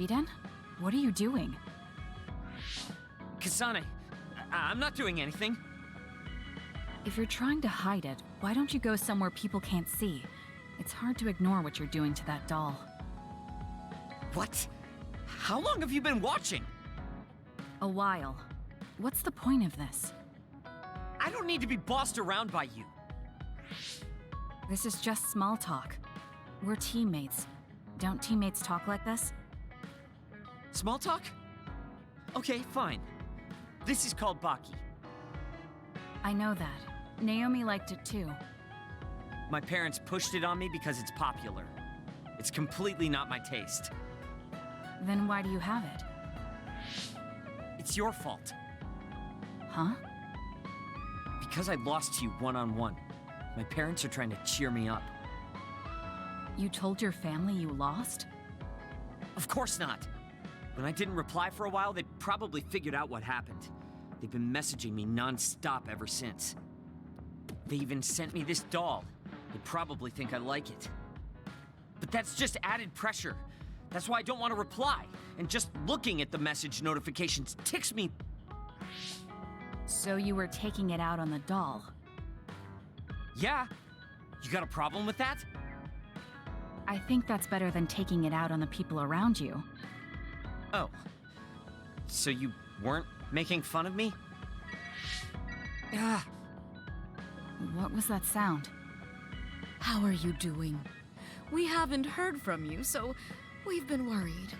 Shiden? What are you doing? Kasane, I'm not doing anything. If you're trying to hide it, why don't you go somewhere people can't see? It's hard to ignore what you're doing to that doll. What? How long have you been watching? A while. What's the point of this? I don't need to be bossed around by you. This is just small talk. We're teammates. Don't teammates talk like this? Small talk? Okay, fine. This is called Baki. I know that. Naomi liked it too. My parents pushed it on me because it's popular. It's completely not my taste. Then why do you have it? It's your fault. Huh? Because I lost to you one-on-one. My parents are trying to cheer me up. You told your family you lost? Of course not. When I didn't reply for a while, they probably figured out what happened. They've been messaging me non-stop ever since. They even sent me this doll. They probably think I like it. But that's just added pressure. That's why I don't want to reply. And just looking at the message notifications ticks me. So you were taking it out on the doll? Yeah. You got a problem with that? I think that's better than taking it out on the people around you. Oh. So you weren't making fun of me? Ah. What was that sound? How are you doing? We haven't heard from you, so we've been worried.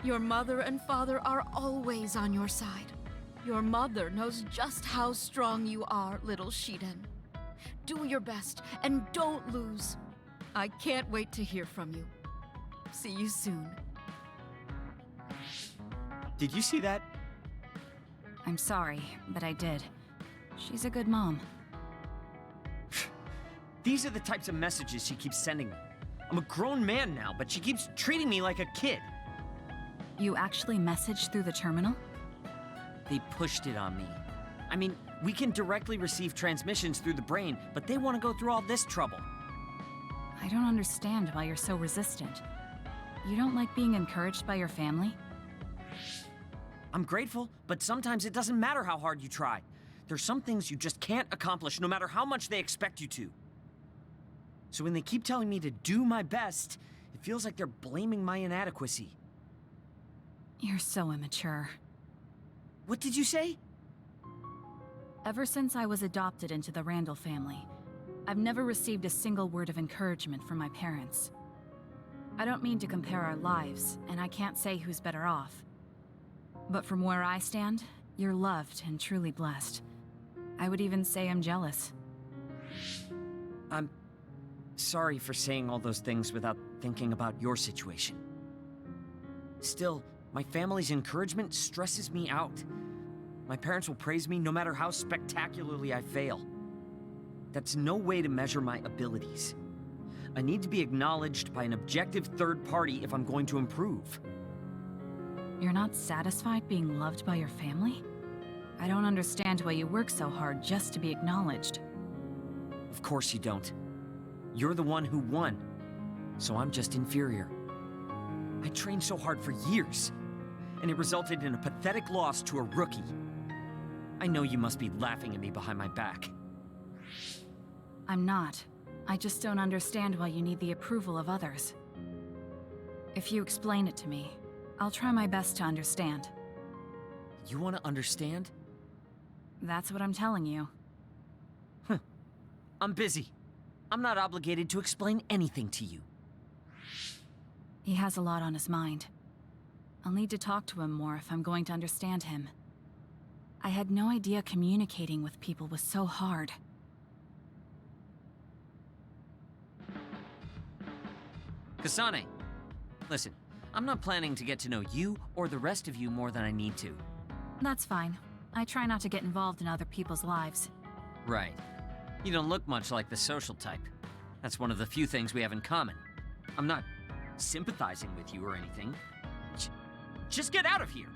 Your mother and father are always on your side. Your mother knows just how strong you are, little Shiden. Do your best and don't lose. I can't wait to hear from you. See you soon. Did you see that? I'm sorry, but I did. She's a good mom. These are the types of messages she keeps sending me. I'm a grown man now, but she keeps treating me like a kid. You actually messaged through the terminal? They pushed it on me. I mean, we can directly receive transmissions through the brain, but they want to go through all this trouble. I don't understand why you're so resistant. You don't like being encouraged by your family? I'm grateful, but sometimes it doesn't matter how hard you try. There's some things you just can't accomplish no matter how much they expect you to. So when they keep telling me to do my best, it feels like they're blaming my inadequacy. You're so immature. What did you say? Ever since I was adopted into the Randall family, I've never received a single word of encouragement from my parents. I don't mean to compare our lives, and I can't say who's better off. But from where I stand, you're loved and truly blessed. I would even say I'm jealous. I'm sorry for saying all those things without thinking about your situation. Still, my family's encouragement stresses me out. My parents will praise me no matter how spectacularly I fail. That's no way to measure my abilities. I need to be acknowledged by an objective third party if I'm going to improve. You're not satisfied being loved by your family? I don't understand why you work so hard just to be acknowledged. Of course you don't. You're the one who won, so I'm just inferior. I trained so hard for years, and it resulted in a pathetic loss to a rookie. I know you must be laughing at me behind my back. I'm not. I just don't understand why you need the approval of others. If you explain it to me, I'll try my best to understand. You want to understand? That's what I'm telling you. I'm busy. I'm not obligated to explain anything to you. He has a lot on his mind. I'll need to talk to him more if I'm going to understand him. I had no idea communicating with people was so hard. Kasane, listen, I'm not planning to get to know you or the rest of you more than I need to. That's fine. I try not to get involved in other people's lives. Right. You don't look much like the social type. That's one of the few things we have in common. I'm not sympathizing with you or anything. Just get out of here!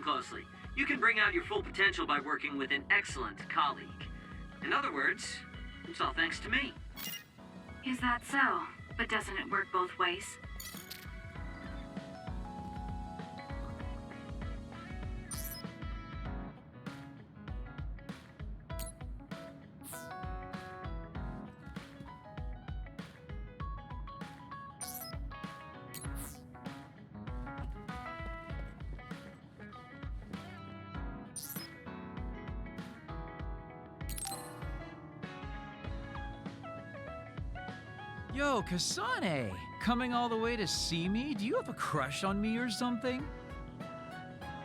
listen closely. You can bring out your full potential by working with an excellent colleague. In other words, it's all thanks to me. Is that so? But doesn't it work both ways? Yo, Kasane! Coming all the way to see me? Do you have a crush on me or something?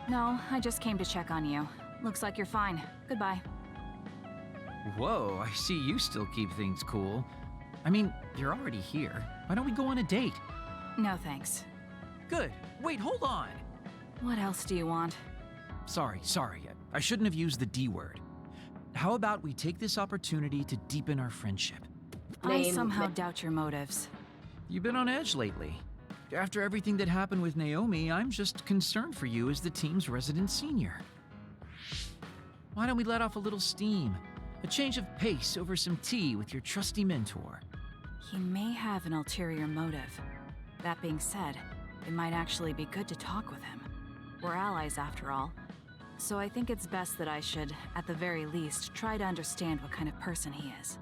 No, I just came to check on you. Looks like you're fine. Goodbye. Whoa, I see you still keep things cool. I mean, you're already here. Why don't we go on a date? No thanks. Good. Wait, hold on! What else do you want? Sorry. I shouldn't have used the D word. How about we take this opportunity to deepen our friendship? I somehow doubt your motives. You've been on edge lately. After everything that happened with Naomi, I'm just concerned for you as the team's resident senior. Why don't we let off a little steam? A change of pace over some tea with your trusty mentor. He may have an ulterior motive. That being said, it might actually be good to talk with him. We're allies after all. So I think it's best that I should, at the very least, try to understand what kind of person he is.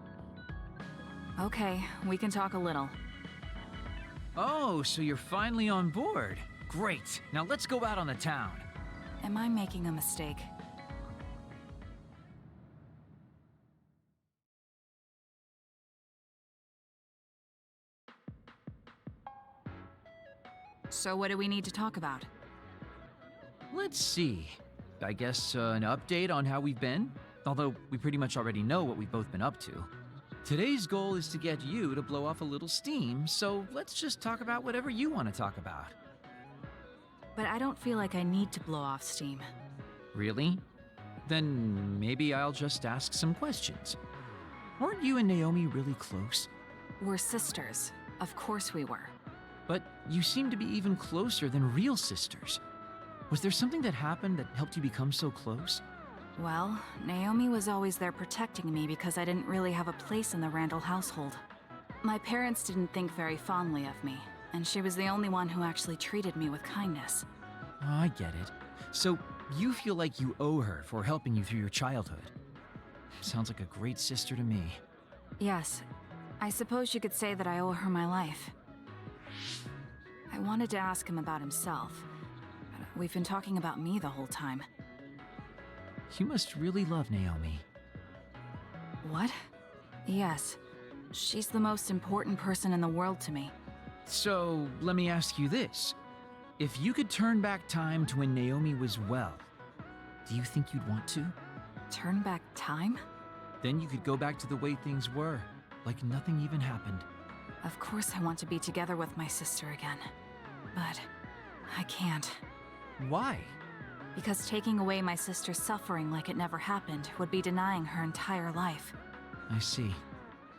Okay, we can talk a little. Oh, so you're finally on board. Great. Now let's go out on the town. Am I making a mistake? So what do we need to talk about? Let's see. I guess an update on how we've been? Although we pretty much already know what we've both been up to. Today's goal is to get you to blow off a little steam, so let's just talk about whatever you want to talk about. But I don't feel like I need to blow off steam. Really? Then maybe I'll just ask some questions. Weren't you and Naomi really close? We're sisters. Of course we were. But you seem to be even closer than real sisters. Was there something that happened that helped you become so close? Well, Naomi was always there protecting me because I didn't really have a place in the Randall household. My parents didn't think very fondly of me, and she was the only one who actually treated me with kindness. Oh, I get it. So you feel like you owe her for helping you through your childhood. Sounds like a great sister to me. Yes, I suppose you could say that I owe her my life. I wanted to ask him about himself. We've been talking about me the whole time. You must really love Naomi. What? Yes. She's the most important person in the world to me. So, let me ask you this. If you could turn back time to when Naomi was well, do you think you'd want to? Turn back time? Then you could go back to the way things were, like nothing even happened. Of course I want to be together with my sister again. But I can't. Why? Because taking away my sister's suffering like it never happened would be denying her entire life. I see.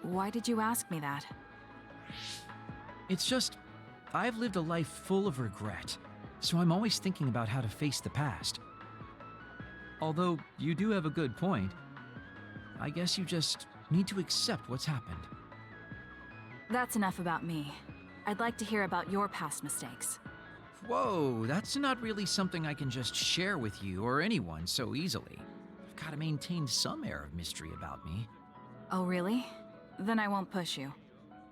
Why did you ask me that? It's just, I've lived a life full of regret, so I'm always thinking about how to face the past. Although, you do have a good point. I guess you just need to accept what's happened. That's enough about me. I'd like to hear about your past mistakes. Whoa, that's not really something I can just share with you or anyone so easily. I've got to maintain some air of mystery about me. Oh, really? Then I won't push you.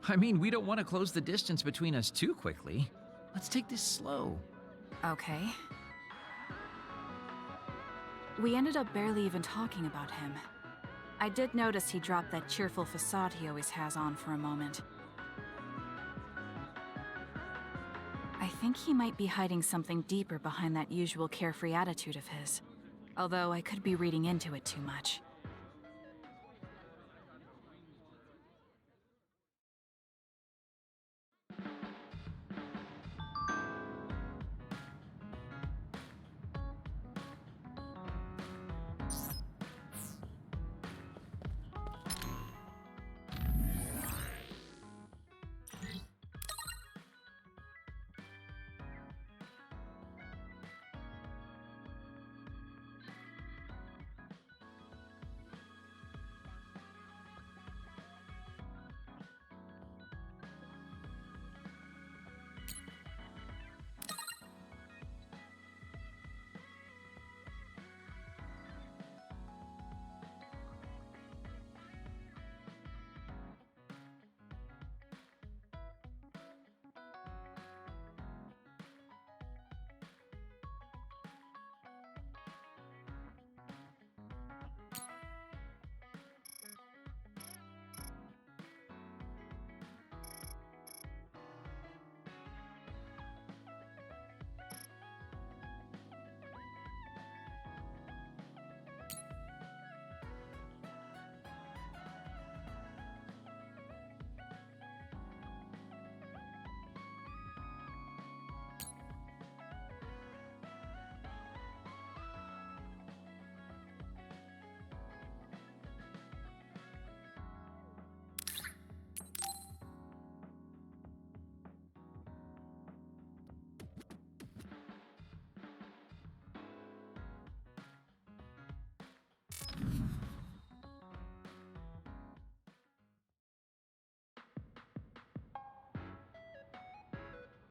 I mean, we don't want to close the distance between us too quickly. Let's take this slow. Okay. We ended up barely even talking about him. I did notice he dropped that cheerful facade he always has on for a moment. I think he might be hiding something deeper behind that usual carefree attitude of his. Although I could be reading into it too much.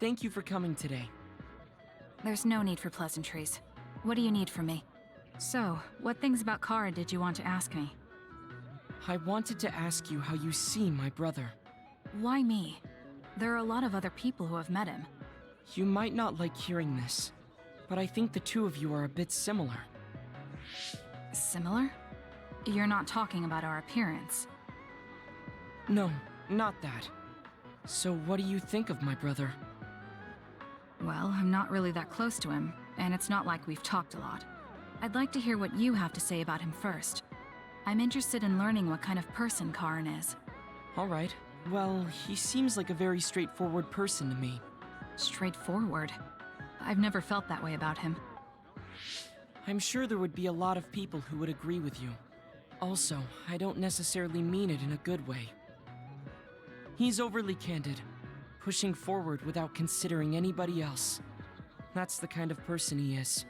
Thank you for coming today. There's no need for pleasantries. What do you need from me? So, what things about Kara did you want to ask me? I wanted to ask you how you see my brother. Why me? There are a lot of other people who have met him. You might not like hearing this, but I think the two of you are a bit similar. Similar? You're not talking about our appearance. No, not that. So what do you think of my brother? Well, I'm not really that close to him, and it's not like we've talked a lot. I'd like to hear what you have to say about him first. I'm interested in learning what kind of person Karin is. Alright, well, he seems like a very straightforward person to me. Straightforward? I've never felt that way about him. I'm sure there would be a lot of people who would agree with you. Also, I don't necessarily mean it in a good way. He's overly candid, pushing forward without considering anybody else. That's the kind of person he is.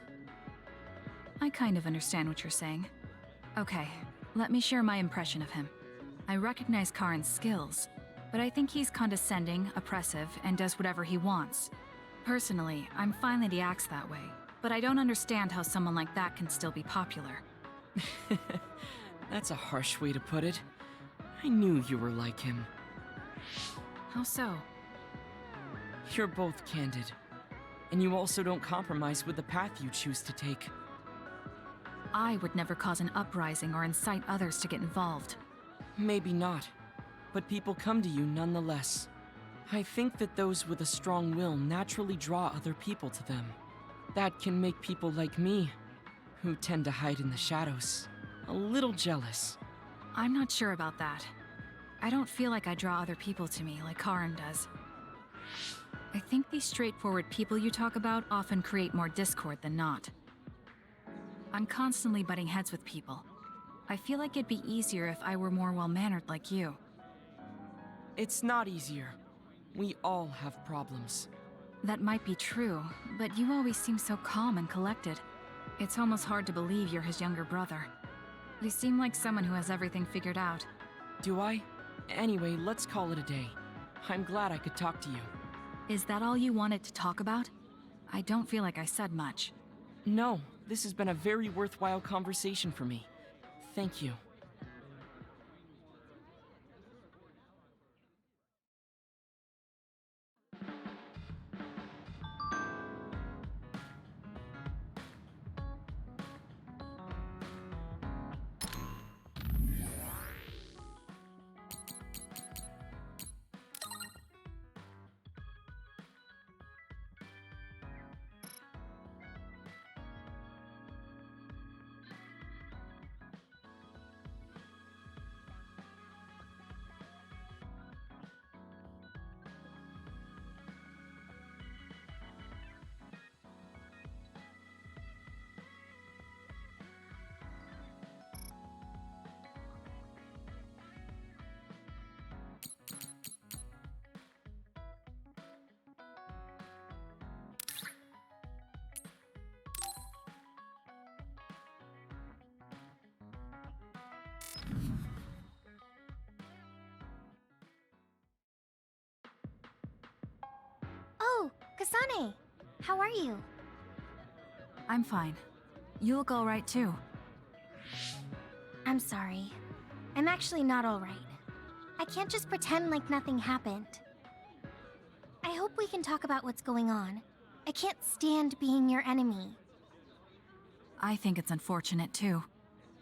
I kind of understand what you're saying. Okay, let me share my impression of him. I recognize Karin's skills, but I think he's condescending, oppressive, and does whatever he wants. Personally, I'm fine that he acts that way, but I don't understand how someone like that can still be popular. That's a harsh way to put it. I knew you were like him. How so? You're both candid, and you also don't compromise with the path you choose to take. I would never cause an uprising or incite others to get involved. Maybe not, but people come to you nonetheless. I think that those with a strong will naturally draw other people to them. That can make people like me, who tend to hide in the shadows, a little jealous. I'm not sure about that. I don't feel like I draw other people to me like Karin does. I think these straightforward people you talk about often create more discord than not. I'm constantly butting heads with people. I feel like it'd be easier if I were more well-mannered like you. It's not easier. We all have problems. That might be true, but you always seem so calm and collected. It's almost hard to believe you're his younger brother. You seem like someone who has everything figured out. Do I? Anyway, let's call it a day. I'm glad I could talk to you. Is that all you wanted to talk about? I don't feel like I said much. No, this has been a very worthwhile conversation for me. Thank you. Oh, Kasane! How are you? I'm fine. You look alright too. I'm sorry. I'm actually not alright. I can't just pretend like nothing happened. I hope we can talk about what's going on. I can't stand being your enemy. I think it's unfortunate too.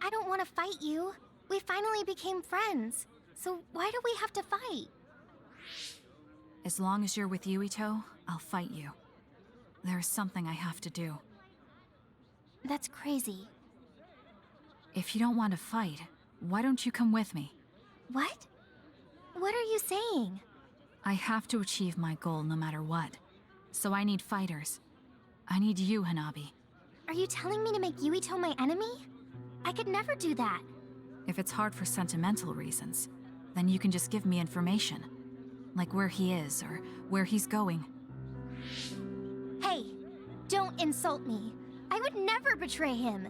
I don't want to fight you. We finally became friends. So why do we have to fight? As long as you're with Yuito, I'll fight you. There's something I have to do. That's crazy. If you don't want to fight, why don't you come with me? What? What are you saying? I have to achieve my goal no matter what. So I need fighters. I need you, Hanabi. Are you telling me to make Yuito my enemy? I could never do that. If it's hard for sentimental reasons, then you can just give me information. Like where he is, or where he's going. Hey, don't insult me. I would never betray him.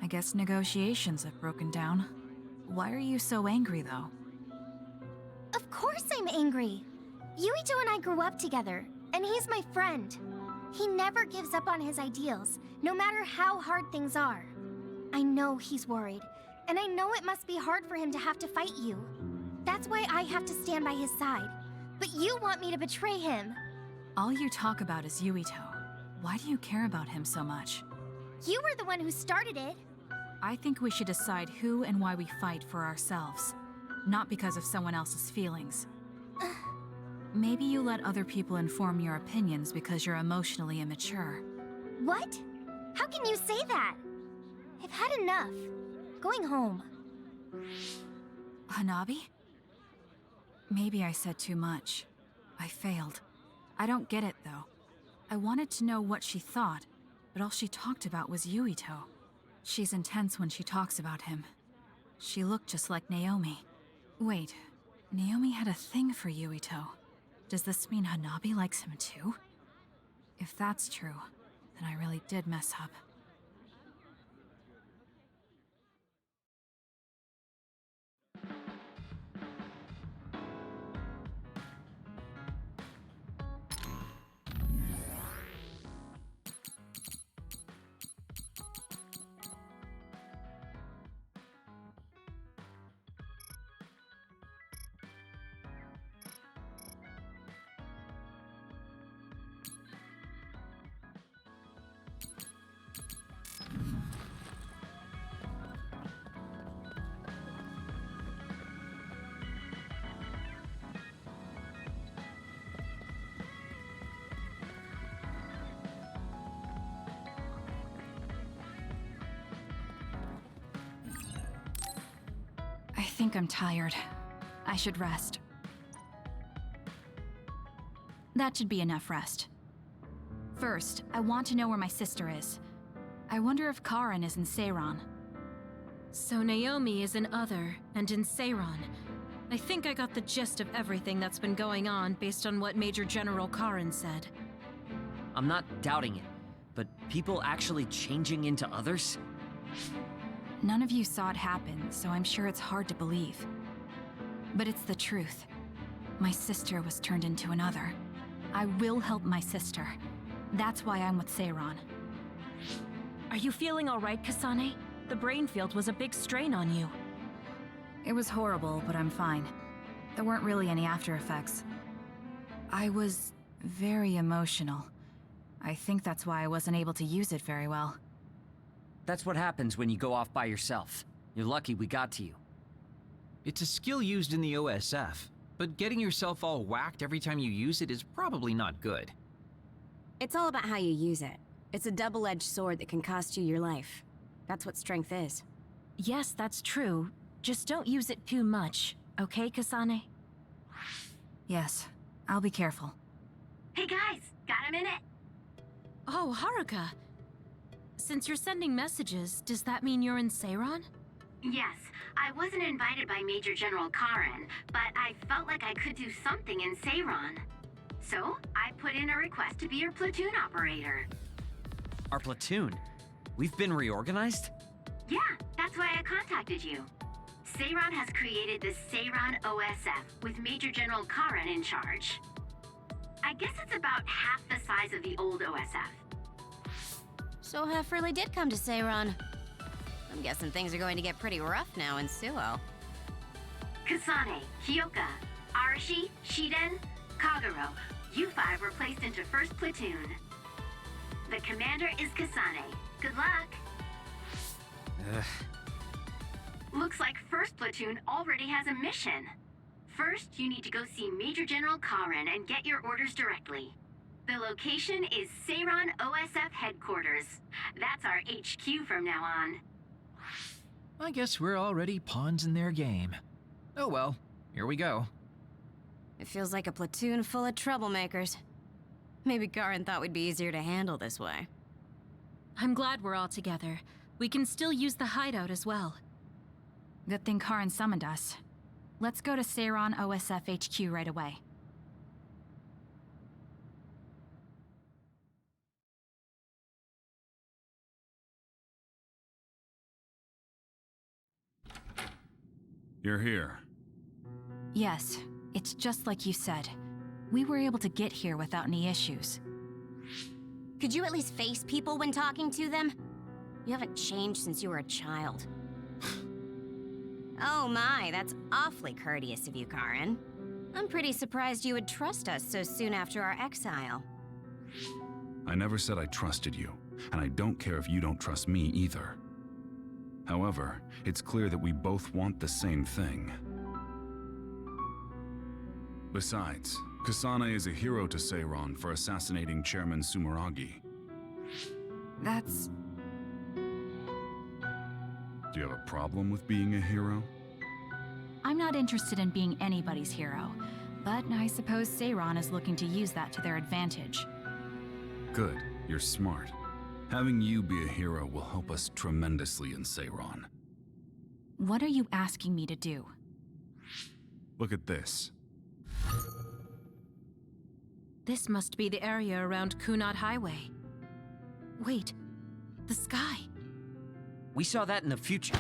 I guess negotiations have broken down. Why are you so angry, though? Of course I'm angry. Yuito and I grew up together, and he's my friend. He never gives up on his ideals, no matter how hard things are. I know he's worried, and I know it must be hard for him to have to fight you. That's why I have to stand by his side. But you want me to betray him. All you talk about is Yuito. Why do you care about him so much? You were the one who started it. I think we should decide who and why we fight for ourselves, not because of someone else's feelings. Maybe you let other people inform your opinions because you're emotionally immature. What? How can you say that? I've had enough. Going home. Hanabi? Maybe I said too much. I failed. I don't get it, though. I wanted to know what she thought, but all she talked about was Yuito. She's intense when she talks about him. She looked just like Naomi. Wait, Naomi had a thing for Yuito. Does this mean Hanabi likes him too? If that's true, then I really did mess up. I think I'm tired. I should rest. That should be enough rest. First, I want to know where my sister is. I wonder if Karin is in Seiran. So Naomi is in Other and in Seiran. I think I got the gist of everything that's been going on based on what Major General Karin said. I'm not doubting it, but people actually changing into others? None of you saw it happen, so I'm sure it's hard to believe. But it's the truth. My sister was turned into another. I will help my sister. That's why I'm with Seiran. Are you feeling all right, Kasane? The brain field was a big strain on you. It was horrible, but I'm fine. There weren't really any after effects. I was very emotional. I think that's why I wasn't able to use it very well. That's what happens when you go off by yourself. You're lucky we got to you. It's a skill used in the OSF, but getting yourself all whacked every time you use it is probably not good. It's all about how you use it. It's a double-edged sword that can cost you your life. That's what strength is. Yes, that's true. Just don't use it too much, okay, Kasane? Yes, I'll be careful. Hey guys, got a minute? Oh, Haruka. Since you're sending messages, does that mean you're in Seiran? Yes, I wasn't invited by Major General Karin, but I felt like I could do something in Seiran. So, I put in a request to be your platoon operator. Our platoon? We've been reorganized? Yeah, that's why I contacted you. Seiran has created the Seiran OSF with Major General Karin in charge. I guess it's about half the size of the old OSF. So Hef really did come to Seiran. I'm guessing things are going to get pretty rough now in Suo. Kasane, Kyoka, Arashi, Shiden, Kagero, you five were placed into 1st Platoon. The commander is Kasane. Good luck. Looks like 1st Platoon already has a mission. First, you need to go see Major General Karin and get your orders directly. The location is Seiran OSF headquarters. That's our HQ from now on. I guess we're already pawns in their game. Oh well, here we go. It feels like a platoon full of troublemakers. Maybe Karin thought we'd be easier to handle this way. I'm glad we're all together. We can still use the hideout as well. Good thing Karin summoned us. Let's go to Seiran OSF HQ right away. You're here. Yes, it's just like you said. We were able to get here without any issues. Could you at least face people when talking to them? You haven't changed since you were a child. Oh my, that's awfully courteous of you, Karen. I'm pretty surprised you would trust us so soon after our exile. I never said I trusted you, and I don't care if you don't trust me either. However, it's clear that we both want the same thing. Besides, Kasane is a hero to Seiron for assassinating Chairman Sumeragi. That's... Do you have a problem with being a hero? I'm not interested in being anybody's hero, but I suppose Seiron is looking to use that to their advantage. Good, you're smart. Having you be a hero will help us tremendously in Seiron. What are you asking me to do? Look at this. This must be the area around Kunad Highway. Wait, the sky. We saw that in the future.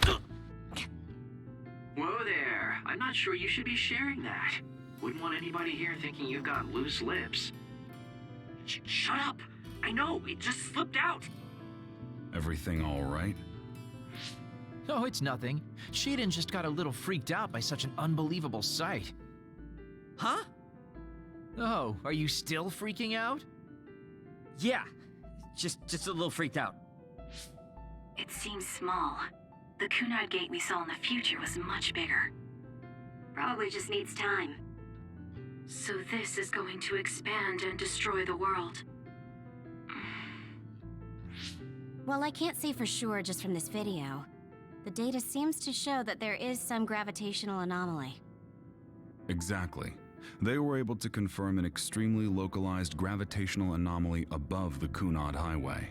Whoa there. I'm not sure you should be sharing that. Wouldn't want anybody here thinking you've got loose lips. Shut up! I know, it just slipped out! Everything all right? Oh, it's nothing. Shaden just got a little freaked out by such an unbelievable sight. Huh? Oh, are you still freaking out? Yeah. Just a little freaked out. It seems small. The Kunad gate we saw in the future was much bigger. Probably just needs time. So this is going to expand and destroy the world. Well, I can't say for sure just from this video. The data seems to show that there is some gravitational anomaly. Exactly. They were able to confirm an extremely localized gravitational anomaly above the Kunad Highway.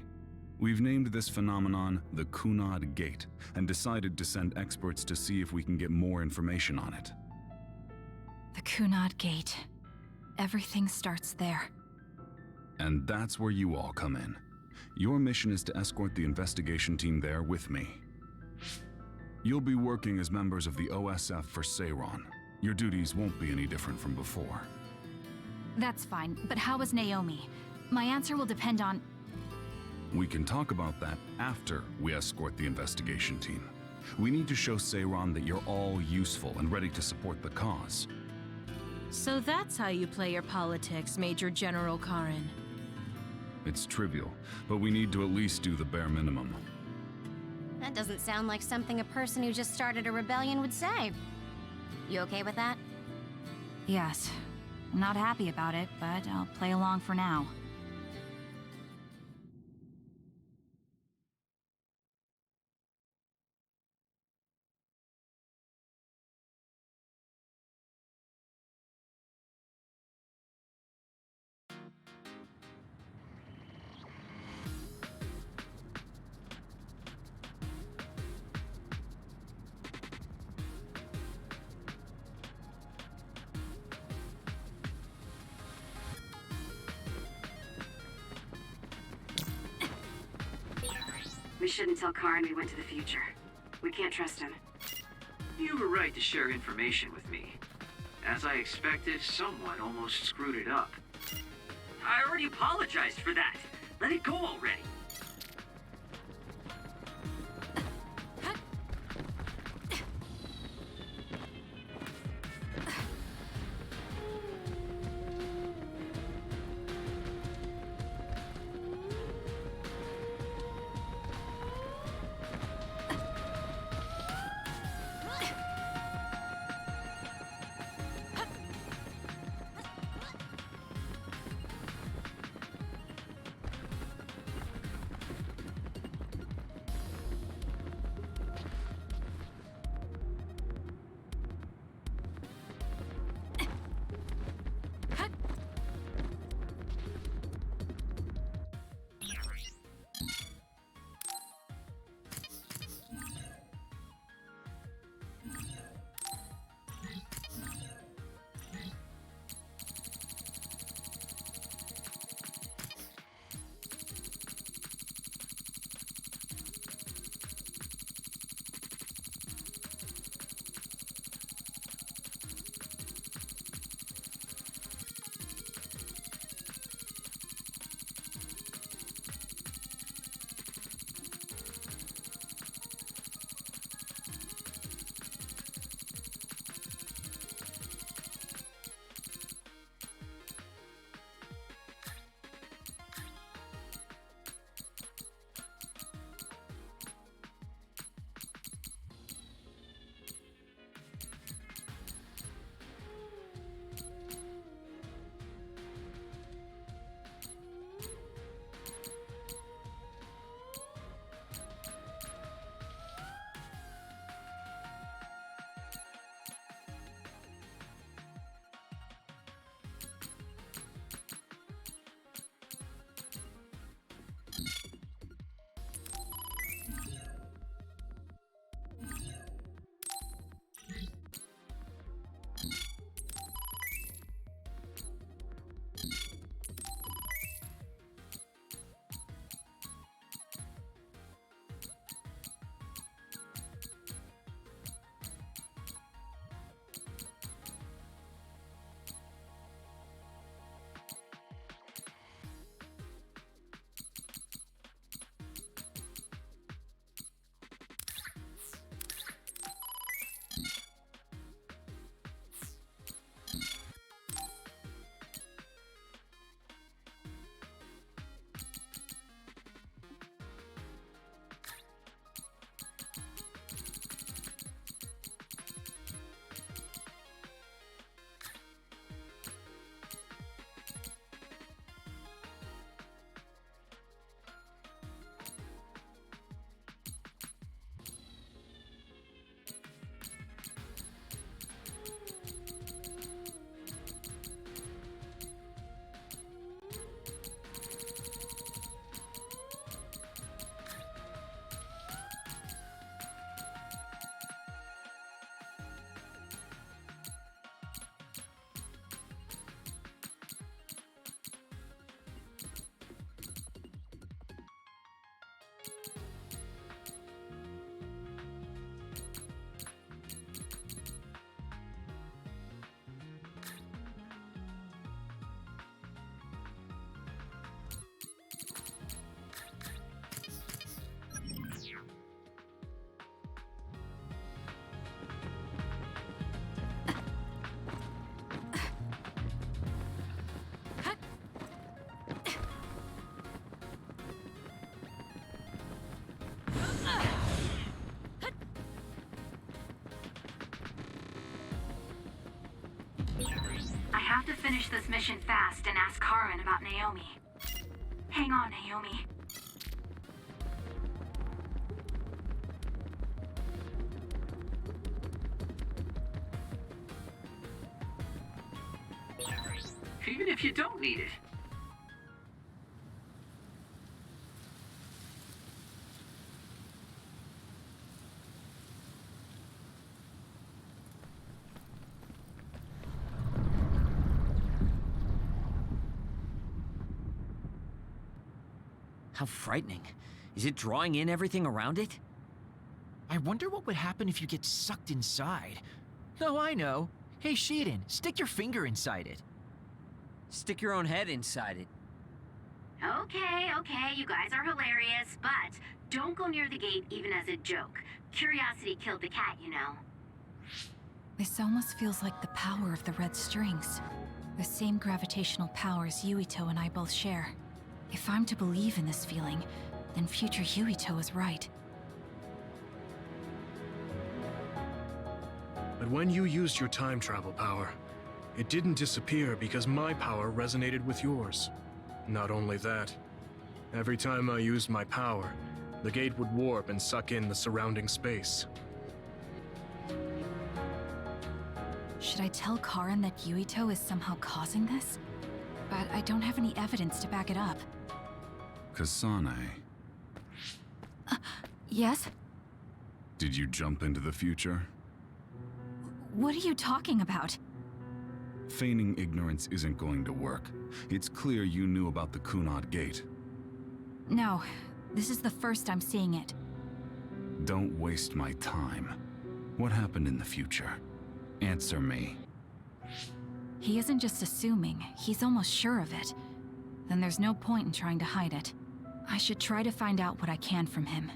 We've named this phenomenon the Kunad Gate and decided to send experts to see if we can get more information on it. The Kunad Gate. Everything starts there. And that's where you all come in. Your mission is to escort the investigation team there with me. You'll be working as members of the OSF for Seiron. Your duties won't be any different from before. That's fine, but how is Naomi? My answer will depend on... We can talk about that after we escort the investigation team. We need to show Seiron that you're all useful and ready to support the cause. So that's how you play your politics, Major General Karen. It's trivial, but we need to at least do the bare minimum. That doesn't sound like something a person who just started a rebellion would say. You okay with that? Yes. I'm not happy about it, but I'll play along for now. We shouldn't tell Karin we went to the future. We can't trust him. You have a right to share information with me. As I expected, someone almost screwed it up. I already apologized for that. Let it go already. to finish this mission fast and ask Karen about Naomi. Hang on, Naomi. Even if you don't need it. How frightening. Is it drawing in everything around it? I wonder what would happen if you get sucked inside. Oh, I know. Hey, Shiden, stick your finger inside it. Stick your own head inside it. Okay, you guys are hilarious, but don't go near the gate even as a joke. Curiosity killed the cat, you know. This almost feels like the power of the red strings. The same gravitational powers Yuito and I both share. If I'm to believe in this feeling, then future Yuito is right. But when you used your time travel power, it didn't disappear because my power resonated with yours. Not only that, every time I used my power, the gate would warp and suck in the surrounding space. Should I tell Karen that Yuito is somehow causing this? But I don't have any evidence to back it up. Kasane, Yes? did you jump into the future? What are you talking about? Feigning ignorance isn't going to work. It's clear you knew about the Kunad Gate. No, this is the first I'm seeing it. Don't waste my time. What happened in the future? Answer me. He isn't just assuming, he's almost sure of it. Then there's no point in trying to hide it. I should try to find out what I can from him.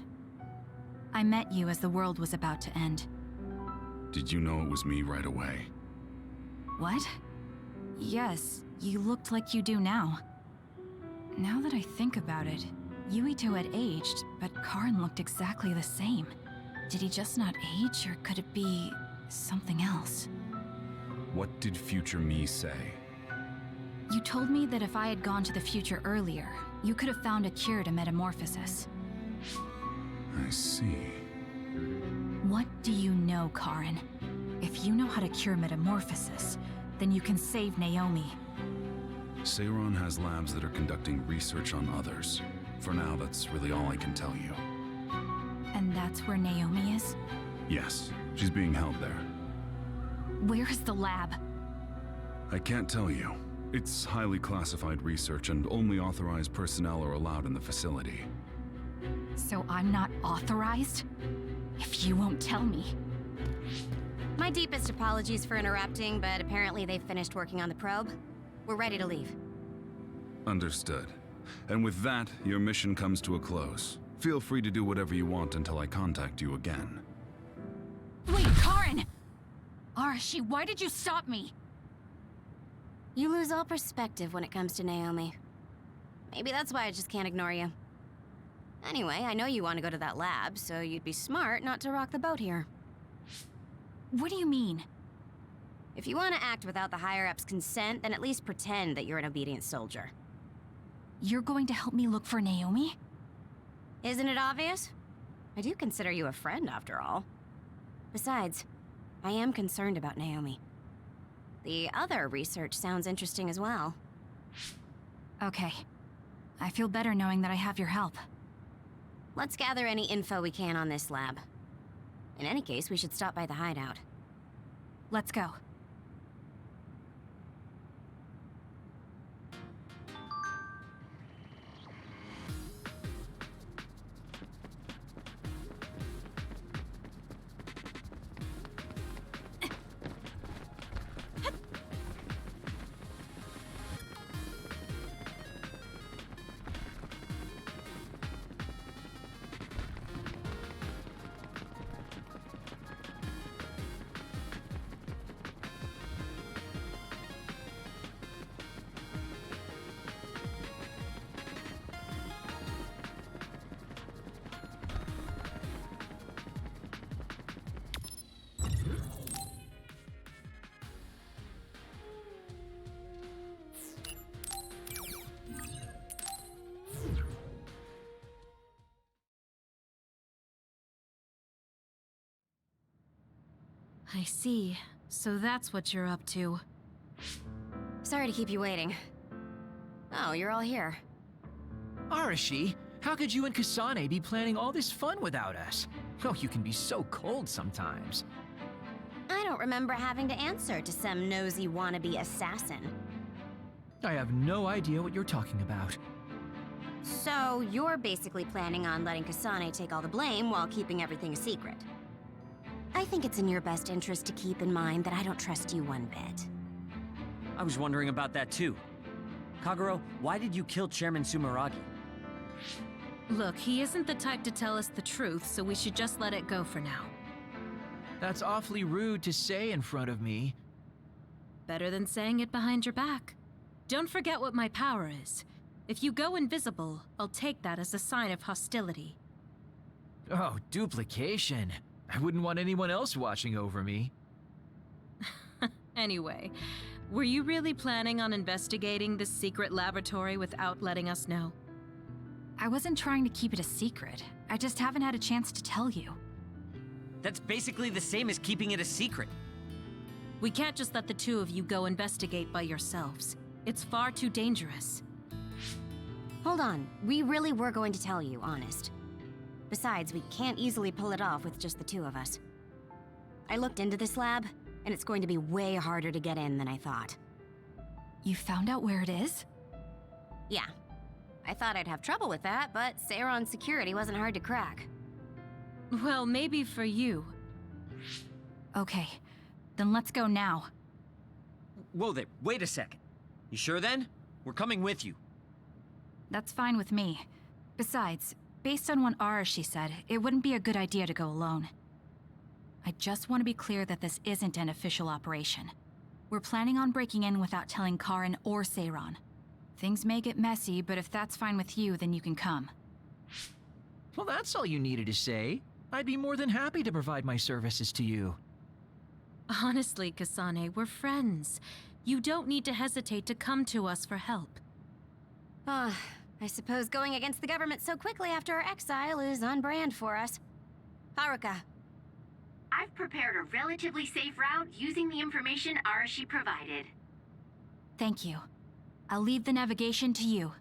I met you as the world was about to end. Did you know it was me right away? What? Yes, you looked like you do now. Now that I think about it, Yuito had aged, but Karen looked exactly the same. Did he just not age, or could it be something else? What did future me say? You told me that if I had gone to the future earlier, you could have found a cure to metamorphosis. I see. What do you know, Karen? If you know how to cure metamorphosis, then you can save Naomi. Seiron has labs that are conducting research on others. For now, that's really all I can tell you. And that's where Naomi is? Yes, she's being held there. Where is the lab? I can't tell you. It's highly classified research and only authorized personnel are allowed in the facility. So I'm not authorized? If you won't tell me. My deepest apologies for interrupting, but apparently they've finished working on the probe. We're ready to leave. Understood. And with that, your mission comes to a close. Feel free to do whatever you want until I contact you again. Wait, Karen! Arashi, why did you stop me? You lose all perspective when it comes to Naomi. Maybe that's why I just can't ignore you. Anyway, I know you want to go to that lab, so you'd be smart not to rock the boat here. What do you mean? If you want to act without the higher-ups' consent, then at least pretend that you're an obedient soldier. You're going to help me look for Naomi? Isn't it obvious? I do consider you a friend, after all. Besides, I am concerned about Naomi. The other research sounds interesting as well. Okay. I feel better knowing that I have your help. Let's gather any info we can on this lab. In any case, we should stop by the hideout. Let's go. I see. So that's what you're up to. Sorry to keep you waiting. Oh, you're all here. Arashi, how could you and Kasane be planning all this fun without us? Oh, you can be so cold sometimes. I don't remember having to answer to some nosy wannabe assassin. I have no idea what you're talking about. So, you're basically planning on letting Kasane take all the blame while keeping everything a secret. I think it's in your best interest to keep in mind that I don't trust you one bit. I was wondering about that too. Kagero, why did you kill Chairman Sumeragi? Look, he isn't the type to tell us the truth, so we should just let it go for now. That's awfully rude to say in front of me. Better than saying it behind your back. Don't forget what my power is. If you go invisible, I'll take that as a sign of hostility. Oh, duplication. I wouldn't want anyone else watching over me. Anyway, were you really planning on investigating this secret laboratory without letting us know? I wasn't trying to keep it a secret. I just haven't had a chance to tell you. That's basically the same as keeping it a secret. We can't just let the two of you go investigate by yourselves. It's far too dangerous. Hold on, we really were going to tell you, honest. Besides, we can't easily pull it off with just the two of us. I looked into this lab, and it's going to be way harder to get in than I thought. You found out where it is? Yeah. I thought I'd have trouble with that, but Seiron's security wasn't hard to crack. Well, maybe for you. Okay, then let's go now. Whoa there, wait a second. You sure then? We're coming with you. That's fine with me. Besides, based on what Arashi said, it wouldn't be a good idea to go alone. I just want to be clear that this isn't an official operation. We're planning on breaking in without telling Karin or Seiron. Things may get messy, but if that's fine with you, then you can come. Well, that's all you needed to say. I'd be more than happy to provide my services to you. Honestly, Kasane, we're friends. You don't need to hesitate to come to us for help. Ah, I suppose going against the government so quickly after our exile is on brand for us. Haruka. I've prepared a relatively safe route using the information Arashi provided. Thank you. I'll leave the navigation to you.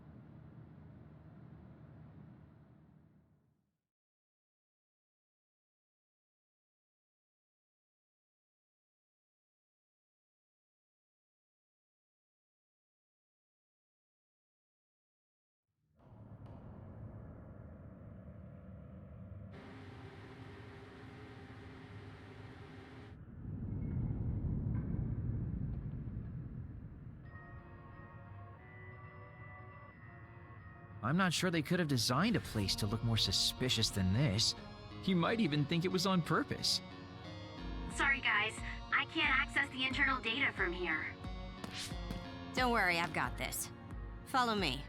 I'm not sure they could have designed a place to look more suspicious than this. You might even think it was on purpose. Sorry guys, I can't access the internal data from here. Don't worry, I've got this. Follow me.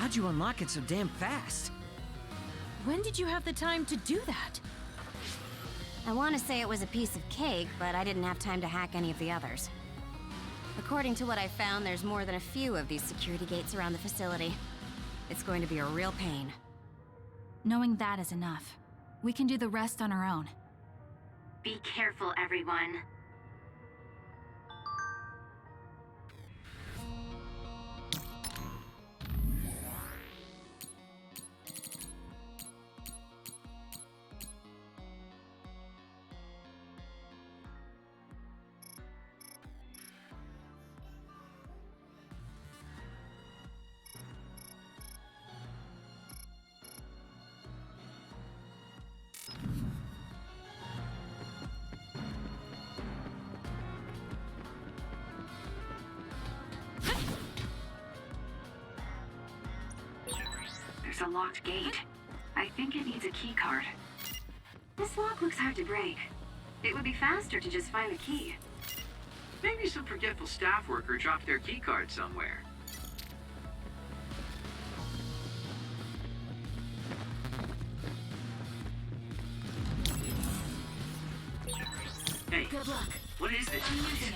How'd you unlock it so damn fast? When did you have the time to do that? I want to say it was a piece of cake, but I didn't have time to hack any of the others. According to what I found, there's more than a few of these security gates around the facility. It's going to be a real pain. Knowing that is enough. We can do the rest on our own. Be careful, everyone. a locked gate. I think it needs a key card. This lock looks hard to break. It would be faster to just find the key. Maybe some forgetful staff worker dropped their keycard somewhere. Hey, Good luck. what is this? I'm using it.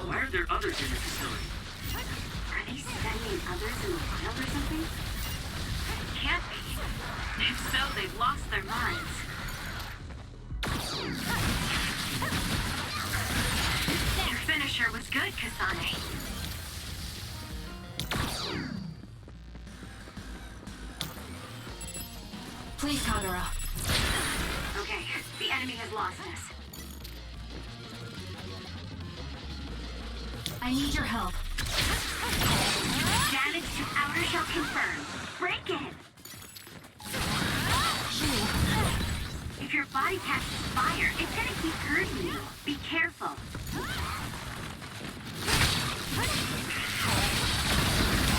Why are there others in the facility? Are they sending others in the wild or something? Can't be. If so, they've lost their minds. Your finisher was good, Kasane. Please, Kagura. Okay, the enemy has lost us. I need your help. Damage to outer shell confirmed. Break it! If your body catches fire, it's gonna keep hurting you. Be careful.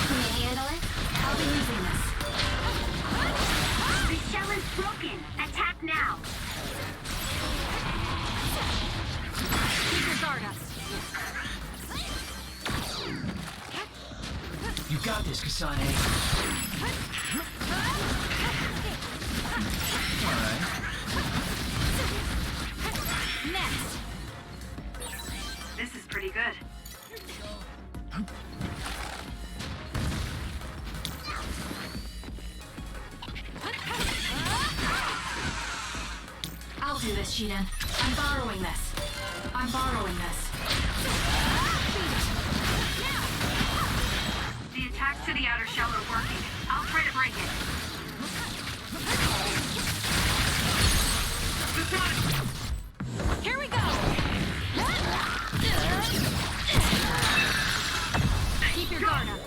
Can you handle it? I'll be using this. The shell is broken. Attack now. Keep your guard up. You got this, Kasane. Alright. Next. This is pretty good. I'll do this, Shiden. I'm borrowing this. I'm borrowing this. The attacks to the outer shell are working. I'll try to break it. Here we go! Keep your guard up.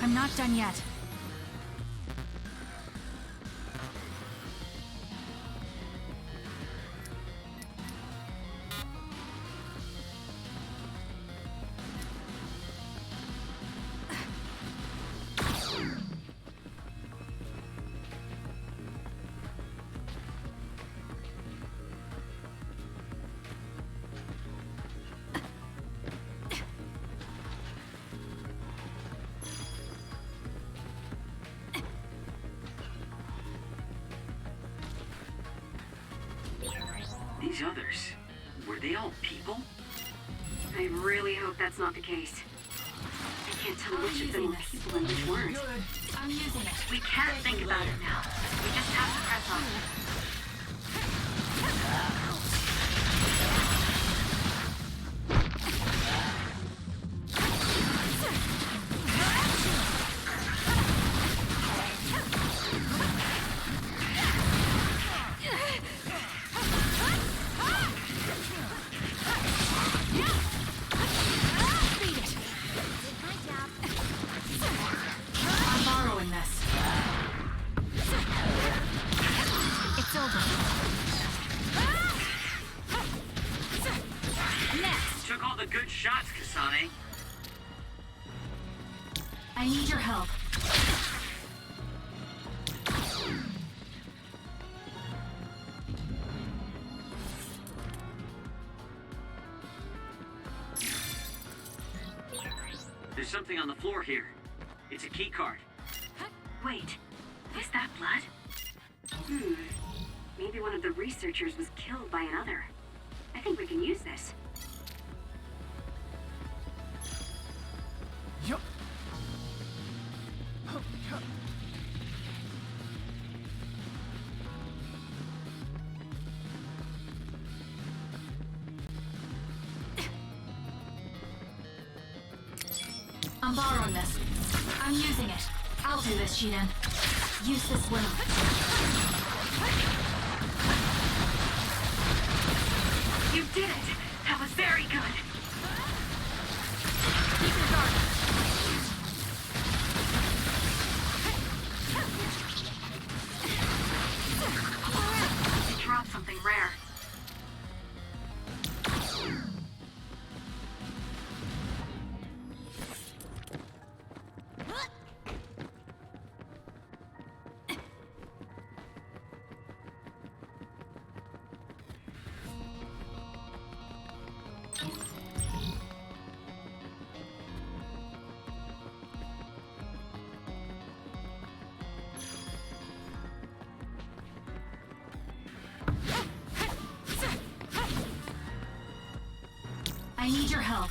I'm not done yet. These others, were they all people? I really hope that's not the case. I can't tell which of them were people and which weren't. I'm using it. We can't think about it now. We just have to press on. I'm borrowing this. It's over. Next. Took all the good shots, Kasane. I need your help. There's something on the floor here. It's a key card. Wait, is that blood? Maybe one of the researchers was killed by another. I think we can use this. I'm borrowing this. I'm using it. I'll do this, Shiden. Use this link. You did it! That was very good! Keep your guard up. It dropped something rare. I need your help.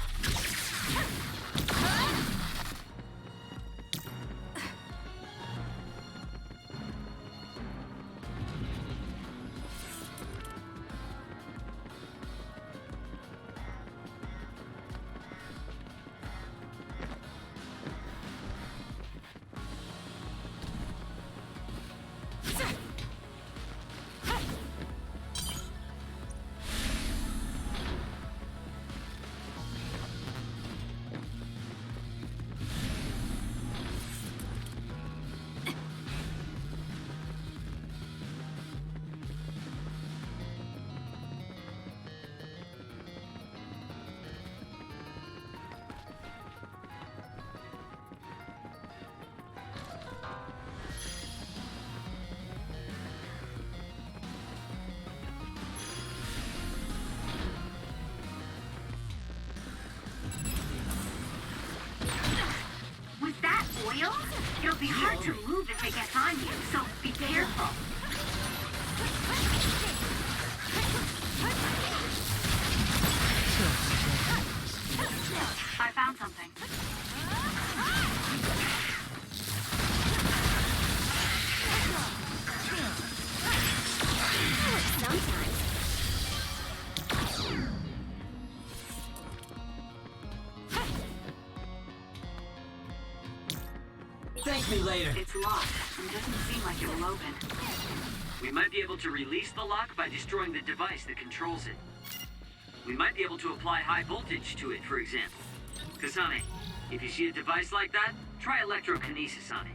Oil? It'll be hard to move if it gets on you, so be careful. I found something. Sometimes. Thank me later. It's locked. It doesn't seem like it will open. We might be able to release the lock by destroying the device that controls it. We might be able to apply high voltage to it, for example. Kasane, if you see a device like that, try electrokinesis on it.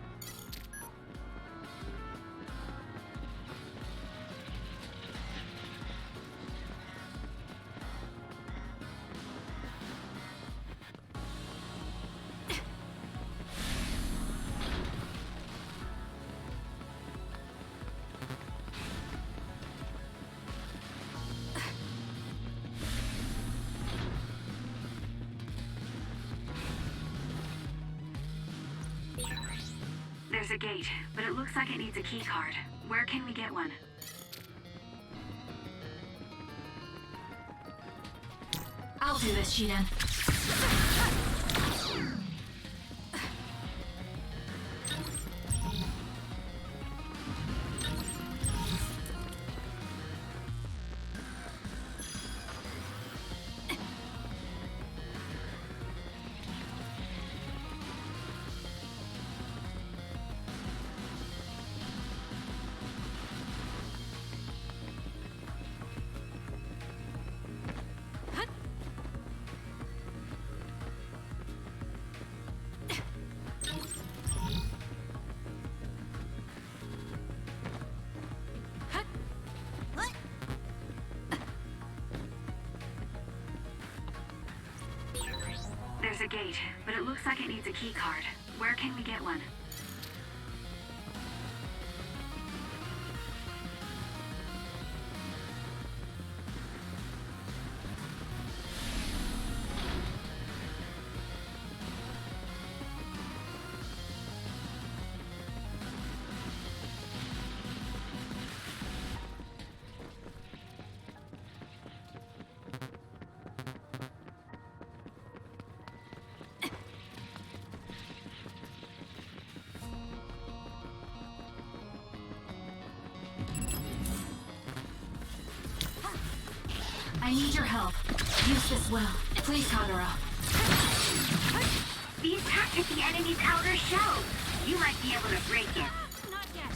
There's a gate, but it looks like it needs a key card. Where can we get one? I'll do this, Shiden. There's a gate, but it looks like it needs a key card. Where can we get one? I need your help. Use this well. Please, Kagura. These tactics the enemy's outer shell. You might be able to break it. Not yet.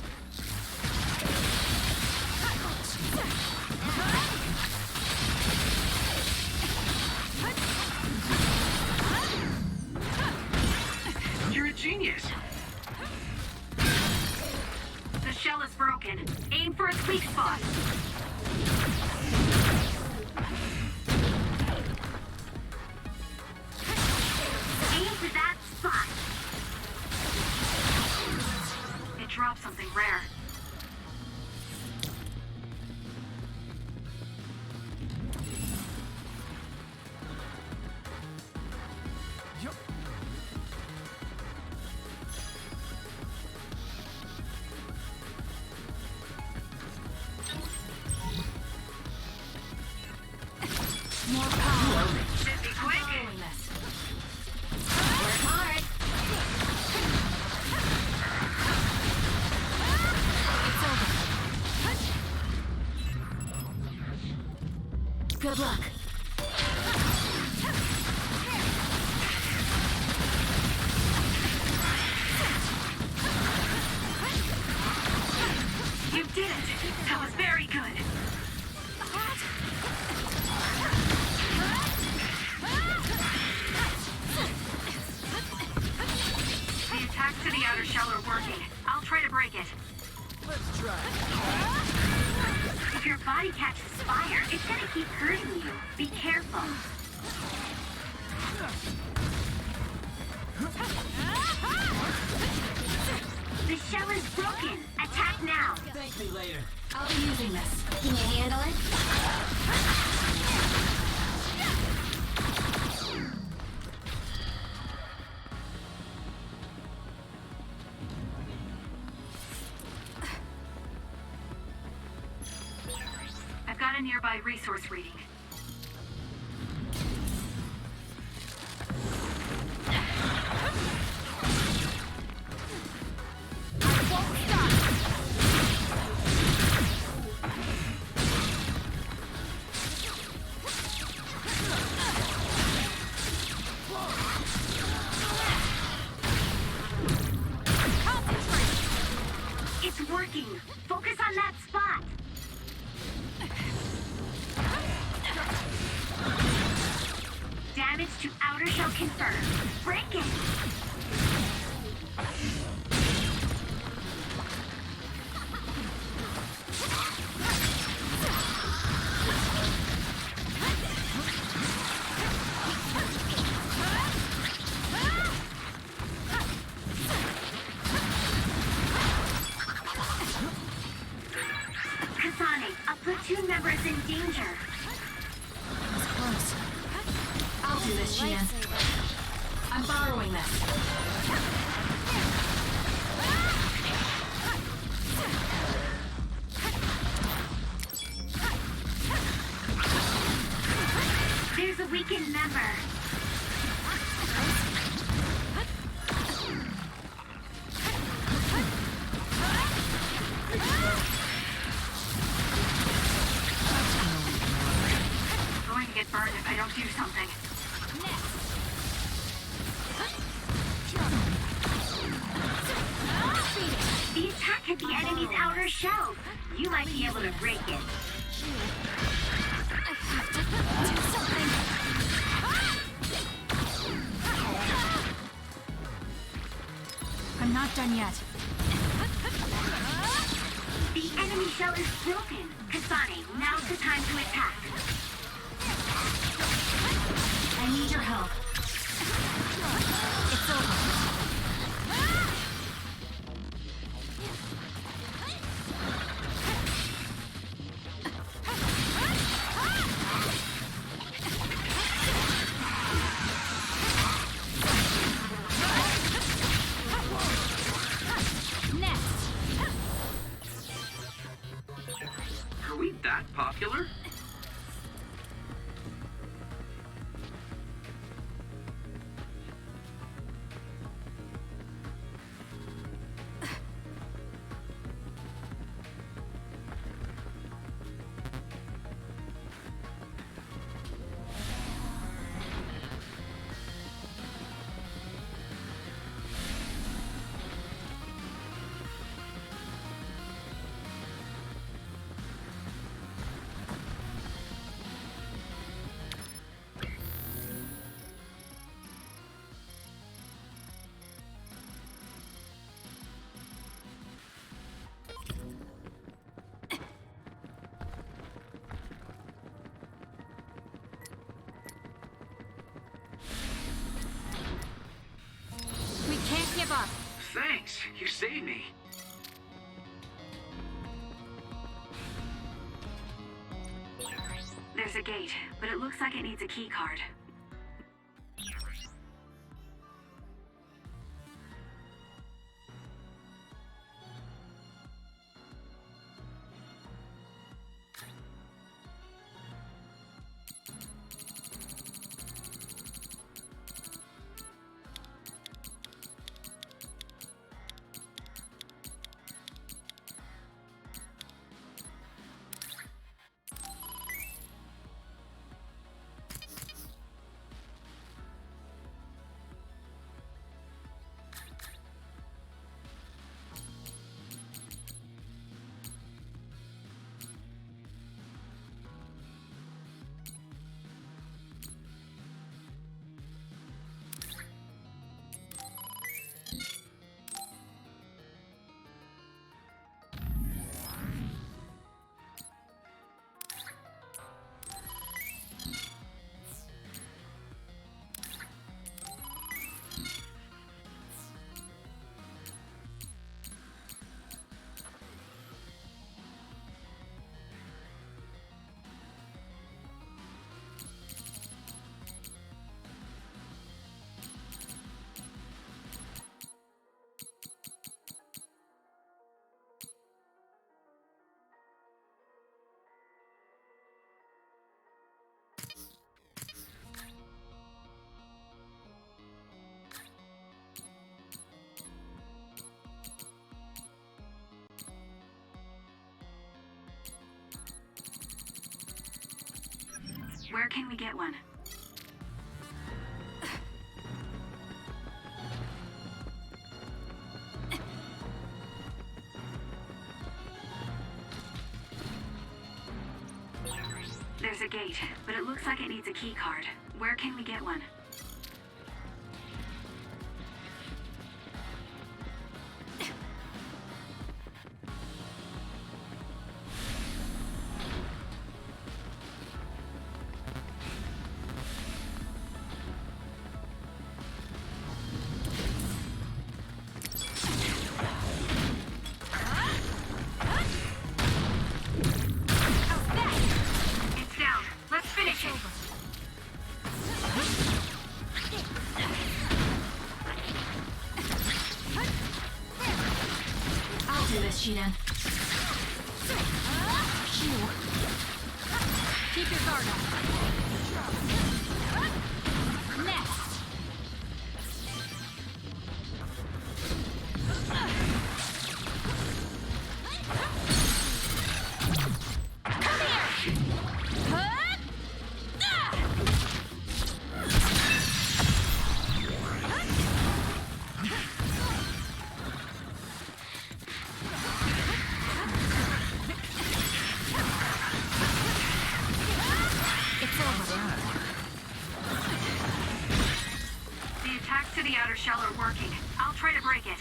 You're a genius! The shell is broken. Aim for its weak spot. Aim for that spot. It dropped something rare. More power. Should be body catches fire, it's gonna keep hurting you. Be careful. The shell is broken. Attack now. Thank me later. I'll be using this. Can you handle it? I've got a nearby resource reading. It's working. Focus on that spot. Damage to outer shell confirmed. Break it. Kasane, a platoon member is in danger. It's close. I'll do this, Shian. I'm borrowing this. There's a weakened member. I'm going to get burned if I don't do something. The attack hit the enemy's outer shell. You might be able to break it. I have to do something. I'm not done yet. The enemy shell is broken. Kasane, now's the time to attack. I need your help. It's over. Are we that popular? We can't give up. Thanks, you saved me. There's a gate, but it looks like it needs a key card. can we get one? There's a gate, but it looks like it needs a key card. Where can we get one? Shidan. Keep your guard up. Next. Shell are working. I'll try to break it.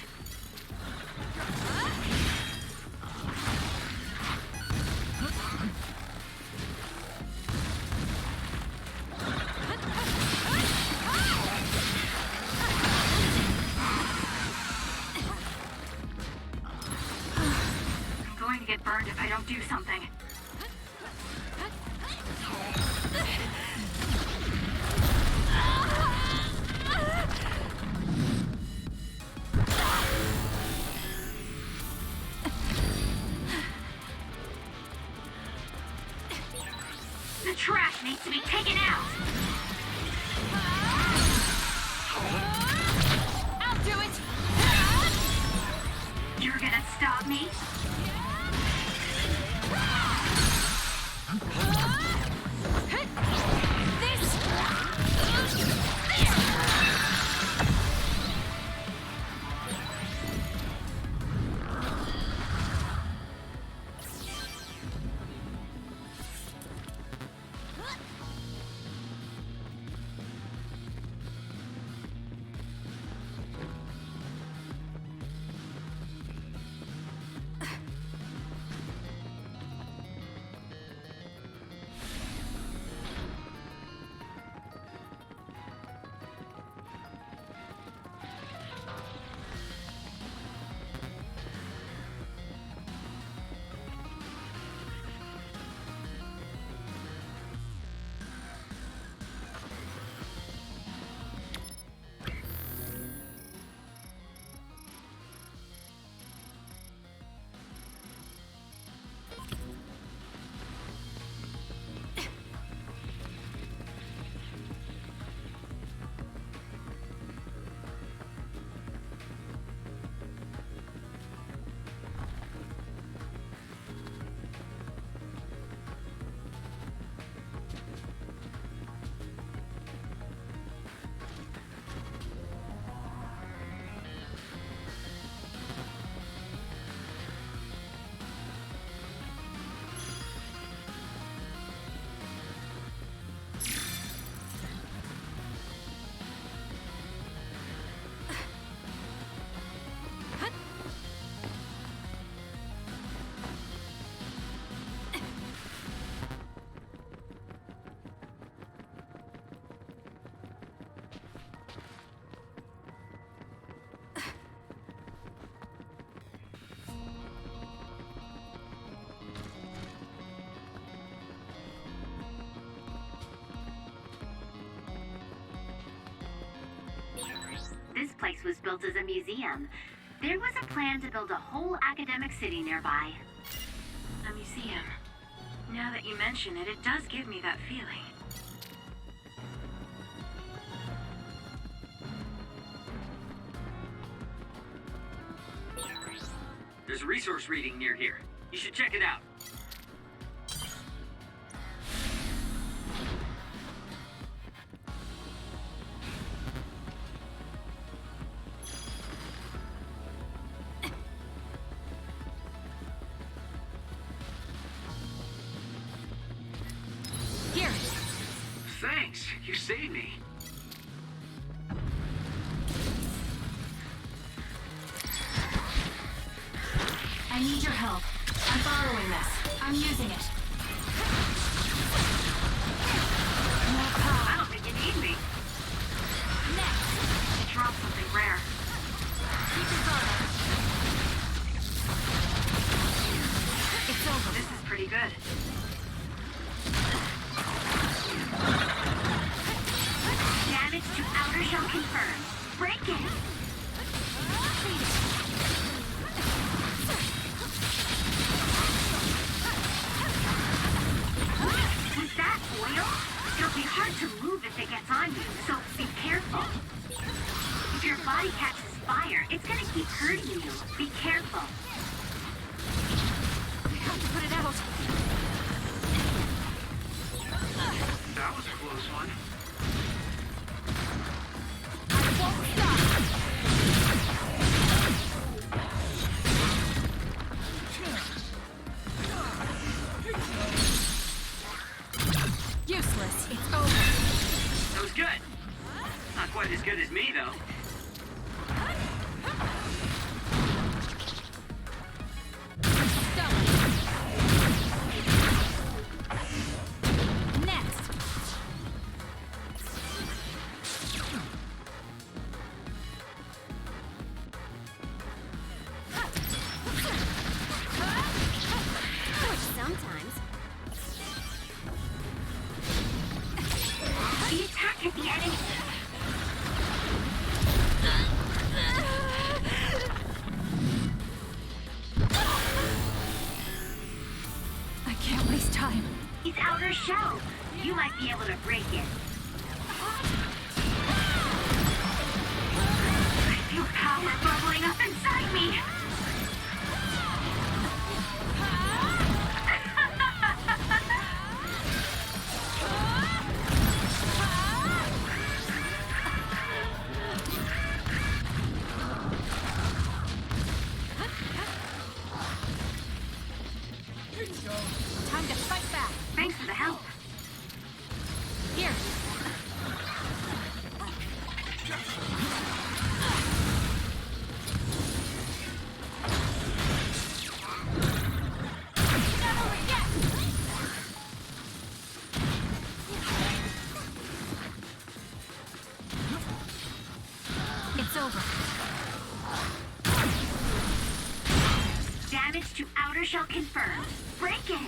I'm going to get burned if I don't do something. The trash needs to be taken out! I'll do it! You're gonna stop me? This place was built as a museum. There was a plan to build a whole academic city nearby. A museum. Now that you mention it, it does give me that feeling. There's a resource reading near here. You should check it out. thanks. You saved me. I need your help. I'm borrowing this. I'm using it. I don't think you need me. Next, I dropped something rare. It's over. This is pretty good. Damage to outer shell confirmed. Break it! Was that oil? It'll be hard to move if it gets on you, so be careful. If your body catches fire, it's gonna keep hurting you. Be careful. Put it out. That was a close one. Useless. It's over. That was good. Not quite as good as me, though. Next. Sometimes. The attack at the enemy. I can't waste time. His outer shell. You might be able to break it. I feel power bubbling up inside me. Time to fight back. Thanks for the help. Here. It's over. Damage to outer shell confirmed. Break it.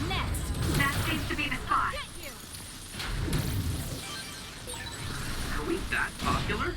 Next. That seems to be the spot. Are we that popular?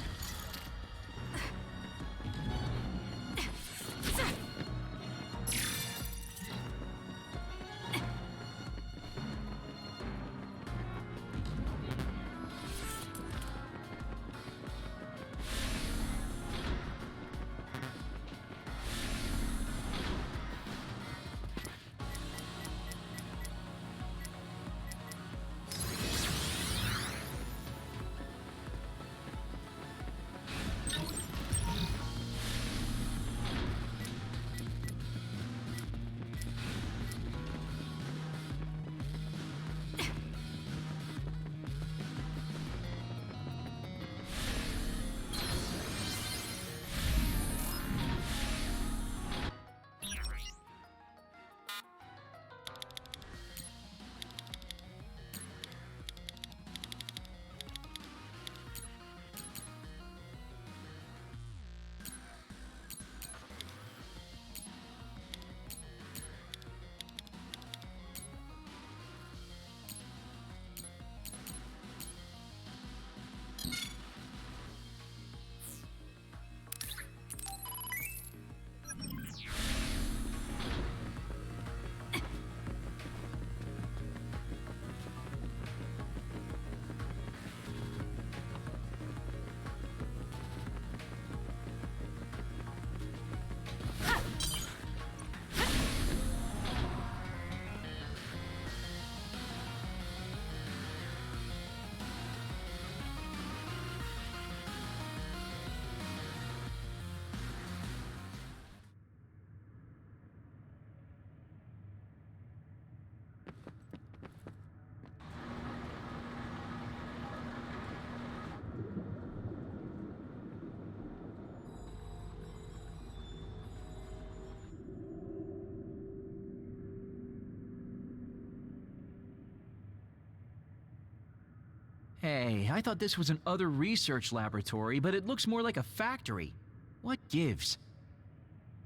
Hey, I thought this was an other research laboratory, but it looks more like a factory. What gives?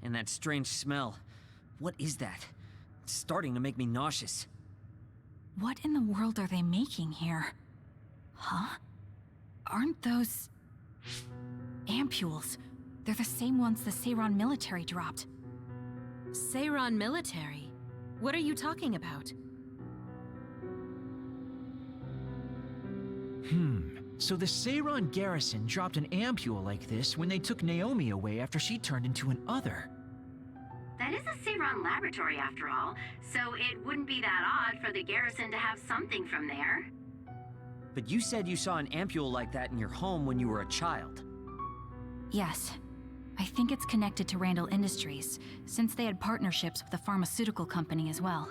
And that strange smell. What is that? It's starting to make me nauseous. What in the world are they making here? Huh? Aren't those... ampules? They're the same ones the Seiran military dropped. Seiran military? What are you talking about? So the Seiran garrison dropped an ampule like this when they took Naomi away after she turned into an other. That is a Seiran laboratory after all, so it wouldn't be that odd for the garrison to have something from there. But you said you saw an ampule like that in your home when you were a child. Yes. I think it's connected to Randall Industries, since they had partnerships with the pharmaceutical company as well.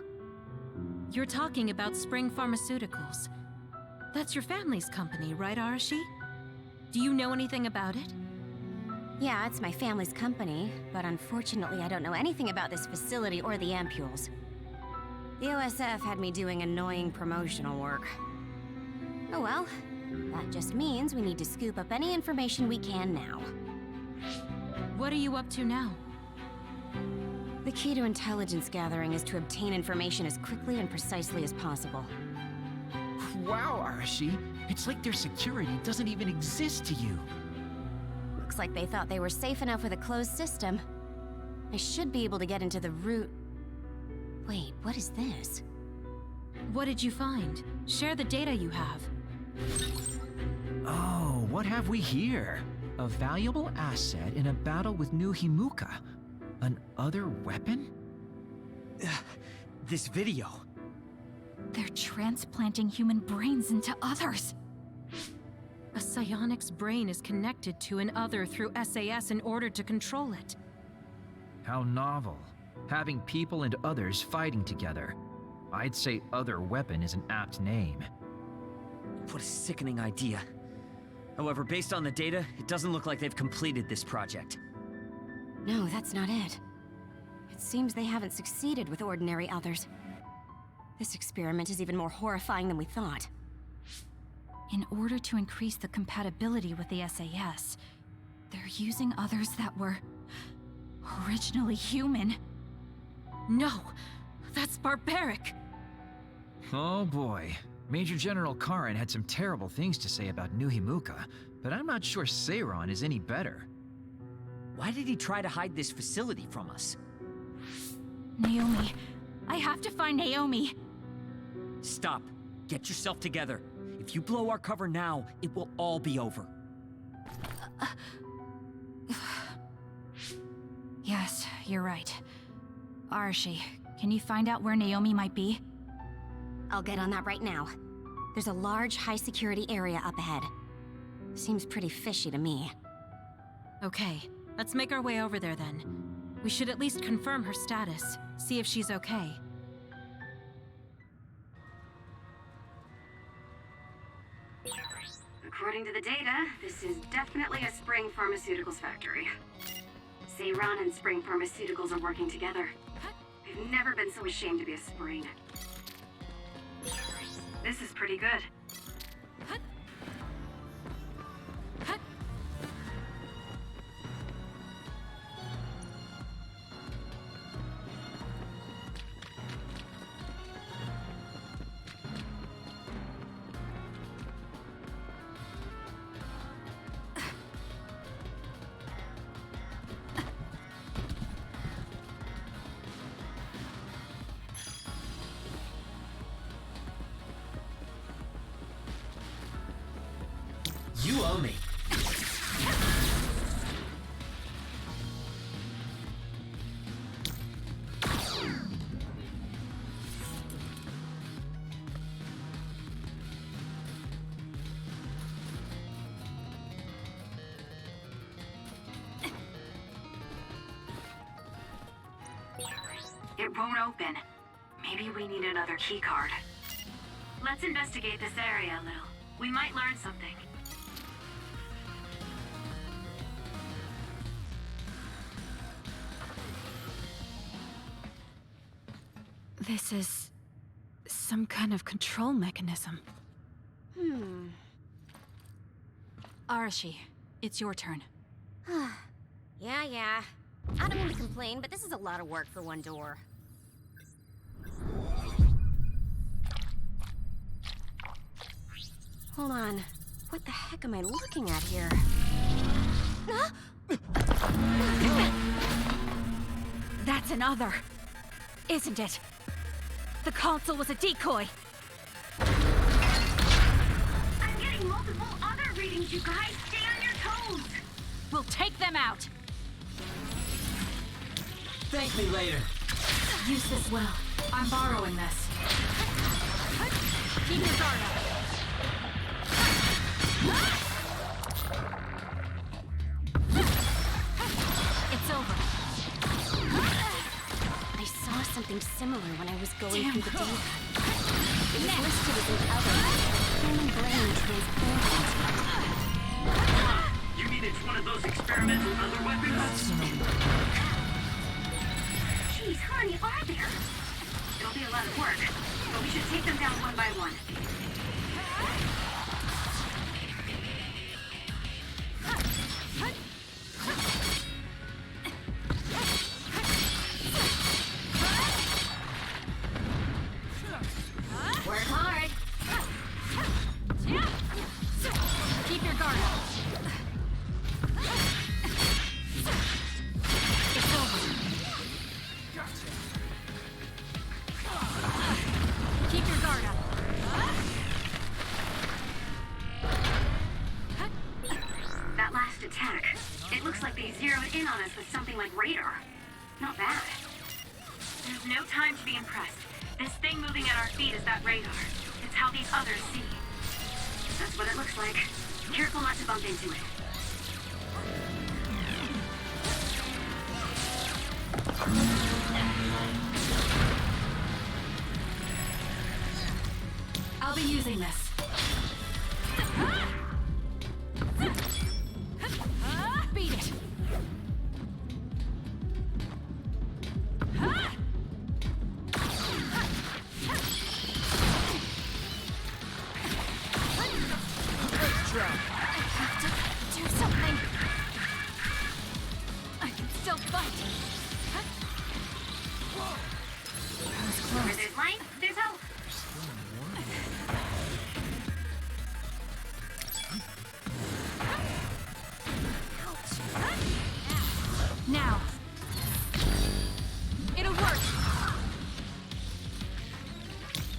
You're talking about Spring Pharmaceuticals. That's your family's company, right, Arashi? Do you know anything about it? Yeah, it's my family's company, but unfortunately I don't know anything about this facility or the ampules. The OSF had me doing annoying promotional work. Oh well, that just means we need to scoop up any information we can now. What are you up to now? The key to intelligence gathering is to obtain information as quickly and precisely as possible. Wow, Arashi. It's like their security doesn't even exist to you. Looks like they thought they were safe enough with a closed system. I should be able to get into the root... Wait, what is this? What did you find? Share the data you have. Oh, what have we here? A valuable asset in a battle with New Himuka. An other weapon? This video. They're transplanting human brains into others. A psionic's brain is connected to an other through SAS in order to control it. How novel. Having people and others fighting together. I'd say other weapon is an apt name. What a sickening idea. However, based on the data, it doesn't look like they've completed this project. No, that's not it. It seems they haven't succeeded with ordinary others. This experiment is even more horrifying than we thought. In order to increase the compatibility with the SAS, they're using others that were originally human. No! That's barbaric! Oh boy. Major General Karen had some terrible things to say about New Himuka, but I'm not sure Seiran is any better. Why did he try to hide this facility from us? Naomi. I have to find Naomi. Stop. Get yourself together. If you blow our cover now, it will all be over. Yes, you're right. Arashi, can you find out where Naomi might be? I'll get on that right now. There's a large, high-security area up ahead. Seems pretty fishy to me. Okay, let's make our way over there then. We should at least confirm her status, see if she's okay. According to the data, this is definitely a Spring Pharmaceuticals factory. Seiran and Spring Pharmaceuticals are working together. I've never been so ashamed to be a Spring. This is pretty good. You owe me. It won't open. Maybe we need another keycard. Let's investigate this area a little. We might learn something. This is some kind of control mechanism. Arashi, it's your turn. Yeah. I don't mean to complain, but this is a lot of work for one door. Hold on. What the heck am I looking at here? That's another, isn't it? The console was a decoy. I'm getting multiple other readings, you guys. Stay on your toes. We'll take them out. Thank me later. Use this well. I'm borrowing this. Keep your guard up. It's over. I saw something similar when I was going Damn. through the data. It was listed as an other. Human brain transplanted. You mean it's one of those experimental other weapons? Jeez, how many are there? It'll be a lot of work, but we should take them down one by one. Work hard. Keep your guard up. It's over. Keep your guard up. That last attack, it looks like they zeroed in on us with something like radar. Not bad. There's no time to be impressed. This thing moving at our feet is that radar. It's how these others see. That's what it looks like. Careful not to bump into it. I'll be using this. Beat it. I have to do something. I can still fight. Where there's light, there's hope. Now. It'll work.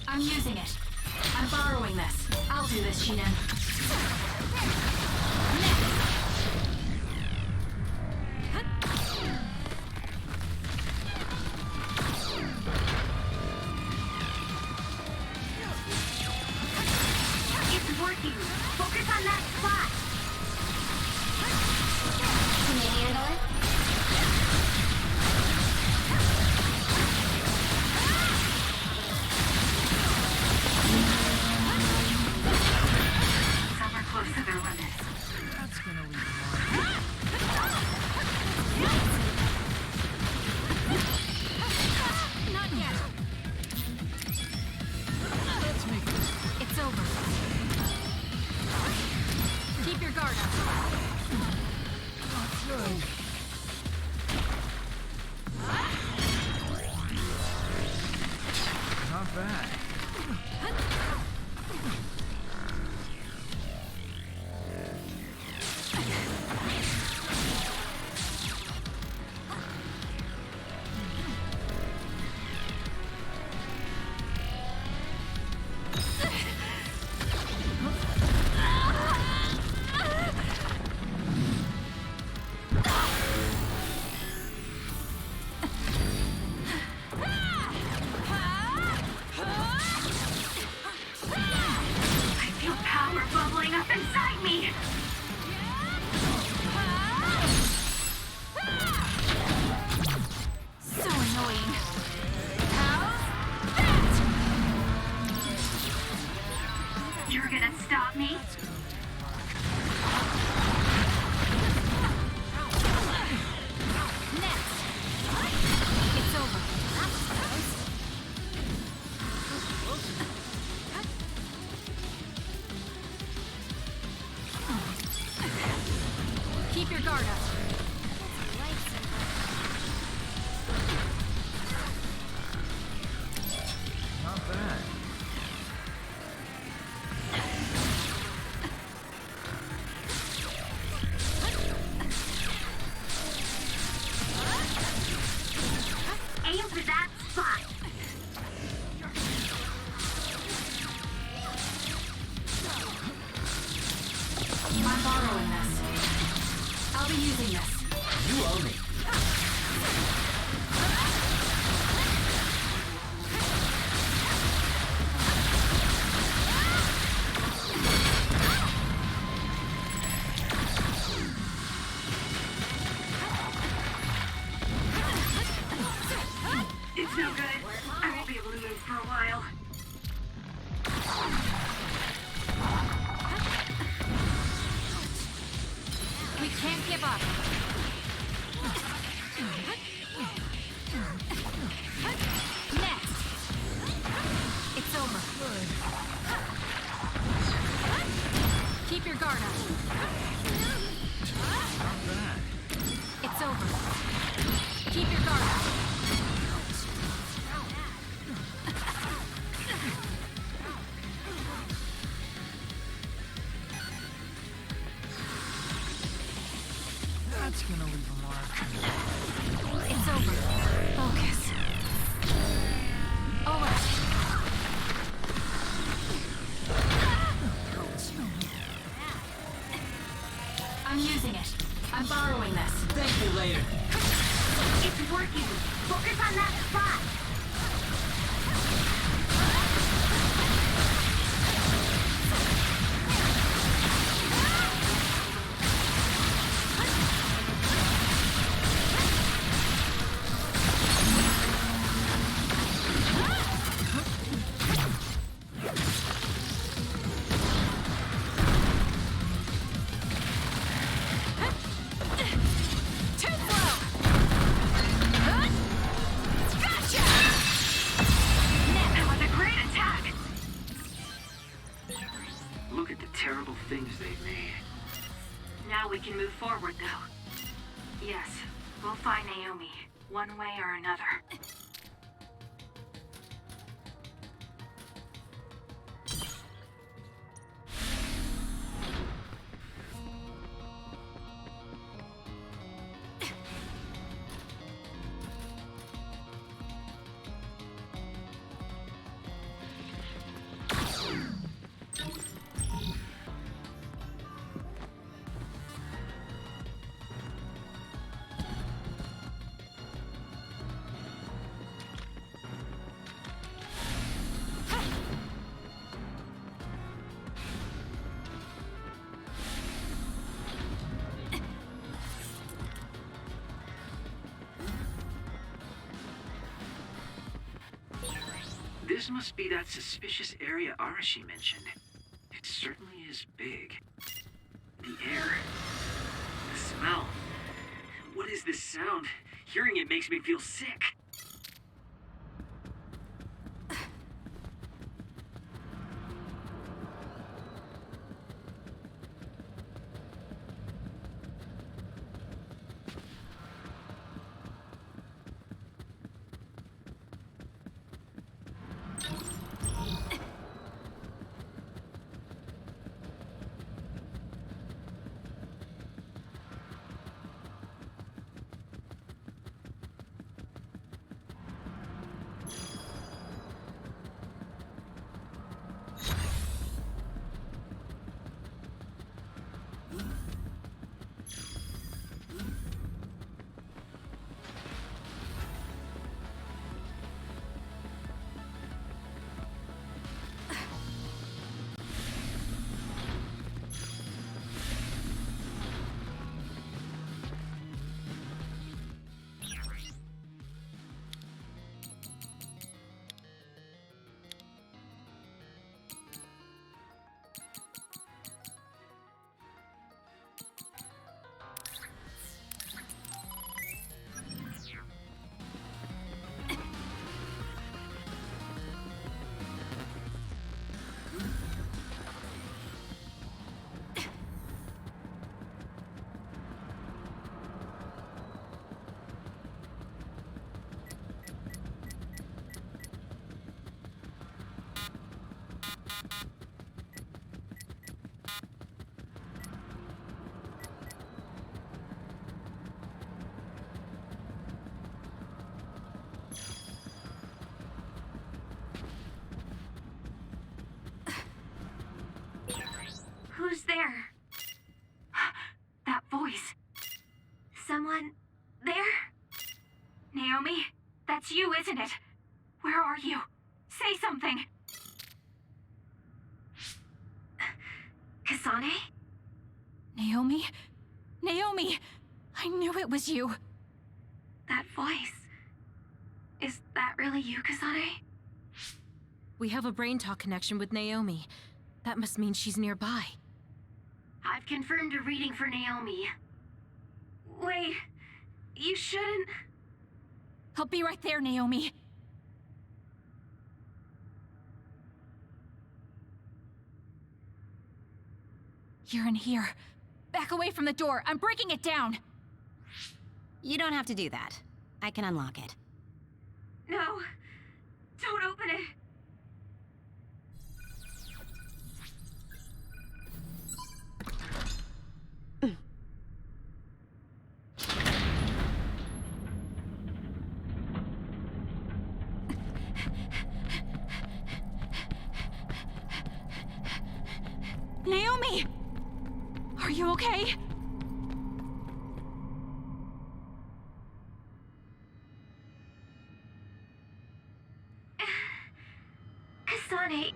I'm using it. I'm borrowing this. I'll do this, Shinen. It's working. Focus on that spot. Can you handle it? Some are close to their limit. That's gonna leave a mark. Not yet. Let's make this. It's over. Keep your guard up. Good. Not bad. I feel power bubbling up inside me. So annoying. You're gonna stop me? Next. It's over. Keep your guard up. Not bad. Aim for that spot. I'm borrowing this. I'll be using this. You owe me. It's no good. I won't be able to move for a while. We can't give up. Next. It's over. Keep your guard up. Not bad. It's over. Keep your guard up. That's gonna leave a mark. It's over. Focus. All right. I'm using it. I'm borrowing this. Thank you later. It's working. Focus on that spot. Too slow. Gotcha. That was a great attack. Look at the terrible things they've made. Now we can move forward, though. Yes, we'll find Naomi, one way or another. This must be that suspicious area Arashi mentioned. It certainly is big. The air. The smell. What is this sound? Hearing it makes me feel sick. Who's there? That voice. Someone there? Naomi, that's you, isn't it? Where are you? Say something. Kasane? Naomi? Naomi! I knew it was you. That voice. Is that really you, Kasane? We have a brain talk connection with Naomi. That must mean she's nearby. I've confirmed a reading for Naomi. Wait, you shouldn't... I'll be right there, Naomi. You're in here. Back away from the door. I'm breaking it down. You don't have to do that. I can unlock it. No, don't open it. Naomi! Are you okay? Kasane,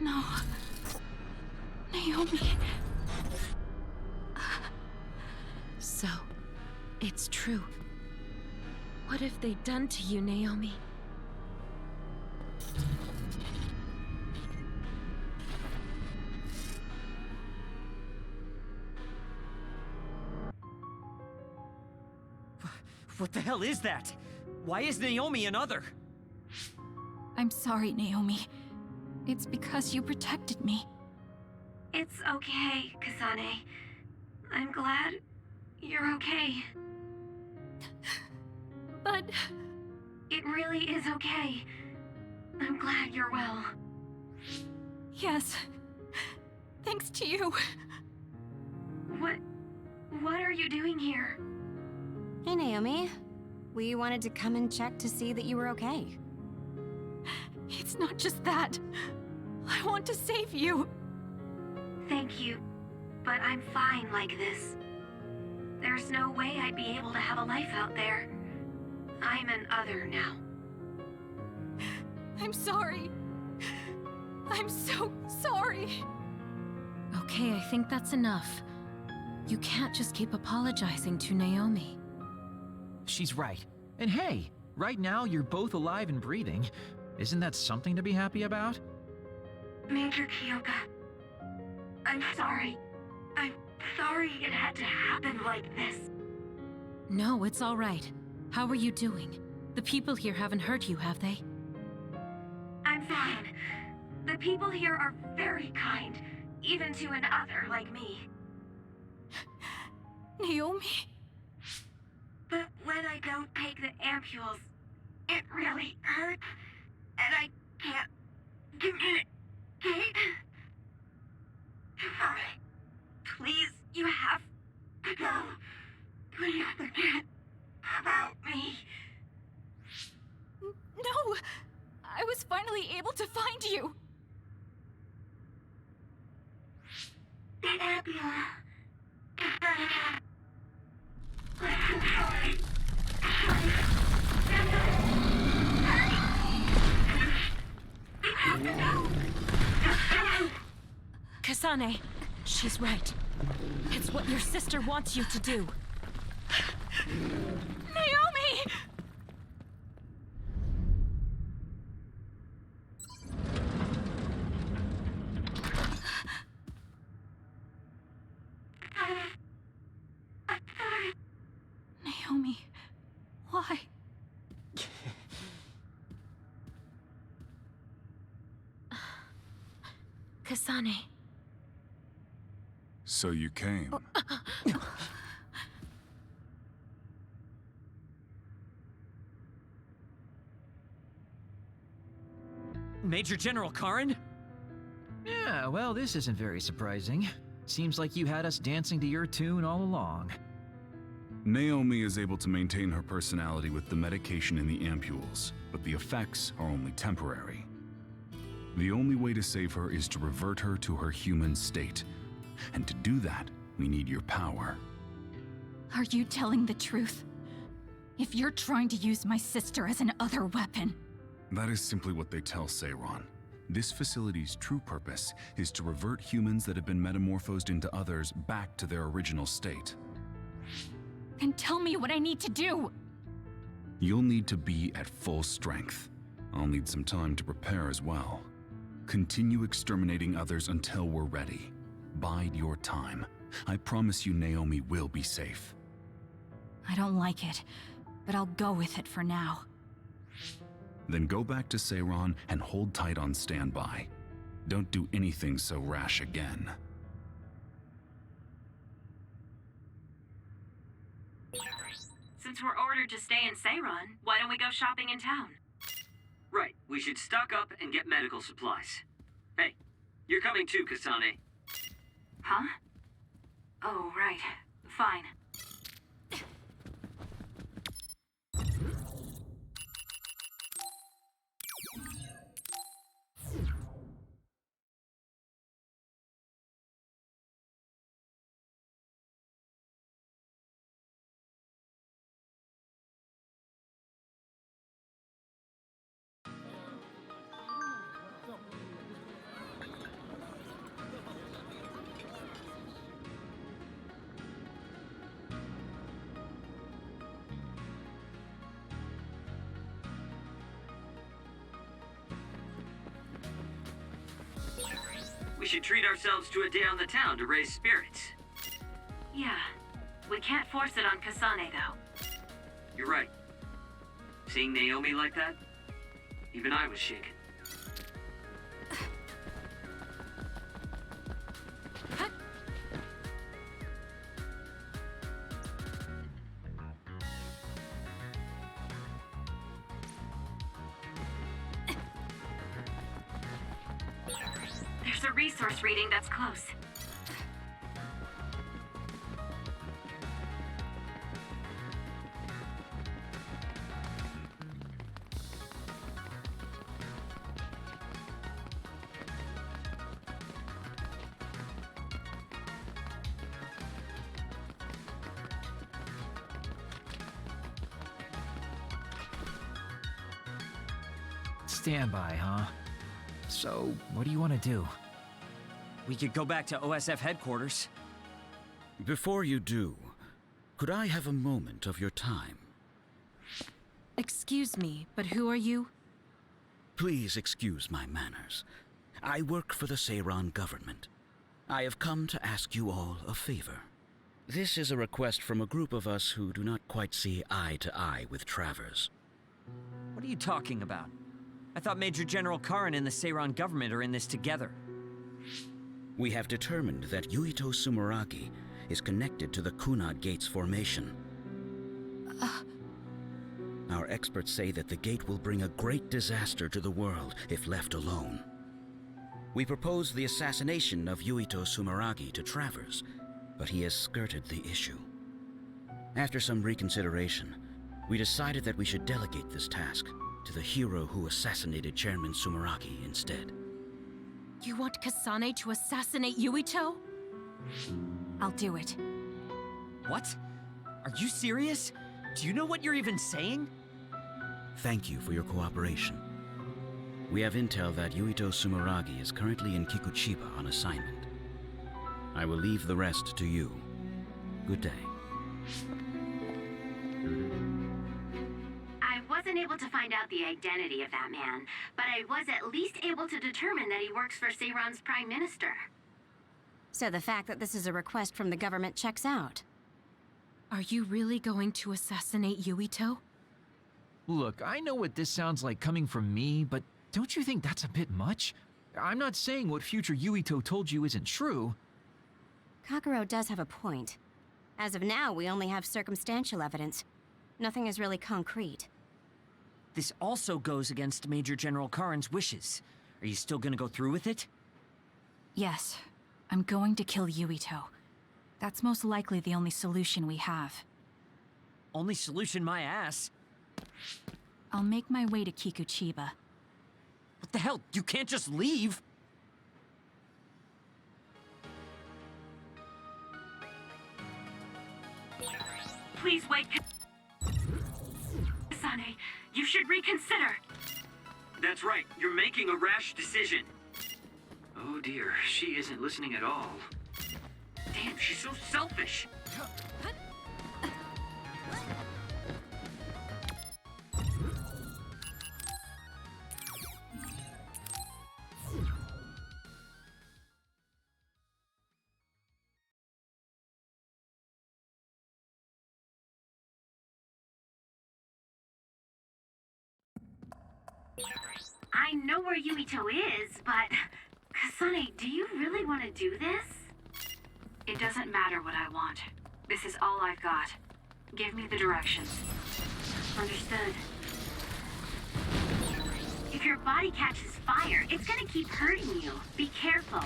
No. Naomi. So, it's true. What have they done to you, Naomi? What the hell is that? Why is Naomi another? I'm sorry, Naomi. It's because you protected me. It's okay, Kasane. I'm glad you're okay. But... It really is okay. I'm glad you're well. yes. Thanks to you. What are you doing here? Hey, Naomi. We wanted to come and check to see that you were okay. It's not just that. I want to save you. Thank you, but I'm fine like this. There's no way I'd be able to have a life out there. I'm an other now. I'm sorry. I'm so sorry. Okay, I think that's enough. You can't just keep apologizing to Naomi. She's right. And hey, right now you're both alive and breathing. Isn't that something to be happy about? Major Kyoka, I'm sorry. I'm sorry it had to happen like this. No, it's all right. How are you doing? The people here haven't hurt you, have they? I'm fine. The people here are very kind, even to an other like me. Naomi? But when I don't take the ampules, it really hurts, and I can't communicate. Please, you have to go. Please forget about me. No! I was finally able to find you! The ambulance. Kasane, she's right. It's what your sister wants you to do. Naomi! Naomi, why? Kasane. So you came. Major General Karen? Yeah, well, this isn't very surprising. Seems like you had us dancing to your tune all along. Naomi is able to maintain her personality with the medication in the ampules, but the effects are only temporary. The only way to save her is to revert her to her human state. And to do that, we need your power. Are you telling the truth? If you're trying to use my sister as an other weapon... That is simply what they tell Seiron. This facility's true purpose is to revert humans that have been metamorphosed into others back to their original state. Then tell me what I need to do! You'll need to be at full strength. I'll need some time to prepare as well. Continue exterminating others until we're ready. Bide your time. I promise you Naomi will be safe. I don't like it, but I'll go with it for now. Then go back to Seiron and hold tight on standby. Don't do anything so rash again. Since we're ordered to stay in Seiron, why don't we go shopping in town? Right, we should stock up and get medical supplies. Hey, you're coming too, Kasane. Huh? Oh, right. Fine. We should treat ourselves to a day on the town to raise spirits. Yeah. We can't force it on Kasane, though. You're right. Seeing Naomi like that, even I was shaken. There's a resource reading that's close. Standby, huh? So, what do you want to do? We could go back to OSF headquarters. Before you do, could I have a moment of your time? Excuse me, but who are you? Please excuse my manners. I work for the Seiron government. I have come to ask you all a favor. This is a request from a group of us who do not quite see eye to eye with Travers. What are you talking about? I thought Major General Karin and the Seiron government are in this together. We have determined that Yuito Sumeragi is connected to the Kunad Gate's formation. Our experts say that the gate will bring a great disaster to the world if left alone. We proposed the assassination of Yuito Sumeragi to Travers, but he has skirted the issue. After some reconsideration, we decided that we should delegate this task to the hero who assassinated Chairman Sumeragi instead. You want Kasane to assassinate Yuito? I'll do it. What? Are you serious? Do you know what you're even saying? Thank you for your cooperation. We have intel that Yuito Sumeragi is currently in Kikuchiba on assignment. I will leave the rest to you. Good day. I wasn't able to find out the identity of that man, but I was at least able to determine that he works for Seiron's Prime Minister. So the fact that this is a request from the government checks out. Are you really going to assassinate Yuito? Look, I know what this sounds like coming from me, but don't you think that's a bit much? I'm not saying what future Yuito told you isn't true. Kakuro does have a point. As of now, we only have circumstantial evidence. Nothing is really concrete. This also goes against Major General Karin's wishes. Are you still gonna go through with it? Yes, I'm going to kill Yuito. That's most likely the only solution we have. Only solution, my ass. I'll make my way to Kikuchiba. What the hell? You can't just leave! Please wait. Kasane, you should reconsider. That's right. You're making a rash decision. Oh dear, she isn't listening at all. Damn, she's so selfish. I know where Yuito is, but... Kasane, do you really want to do this? It doesn't matter what I want. This is all I've got. Give me the directions. Understood. If your body catches fire, it's gonna keep hurting you. Be careful.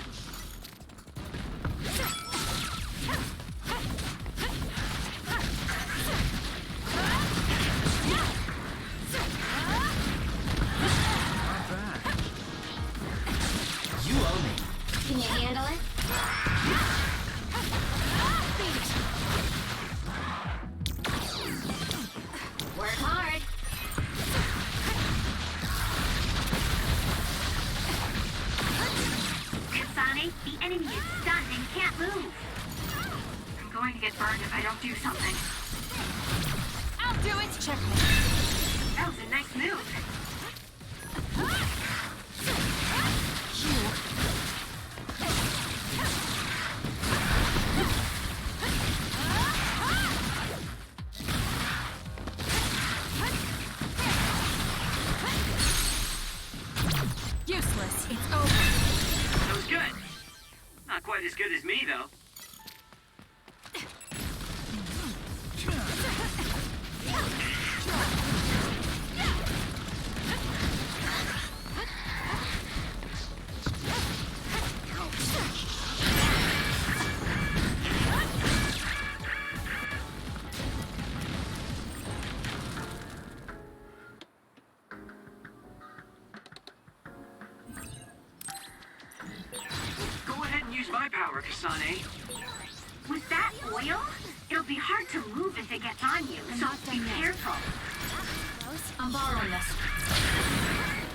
You owe me. Can you handle it? Work hard. Kasane, the enemy is stunned and can't move. I'm going to get burned if I don't do something. I'll do it! Checkmate. That was a nice move. Useless. It's over. That was good. Not quite as good as me, though. Go ahead and use my power, Kasane. With that oil, it'll be hard to move if it gets on you, so be careful. I'm borrowing this.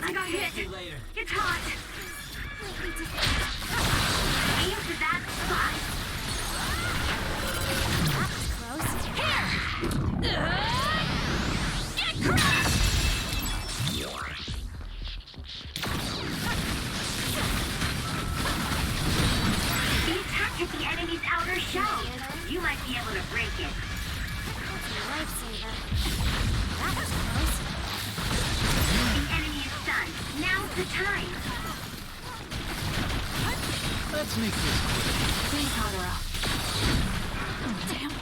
I got hit. It's hot. Aim for that spot. Get crushed! The attack hit the enemy's outer shell. You might be able to break it. Lifesaver. That was close. The enemy is stunned. Now's the time. Let's make this quick. Please, Hadara. Damn.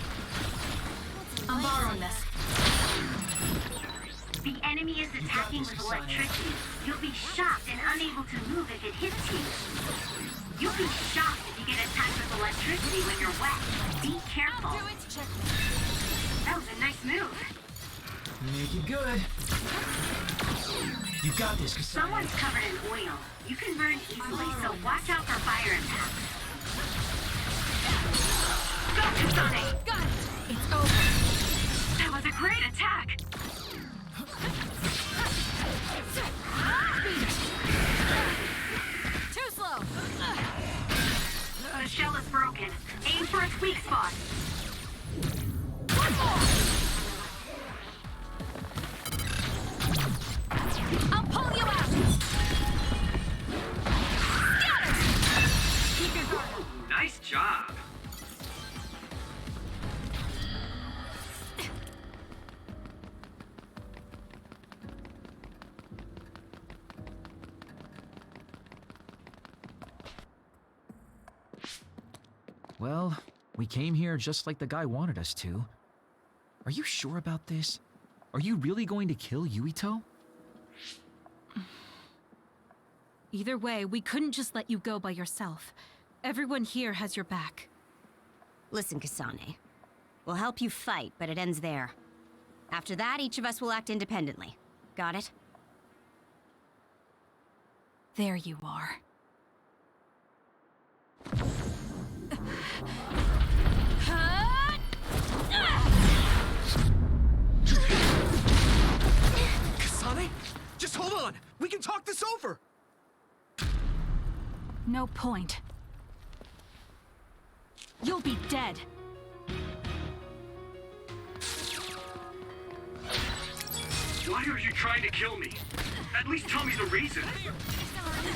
I'm borrowing this. The enemy is attacking with electricity. You'll be shocked and unable to move if it hits you. You'll be shocked if you get attacked with electricity when you're wet. Be careful. I'll do it! Checkmate. That was a nice move. Make it good. You got this, Kasane. Someone's covered in oil. You can burn easily, so watch out for fire attacks. Go, Kasane! Got it! It's over. That was a great attack! Too slow! The shell is broken. Aim for its weak spot. I'll pull you out! Scatter! Keep your guard up. Nice job. Well, we came here just like the guy wanted us to. Are you sure about this? Are you really going to kill Yuito? Either way, we couldn't just let you go by yourself. Everyone here has your back. Listen, Kasane. We'll help you fight, but it ends there. After that, each of us will act independently. Got it? There you are. Kasane? Just hold on! We can talk this over! No point. You'll be dead. Why are you trying to kill me? At least tell me the reason.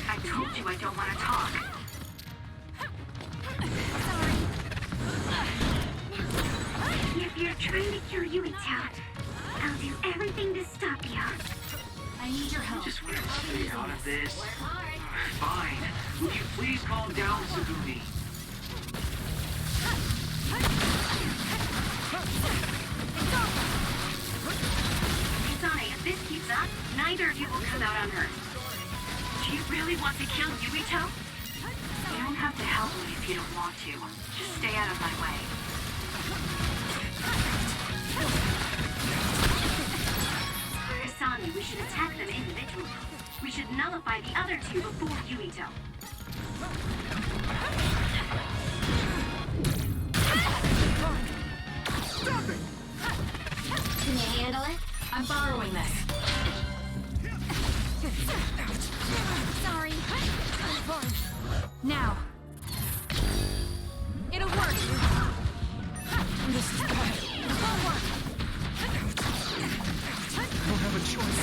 I told you I don't want to talk. If you're trying to kill Yuito, I'll do everything to stop you. I need your help. Just want to stay out of this. Fine. Will you please calm down, Sugumi? Kasane, if this keeps up, neither of you will come out unhurt. Do you really want to kill Yuito? You don't have to help me if you don't want to. Just stay out of my way. Kasane, we should attack them individually. We should nullify the other two before Yuito. Stop it! Can you handle it? I'm borrowing this. Sorry. Now. It'll work. This is good. Forward. I don't have a choice.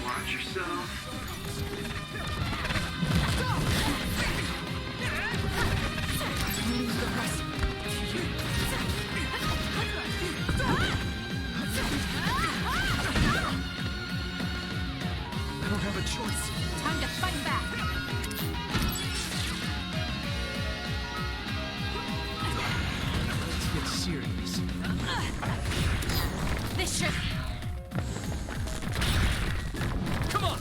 Watch yourself. I don't have a choice. Time to fight back. Let's get serious. This should... Come on!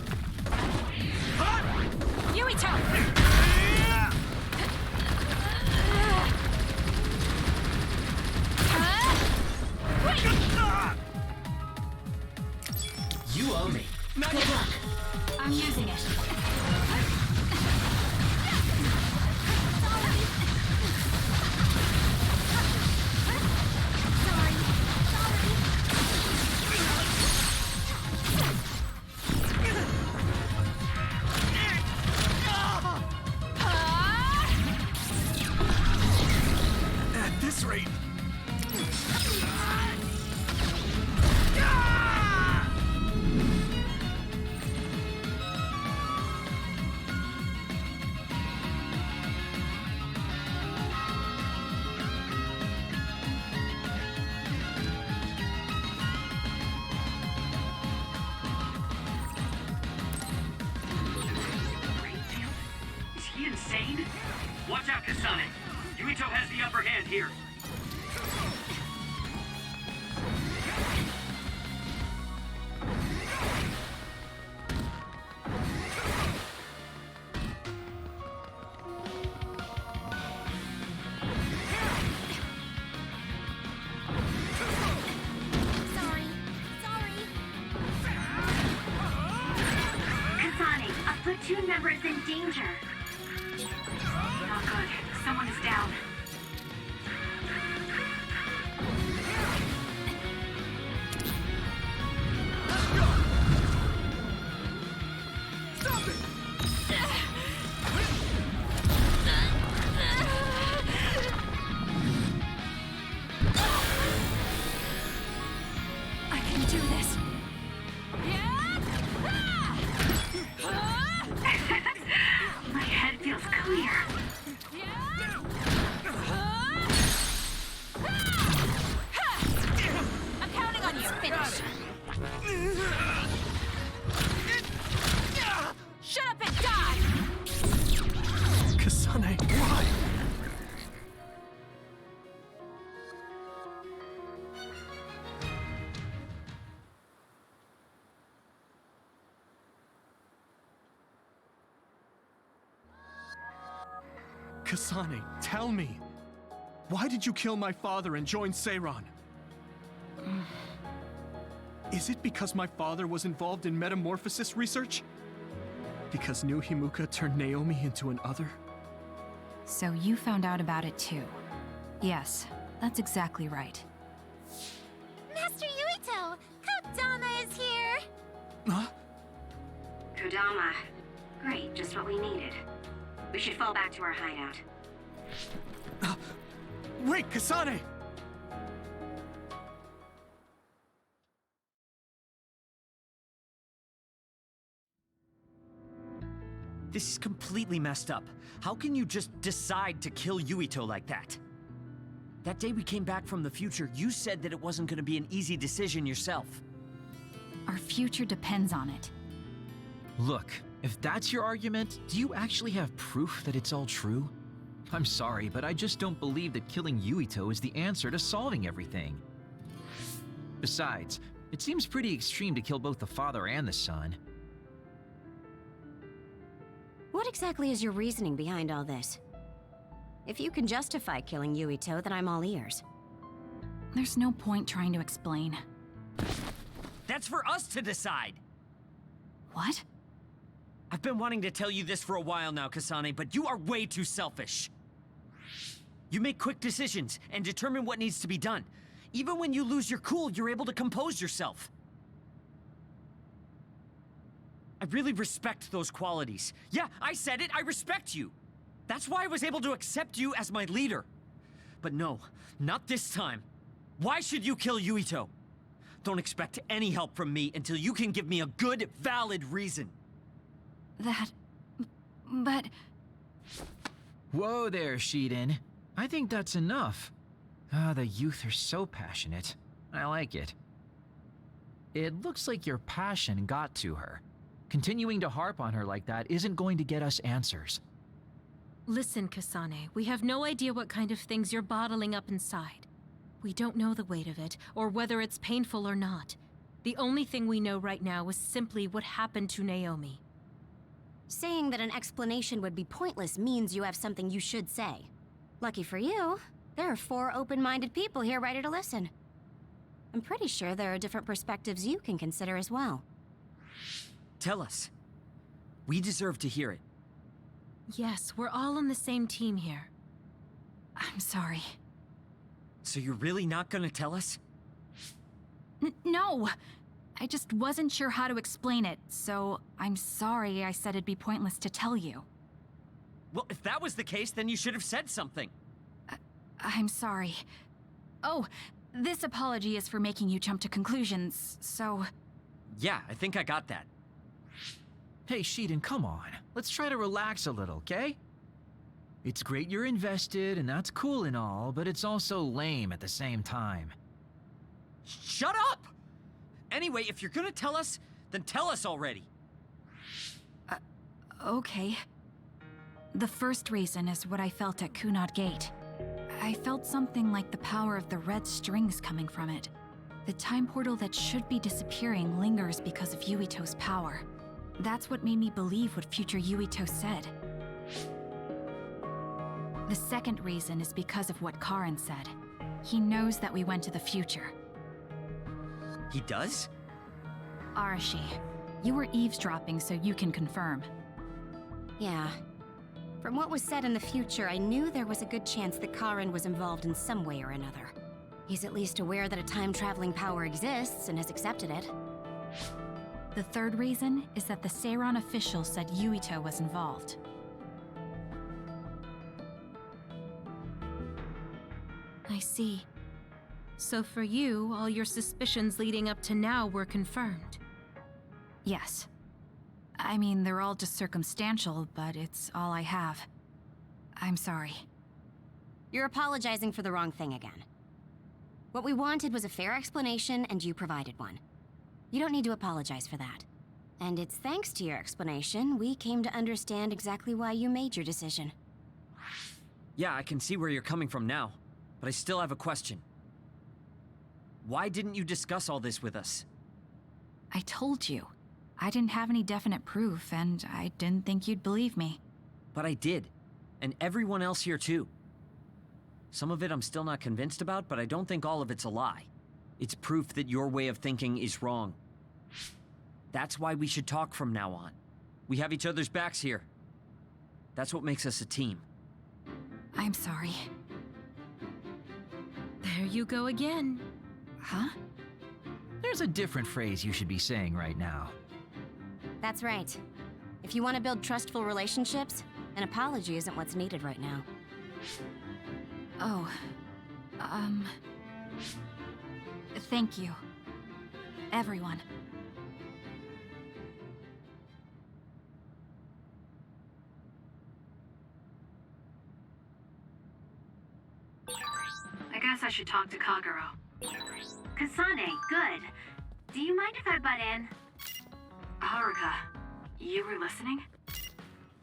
Yuito! You owe me. Not Good luck. I'm using it. At this rate. Is he insane? Watch out, Kasane. Yuito has the upper hand here. Sorry. Sorry. Kasane, a platoon member is in danger. Not good. Someone is down. Stop it! I can do this. My head feels clear. I'm counting on you. Finish. Shut up and die! Kasane, why? Kasane, tell me. Why did you kill my father and join Seiran? Is it because my father was involved in metamorphosis research? Because New Himuka turned Naomi into an other? So you found out about it too. Yes, that's exactly right. Master Yuito! Kodama is here! Huh? Kodama. Great, just what we needed. We should fall back to our hideout. Wait, Kasane! This is completely messed up. How can you just decide to kill Yuito like that? That day we came back from the future, you said that it wasn't gonna be an easy decision yourself. Our future depends on it. Look, if that's your argument, do you actually have proof that it's all true? I'm sorry, but I just don't believe that killing Yuito is the answer to solving everything. Besides, it seems pretty extreme to kill both the father and the son. What exactly is your reasoning behind all this? If you can justify killing Yuito, then I'm all ears. There's no point trying to explain. That's for us to decide! What? I've been wanting to tell you this for a while now, Kasane, but you are way too selfish. You make quick decisions and determine what needs to be done. Even when you lose your cool, you're able to compose yourself. I really respect those qualities. Yeah, I said it, I respect you. That's why I was able to accept you as my leader. But no, not this time. Why should you kill Yuito? Don't expect any help from me until you can give me a good, valid reason. But... Whoa there, Shiden. I think that's enough. The youth are so passionate. I like it. It looks like your passion got to her. Continuing to harp on her like that isn't going to get us answers. Listen, Kasane, we have no idea what kind of things you're bottling up inside. We don't know the weight of it, or whether it's painful or not. The only thing we know right now is simply what happened to Naomi. Saying that an explanation would be pointless means you have something you should say. Lucky for you, there are 4 open-minded people here ready to listen. I'm pretty sure there are different perspectives you can consider as well. Tell us. We deserve to hear it. Yes, we're all on the same team here. I'm sorry. So you're really not gonna tell us? No! I just wasn't sure how to explain it, so I'm sorry I said it'd be pointless to tell you. Well, if that was the case, then you should have said something. I'm sorry. Oh, this apology is for making you jump to conclusions, so... Yeah, I think I got that. Hey, Shiden, come on. Let's try to relax a little, okay? It's great you're invested, and that's cool and all, but it's also lame at the same time. Shut up! Anyway, if you're gonna tell us, then tell us already. Okay. The first reason is what I felt at Kunad Gate. I felt something like the power of the red strings coming from it. The time portal that should be disappearing lingers because of Yuito's power. That's what made me believe what future Yuito said. The second reason is because of what Karin said. He knows that we went to the future. He does? Arashi, you were eavesdropping so you can confirm. Yeah. From what was said in the future, I knew there was a good chance that Karin was involved in some way or another. He's at least aware that a time-traveling power exists and has accepted it. The third reason is that the Seiran official said Yuito was involved. I see. So for you, all your suspicions leading up to now were confirmed. Yes. I mean, they're all just circumstantial, but it's all I have. I'm sorry. You're apologizing for the wrong thing again. What we wanted was a fair explanation, and you provided one. You don't need to apologize for that. And it's thanks to your explanation we came to understand exactly why you made your decision. Yeah, I can see where you're coming from now, but I still have a question. Why didn't you discuss all this with us? I told you. I didn't have any definite proof, and I didn't think you'd believe me. But I did. And everyone else here too. Some of it I'm still not convinced about, but I don't think all of it's a lie. It's proof that your way of thinking is wrong. That's why we should talk from now on. We have each other's backs here. That's what makes us a team. I'm sorry. There you go again. Huh? There's a different phrase you should be saying right now. That's right. If you want to build trustful relationships, an apology isn't what's needed right now. Oh, thank you. Everyone. I guess I should talk to Kagero. Kasane, good. Do you mind if I butt in? Haruka, you were listening?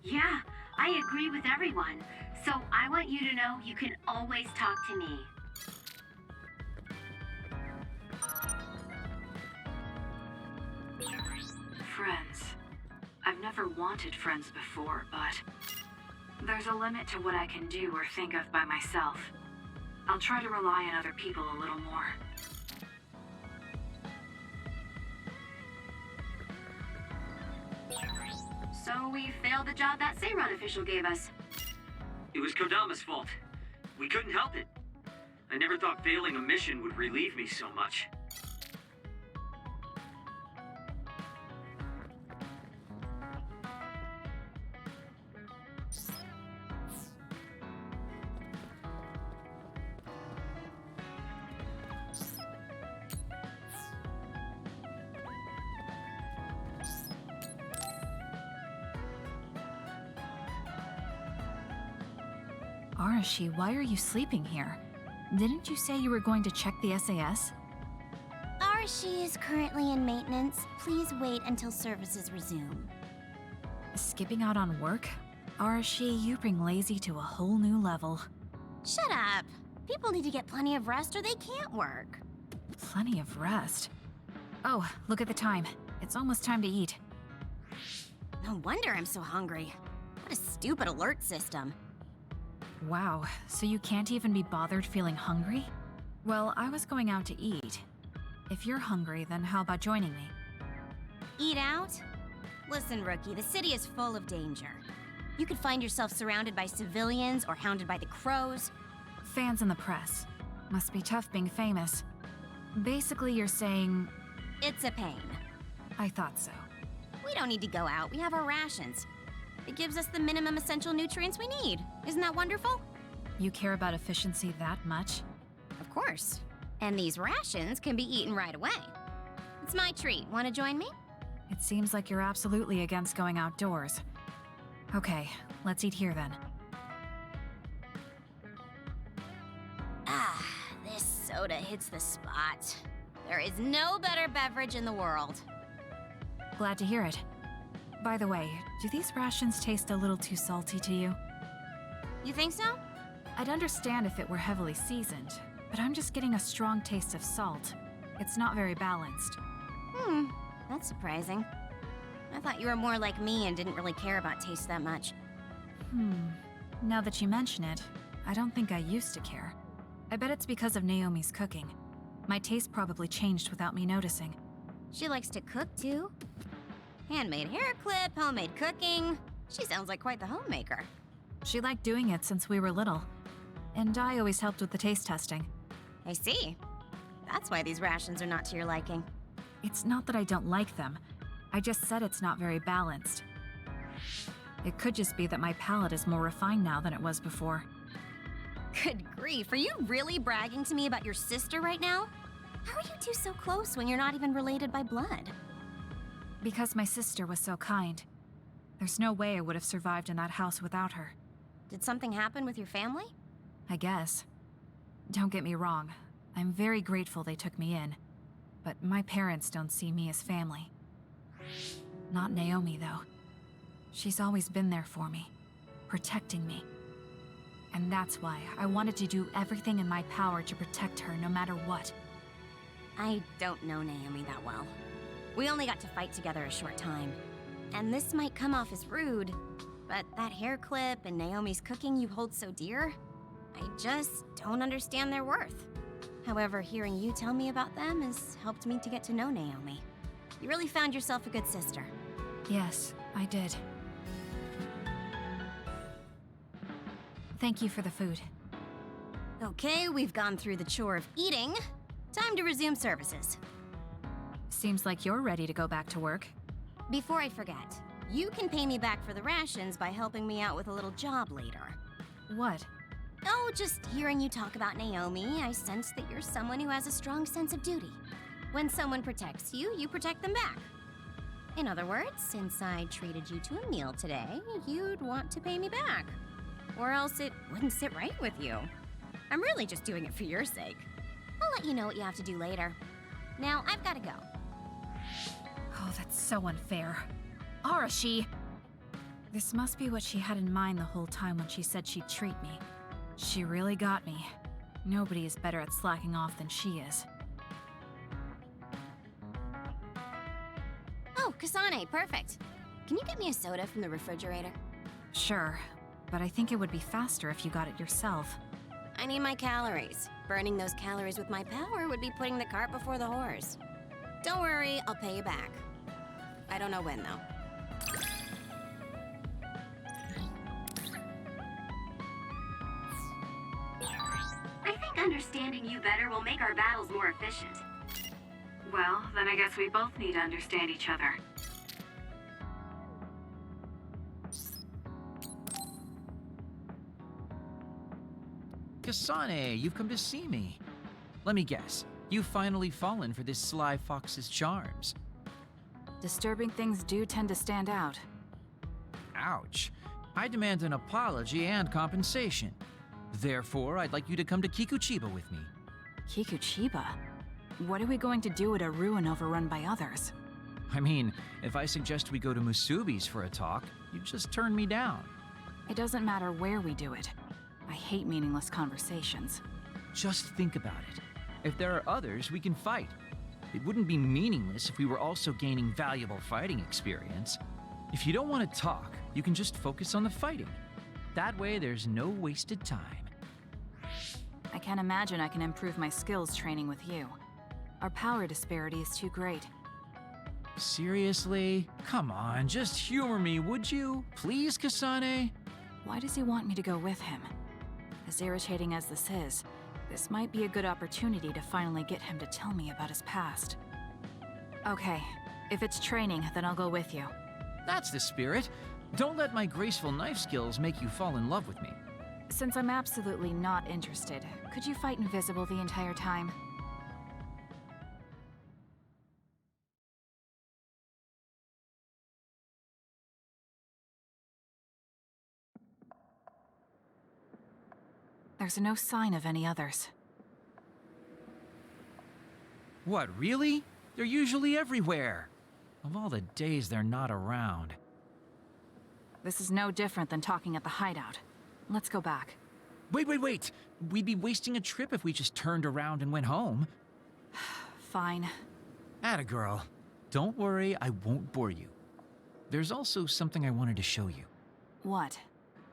Yeah, I agree with everyone. So I want you to know you can always talk to me. Friends. I've never wanted friends before, but there's a limit to what I can do or think of by myself. I'll try to rely on other people a little more. So we failed the job that Seiran official gave us. It was Kodama's fault. We couldn't help it. I never thought failing a mission would relieve me so much. Arashi, why are you sleeping here? Didn't you say you were going to check the SAS? Arashi is currently in maintenance. Please wait until services resume. Skipping out on work? Arashi, you bring lazy to a whole new level. Shut up. People need to get plenty of rest or they can't work. Plenty of rest. Oh, look at the time. It's almost time to eat. No wonder I'm so hungry. What a stupid alert system. Wow, so you can't even be bothered feeling hungry? Well, I was going out to eat. If you're hungry, then how about joining me? Eat out? Listen, Rookie, the city is full of danger. You could find yourself surrounded by civilians or hounded by the crows. Fans in the press. Must be tough being famous. Basically, you're saying... It's a pain. I thought so. We don't need to go out. We have our rations. It gives us the minimum essential nutrients we need. Isn't that wonderful? You care about efficiency that much? Of course. And these rations can be eaten right away. It's my treat. Want to join me? It seems like you're absolutely against going outdoors. Okay, let's eat here then. Ah, this soda hits the spot. There is no better beverage in the world. Glad to hear it. By the way, do these rations taste a little too salty to you? You think so? I'd understand if it were heavily seasoned, but I'm just getting a strong taste of salt. It's not very balanced. That's surprising. I thought you were more like me and didn't really care about taste that much. Now that you mention it, I don't think I used to care. I bet it's because of Naomi's cooking. My taste probably changed without me noticing. She likes to cook, too. Handmade hair clip, homemade cooking. She sounds like quite the homemaker. She liked doing it since we were little. And I always helped with the taste testing. I see. That's why these rations are not to your liking. It's not that I don't like them. I just said it's not very balanced. It could just be that my palate is more refined now than it was before. Good grief, are you really bragging to me about your sister right now? How are you two so close when you're not even related by blood? Because my sister was so kind. There's no way I would have survived in that house without her. Did something happen with your family? I guess. Don't get me wrong. I'm very grateful they took me in. But my parents don't see me as family. Not Naomi, though. She's always been there for me, protecting me. And that's why I wanted to do everything in my power to protect her no matter what. I don't know Naomi that well. We only got to fight together a short time. And this might come off as rude, but that hair clip and Naomi's cooking you hold so dear, I just don't understand their worth. However, hearing you tell me about them has helped me to get to know Naomi. You really found yourself a good sister. Yes, I did. Thank you for the food. Okay, we've gone through the chore of eating. Time to resume services. Seems like you're ready to go back to work. Before I forget, you can pay me back for the rations by helping me out with a little job later. What? Oh, just hearing you talk about Naomi, I sense that you're someone who has a strong sense of duty. When someone protects you, you protect them back. In other words, since I treated you to a meal today, you'd want to pay me back. Or else it wouldn't sit right with you. I'm really just doing it for your sake. I'll let you know what you have to do later. Now, I've gotta go. Oh, that's so unfair. Arashi! This must be what she had in mind the whole time when she said she'd treat me. She really got me. Nobody is better at slacking off than she is. Oh, Kasane, perfect. Can you get me a soda from the refrigerator? Sure, but I think it would be faster if you got it yourself. I need my calories. Burning those calories with my power would be putting the cart before the horse. Don't worry, I'll pay you back. I don't know when, though. I think understanding you better will make our battles more efficient. Well, then I guess we both need to understand each other. Kasane, you've come to see me. Let me guess, you've finally fallen for this sly fox's charms. Disturbing things do tend to stand out. Ouch. I demand an apology and compensation. Therefore, I'd like you to come to Kikuchiba with me. Kikuchiba? What are we going to do at a ruin overrun by others? I mean, if I suggest we go to Musubi's for a talk, you'd just turn me down. It doesn't matter where we do it. I hate meaningless conversations. Just think about it. If there are others, we can fight. It wouldn't be meaningless if we were also gaining valuable fighting experience. If you don't want to talk, you can just focus on the fighting. That way, there's no wasted time. I can't imagine I can improve my skills training with you. Our power disparity is too great. Seriously? Come on, just humor me, would you? Please, Kasane? Why does he want me to go with him? As irritating as this is, this might be a good opportunity to finally get him to tell me about his past. Okay, if it's training, then I'll go with you. That's the spirit. Don't let my graceful knife skills make you fall in love with me. Since I'm absolutely not interested, could you fight invisible the entire time? There's no sign of any others. What, really? They're usually everywhere. Of all the days they're not around. This is no different than talking at the hideout. Let's go back. Wait! We'd be wasting a trip if we just turned around and went home. Fine. Atta girl. Don't worry, I won't bore you. There's also something I wanted to show you. What?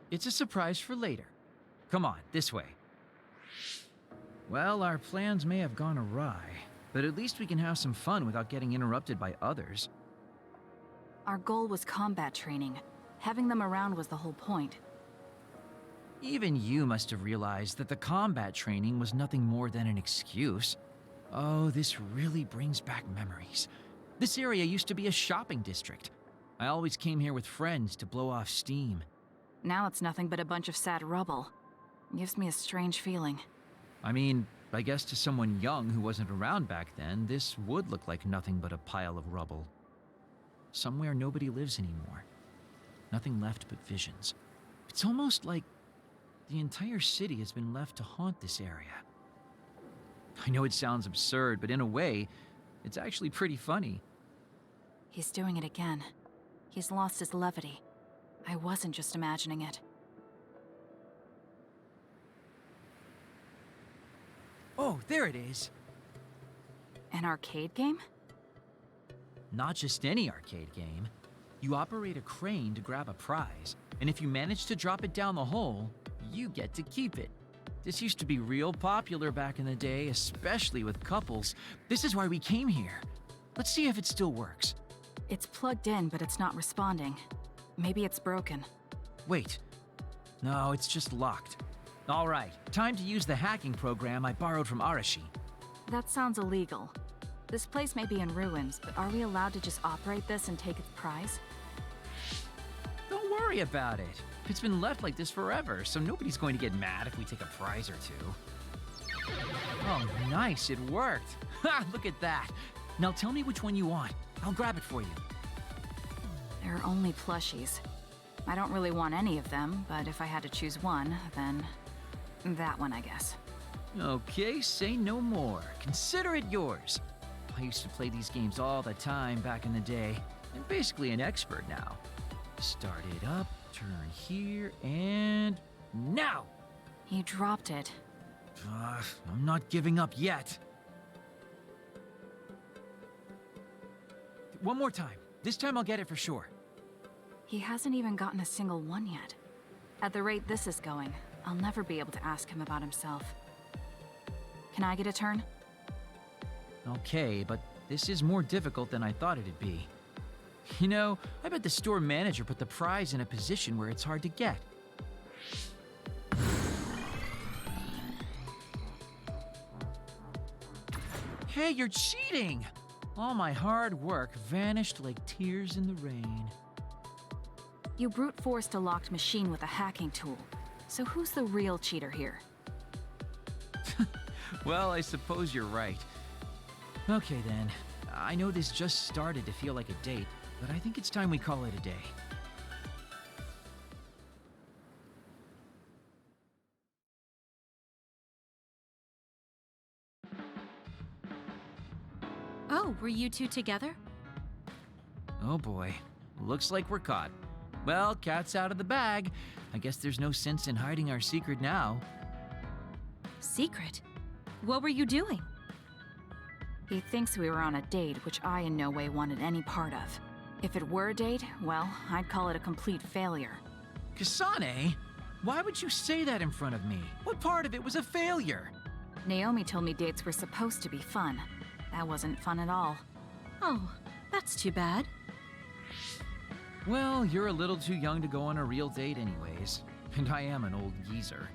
It's a surprise for later. Come on, this way. Well, our plans may have gone awry, but at least we can have some fun without getting interrupted by others. Our goal was combat training. Having them around was the whole point. Even you must have realized that the combat training was nothing more than an excuse. Oh, this really brings back memories. This area used to be a shopping district. I always came here with friends to blow off steam. Now it's nothing but a bunch of sad rubble. Gives me a strange feeling. I mean, I guess to someone young who wasn't around back then, this would look like nothing but a pile of rubble. Somewhere nobody lives anymore. Nothing left but visions. It's almost like the entire city has been left to haunt this area. I know it sounds absurd, but in a way, it's actually pretty funny. He's doing it again. He's lost his levity. I wasn't just imagining it. Oh, there it is. An arcade game? Not just any arcade game. You operate a crane to grab a prize, and if you manage to drop it down the hole, you get to keep it. This used to be real popular back in the day, especially with couples. This is why we came here. Let's see if it still works. It's plugged in, but it's not responding. Maybe it's broken. Wait. No, it's just locked. All right, time to use the hacking program I borrowed from Arashi. That sounds illegal. This place may be in ruins, but are we allowed to just operate this and take its prize? Don't worry about it. It's been left like this forever, so nobody's going to get mad if we take a prize or two. Oh, nice, it worked. Ha, look at that. Now tell me which one you want. I'll grab it for you. There are only plushies. I don't really want any of them, but if I had to choose one, then that one, I guess. Okay, say no more. Consider it yours. I used to play these games all the time back in the day. I'm basically an expert now. Start it up, turn here, and now! You dropped it. I'm not giving up yet. One more time. This time I'll get it for sure. He hasn't even gotten a single one yet. At the rate this is going, I'll never be able to ask him about himself. Can I get a turn? Okay, but this is more difficult than I thought it'd be. You know, I bet the store manager put the prize in a position where it's hard to get. Hey, you're cheating! All my hard work vanished like tears in the rain. You brute forced a locked machine with a hacking tool. So who's the real cheater here? Well, I suppose you're right. Okay then, I know this just started to feel like a date, but I think it's time we call it a day. Oh, were you two together? Oh boy, looks like we're caught. Well, cat's out of the bag. I guess there's no sense in hiding our secret now. Secret? What were you doing? He thinks we were on a date, which I in no way wanted any part of. If it were a date, well, I'd call it a complete failure. Kasane? Why would you say that in front of me? What part of it was a failure? Naomi told me dates were supposed to be fun. That wasn't fun at all. Oh, that's too bad. Well, you're a little too young to go on a real date anyways, and I am an old geezer.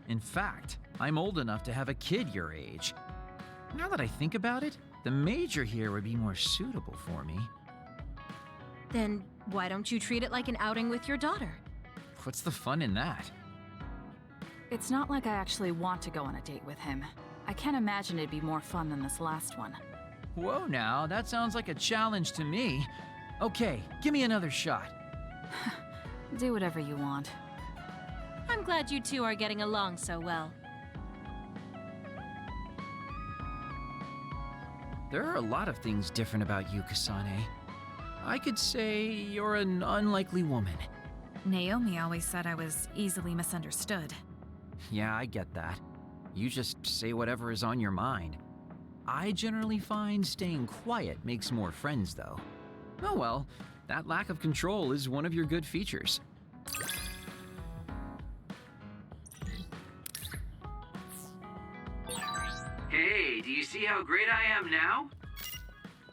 In fact, I'm old enough to have a kid your age. Now that I think about it, the major here would be more suitable for me. Then why don't you treat it like an outing with your daughter? What's the fun in that? It's not like I actually want to go on a date with him. I can't imagine it'd be more fun than this last one. Whoa now, that sounds like a challenge to me. Okay, give me another shot. Do whatever you want. I'm glad you two are getting along so well. There are a lot of things different about you, Kasane. I could say you're an unlikely woman. Naomi always said I was easily misunderstood. Yeah, I get that. You just say whatever is on your mind. I generally find staying quiet makes more friends, though. Oh well, that lack of control is one of your good features. Hey, do you see how great I am now?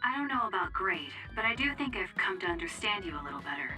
I don't know about great, but I do think I've come to understand you a little better.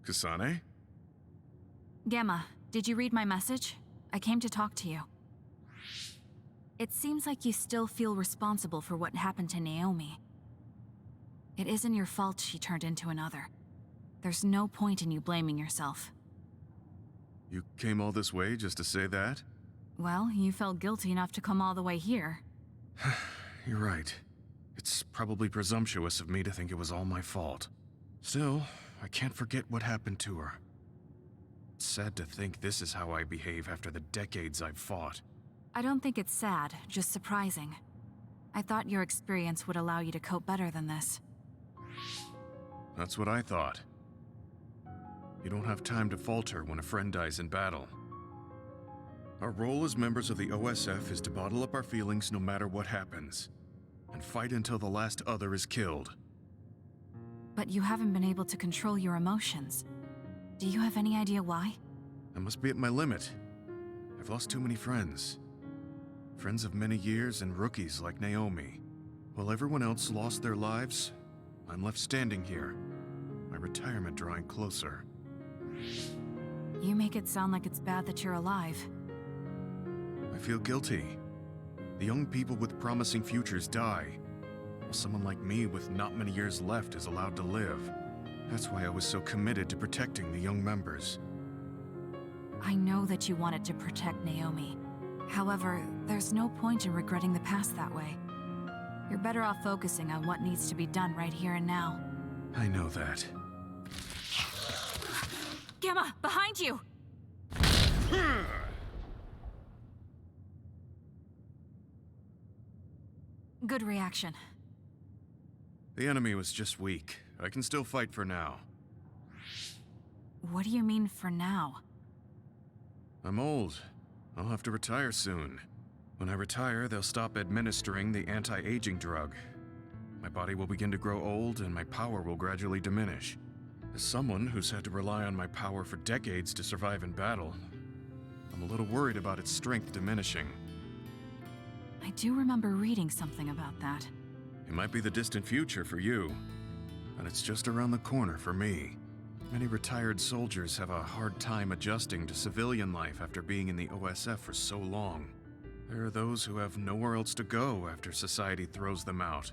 Kasane? Gamma, did you read my message? I came to talk to you. It seems like you still feel responsible for what happened to Naomi. It isn't your fault she turned into another. There's no point in you blaming yourself. You came all this way just to say that? Well, you felt guilty enough to come all the way here. You're right. It's probably presumptuous of me to think it was all my fault. Still, I can't forget what happened to her. It's sad to think this is how I behave after the decades I've fought. I don't think it's sad, just surprising. I thought your experience would allow you to cope better than this. That's what I thought. You don't have time to falter when a friend dies in battle. Our role as members of the OSF is to bottle up our feelings no matter what happens, and fight until the last other is killed. But you haven't been able to control your emotions. Do you have any idea why? I must be at my limit. I've lost too many friends. Friends of many years and rookies like Naomi. While everyone else lost their lives, I'm left standing here, my retirement drawing closer. You make it sound like it's bad that you're alive. I feel guilty. The young people with promising futures die, while someone like me with not many years left is allowed to live. That's why I was so committed to protecting the young members. I know that you wanted to protect Naomi. However, there's no point in regretting the past that way. You're better off focusing on what needs to be done right here and now. I know that. Gamma, behind you! Good reaction. The enemy was just weak. I can still fight for now. What do you mean for now? I'm old. I'll have to retire soon. When I retire, they'll stop administering the anti-aging drug. My body will begin to grow old and my power will gradually diminish. As someone who's had to rely on my power for decades to survive in battle, I'm a little worried about its strength diminishing. I do remember reading something about that. It might be the distant future for you, but it's just around the corner for me. Many retired soldiers have a hard time adjusting to civilian life after being in the OSF for so long. There are those who have nowhere else to go after society throws them out.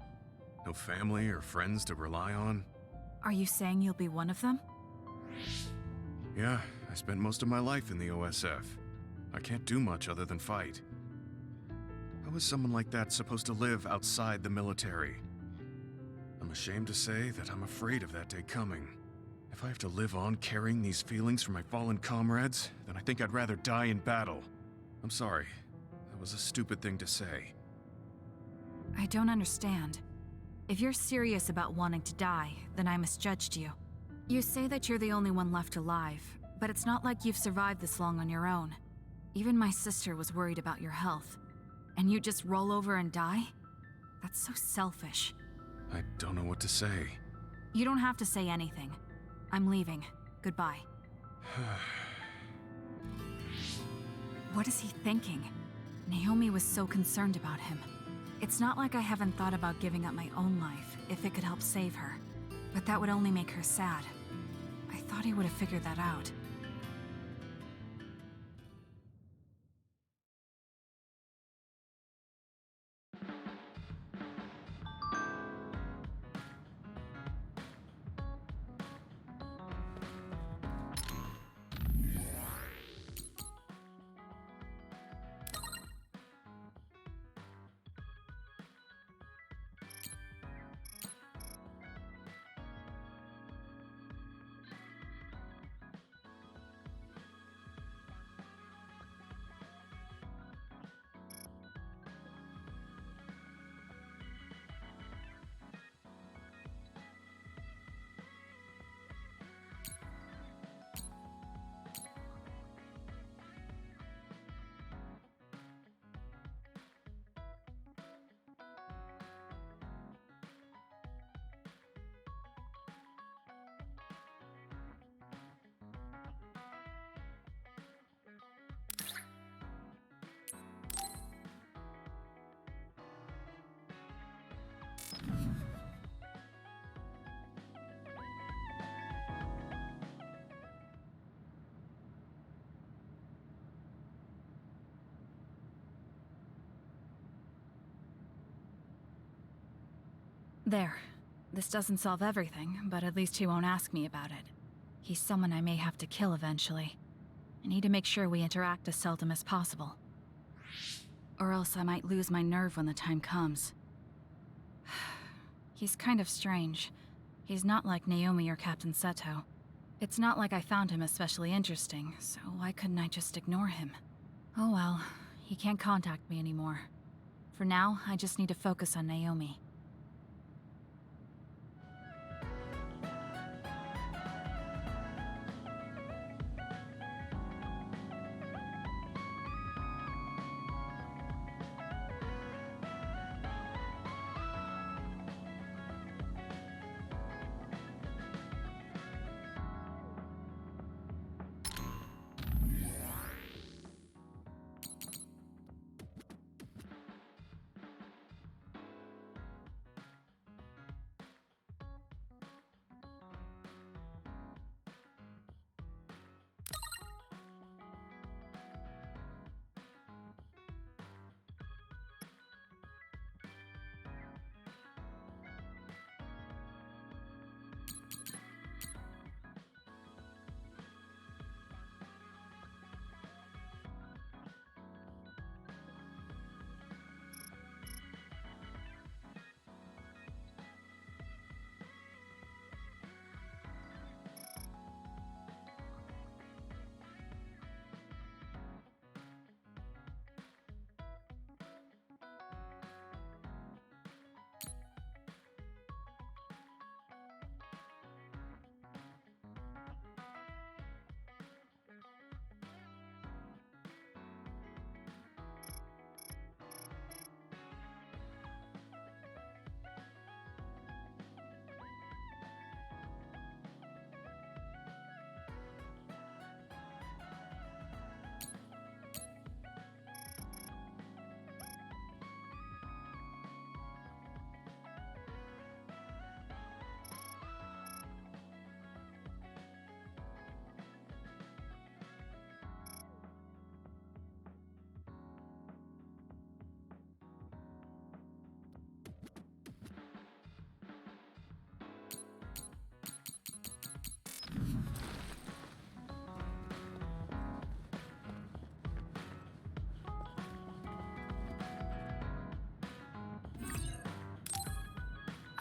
No family or friends to rely on. Are you saying you'll be one of them? Yeah, I spent most of my life in the OSF. I can't do much other than fight. How is someone like that supposed to live outside the military? I'm ashamed to say that I'm afraid of that day coming. If I have to live on carrying these feelings for my fallen comrades, then I think I'd rather die in battle. I'm sorry. That was a stupid thing to say. I don't understand. If you're serious about wanting to die, then I misjudged you. You say that you're the only one left alive, but it's not like you've survived this long on your own. Even my sister was worried about your health. And you just roll over and die? That's so selfish. I don't know what to say. You don't have to say anything. I'm leaving. Goodbye. What is he thinking? Naomi was so concerned about him. It's not like I haven't thought about giving up my own life if it could help save her. But that would only make her sad. I thought he would have figured that out. There. This doesn't solve everything, but at least he won't ask me about it. He's someone I may have to kill eventually. I need to make sure we interact as seldom as possible. Or else I might lose my nerve when the time comes. He's kind of strange. He's not like Naomi or Captain Seto. It's not like I found him especially interesting, so why couldn't I just ignore him? Oh well, he can't contact me anymore. For now, I just need to focus on Naomi.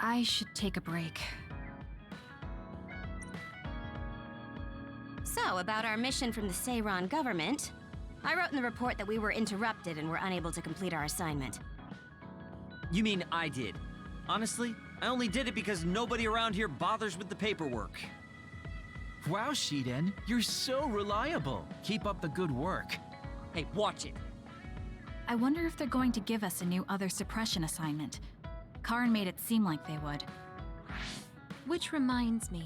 I should take a break. So, about our mission from the Seiran government, I wrote in the report that we were interrupted and were unable to complete our assignment. You mean I did? Honestly, I only did it because nobody around here bothers with the paperwork. Wow, Shiden, you're so reliable. Keep up the good work. Hey, watch it. I wonder if they're going to give us a new other suppression assignment. Karin made it seem like they would. Which reminds me,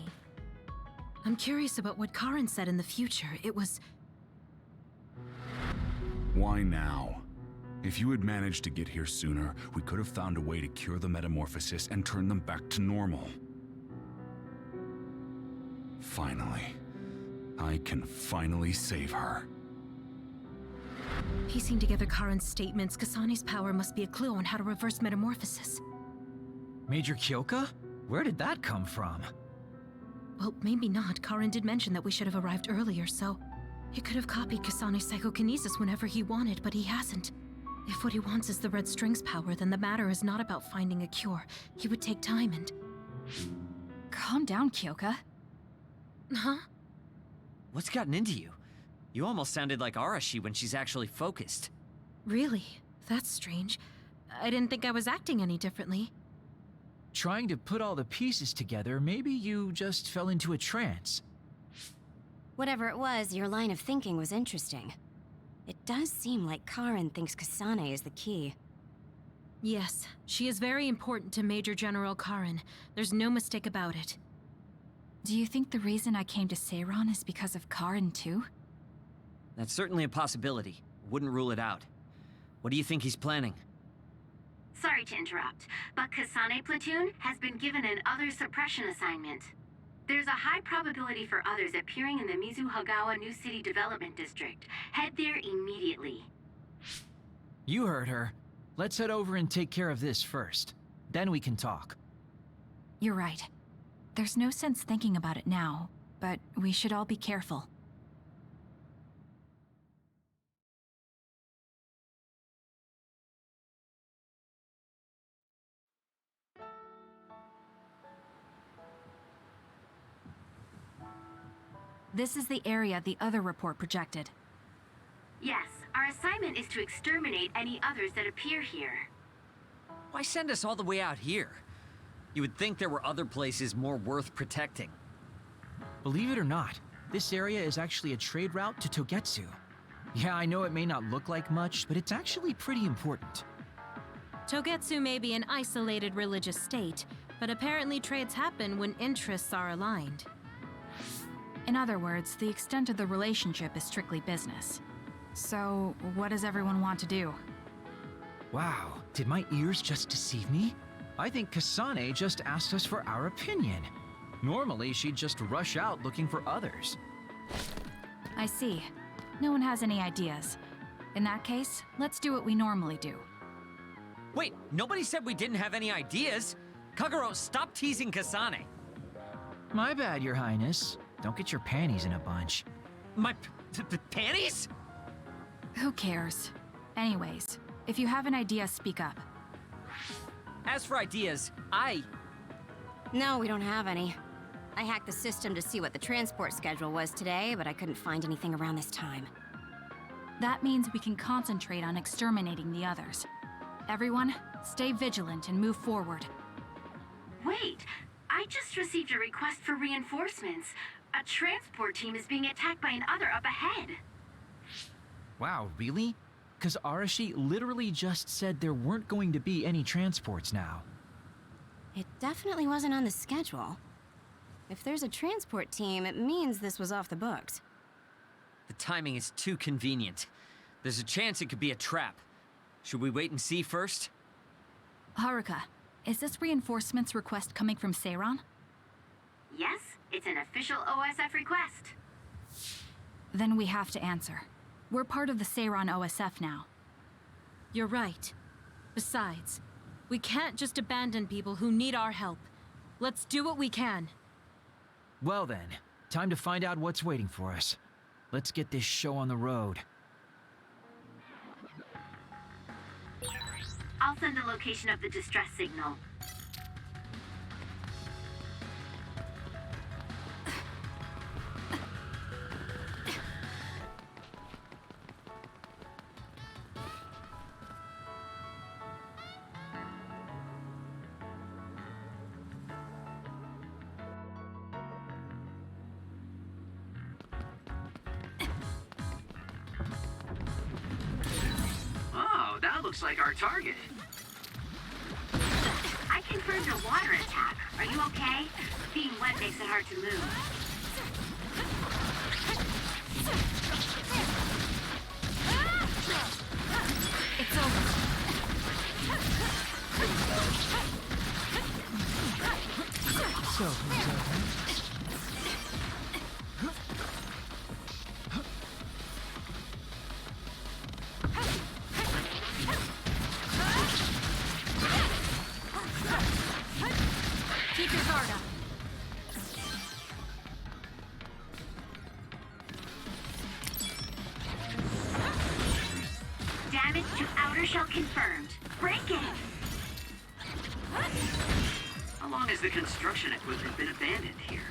I'm curious about what Karin said in the future. It was... Why now? If you had managed to get here sooner, we could have found a way to cure the metamorphosis and turn them back to normal. Finally. I can finally save her. Piecing together Karin's statements, Kasane's power must be a clue on how to reverse metamorphosis. Major Kyoka? Where did that come from? Well, maybe not. Karin did mention that we should have arrived earlier, so... He could have copied Kasane's psychokinesis whenever he wanted, but he hasn't. If what he wants is the Red String's power, then the matter is not about finding a cure. He would take time and... Calm down, Kyoka. Huh? What's gotten into you? You almost sounded like Arashi when she's actually focused. Really? That's strange. I didn't think I was acting any differently. Trying to put all the pieces together, maybe you just fell into a trance. Whatever it was, your line of thinking was interesting. It does seem like Karin thinks Kasane is the key. Yes, she is very important to Major General Karin. There's no mistake about it. Do you think the reason I came to Seiran is because of Karin too? That's certainly a possibility. Wouldn't rule it out. What do you think he's planning? Sorry to interrupt, but Kasane Platoon has been given an other suppression assignment. There's a high probability for others appearing in the Mizuhagawa New City Development District. Head there immediately. You heard her. Let's head over and take care of this first. Then we can talk. You're right. There's no sense thinking about it now, but we should all be careful. This is the area the other report projected. Yes, our assignment is to exterminate any others that appear here. Why send us all the way out here? You would think there were other places more worth protecting. Believe it or not, this area is actually a trade route to Togetsu. Yeah, I know it may not look like much, but it's actually pretty important. Togetsu may be an isolated religious state, but apparently trades happen when interests are aligned. In other words, the extent of the relationship is strictly business. So, what does everyone want to do? Wow, did my ears just deceive me? I think Kasane just asked us for our opinion. Normally, she'd just rush out looking for others. I see. No one has any ideas. In that case, let's do what we normally do. Wait, nobody said we didn't have any ideas. Kagero, stop teasing Kasane. My bad, Your Highness. Don't get your panties in a bunch. My panties? Who cares? Anyways, if you have an idea, speak up. As for ideas, No, we don't have any. I hacked the system to see what the transport schedule was today, but I couldn't find anything around this time. That means we can concentrate on exterminating the others. Everyone, stay vigilant and move forward. Wait, I just received a request for reinforcements. A transport team is being attacked by an other up ahead. Wow, really? Because Arashi literally just said there weren't going to be any transports now. It definitely wasn't on the schedule. If there's a transport team, it means this was off the books. The timing is too convenient. There's a chance it could be a trap. Should we wait and see first? Haruka, is this reinforcements request coming from Seiran? Yes, it's an official OSF request. Then we have to answer. We're part of the Seiran OSF now. You're right. Besides, we can't just abandon people who need our help. Let's do what we can. Well then, time to find out what's waiting for us. Let's get this show on the road. I'll send the location of the distress signal. Oh, that looks like our target. I confirmed a water attack. Are you okay? Being wet makes it hard to move. It's over. So, Keep your guard up. Damage to outer shell confirmed. Break it! How long has the construction equipment been abandoned here?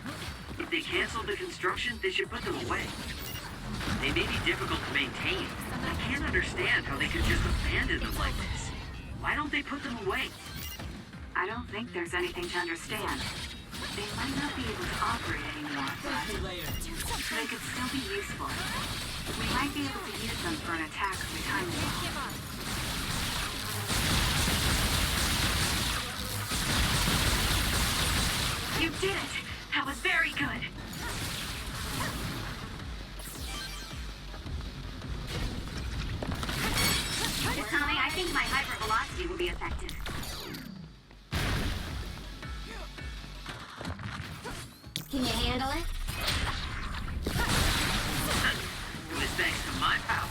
If they canceled the construction, they should put them away. They may be difficult to maintain, but I can't understand how they could just abandon them like this. Why don't they put them away? I don't think there's anything to understand. They might not be able to operate anymore, but they could still be useful. We might be able to use them for an attack if we time it well. You did it! That was very good! Kasane, I think my hypervelocity will be effective. Can you handle it? It was thanks to my power.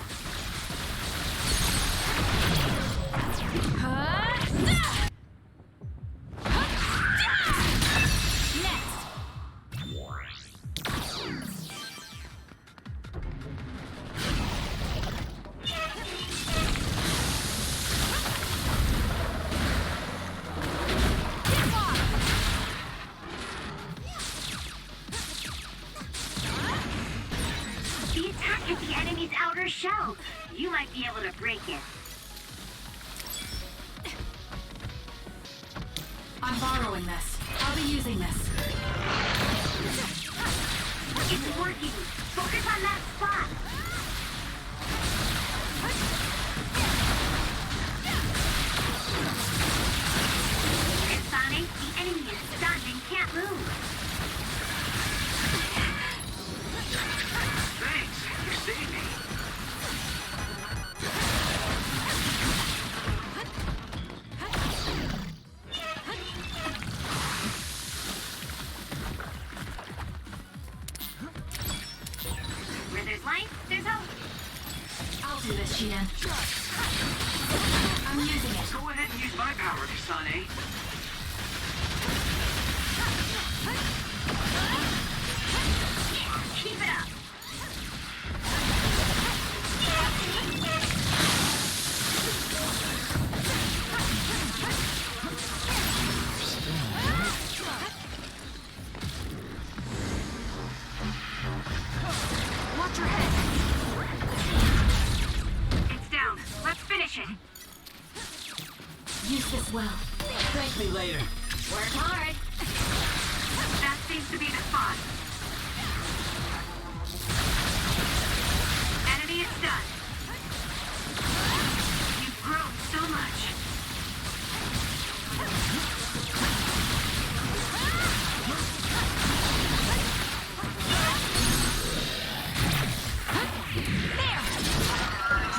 break-in. I'm borrowing this. I'll be using this. It's working. Focus on that spot. Kasane, the enemy is stunned and can't move. Thanks, you saved me. Where there's life, there's hope. I'll do this, Shion. I'm using it. Go ahead and use my power, Kasane. Keep it up. Watch your head. It's down. Let's finish it. Use this well. Thank me later. Work hard. That seems to be the spot. Enemy is done. You've grown so much.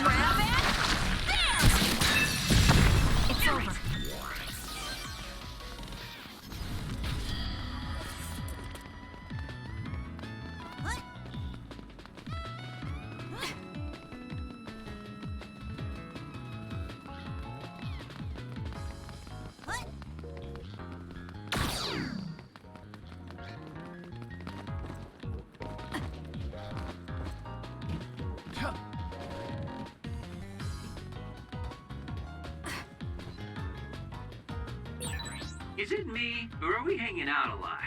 Grab it. There. It's over. Is it me, or are we hanging out a lot?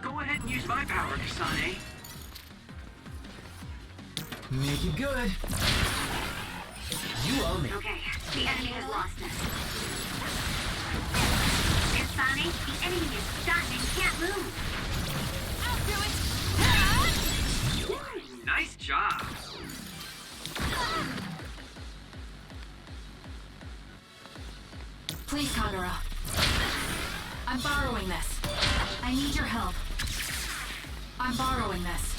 Go ahead and use my power, Kasane. Make it good. You owe me. Okay, the enemy has lost us. Kasane, the enemy is stunned and can't move. I'll do it. Ooh, nice job. Please, Kagura. I'm borrowing this. I need your help. I'm borrowing this.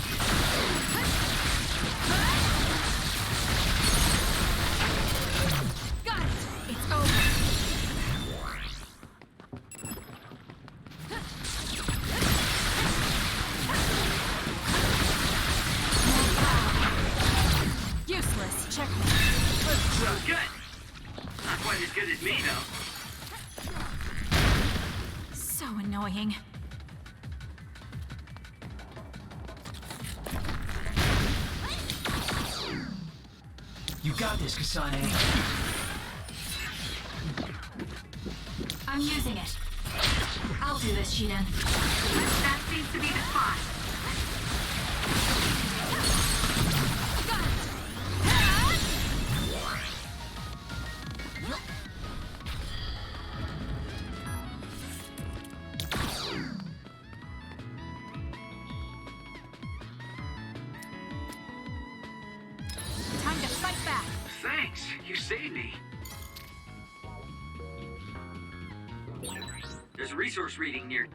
Got it! It's over. Useless. Checkmate. Good. Not quite as good as me, though. So annoying. You got this, Kasane. I'm using it. I'll do this, Shion. That seems to be the spot. Got it! Time to fight back. Thanks, you saved me. There's a resource reading near.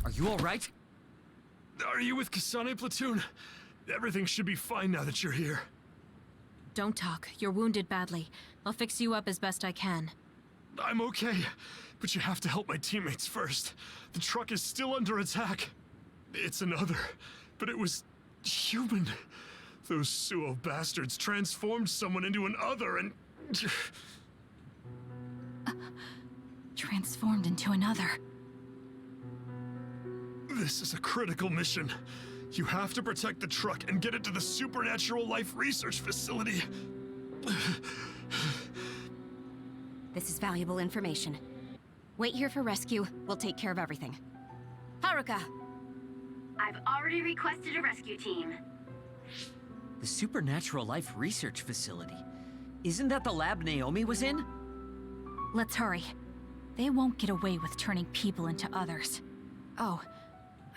Are you all right? Are you with Kasane, Platoon? Everything should be fine now that you're here. Don't talk. You're wounded badly. I'll fix you up as best I can. I'm okay, but you have to help my teammates first. The truck is still under attack. It's another, but it was human. Those Suo bastards transformed someone into an other and... Transformed into another. This is a critical mission. You have to protect the truck and get it to the Supernatural Life Research Facility. This is valuable information. Wait here for rescue. We'll take care of everything. Haruka, I've already requested a rescue team. The Supernatural Life Research Facility. Isn't that the lab Naomi was in? Let's hurry. They won't get away with turning people into others. Oh,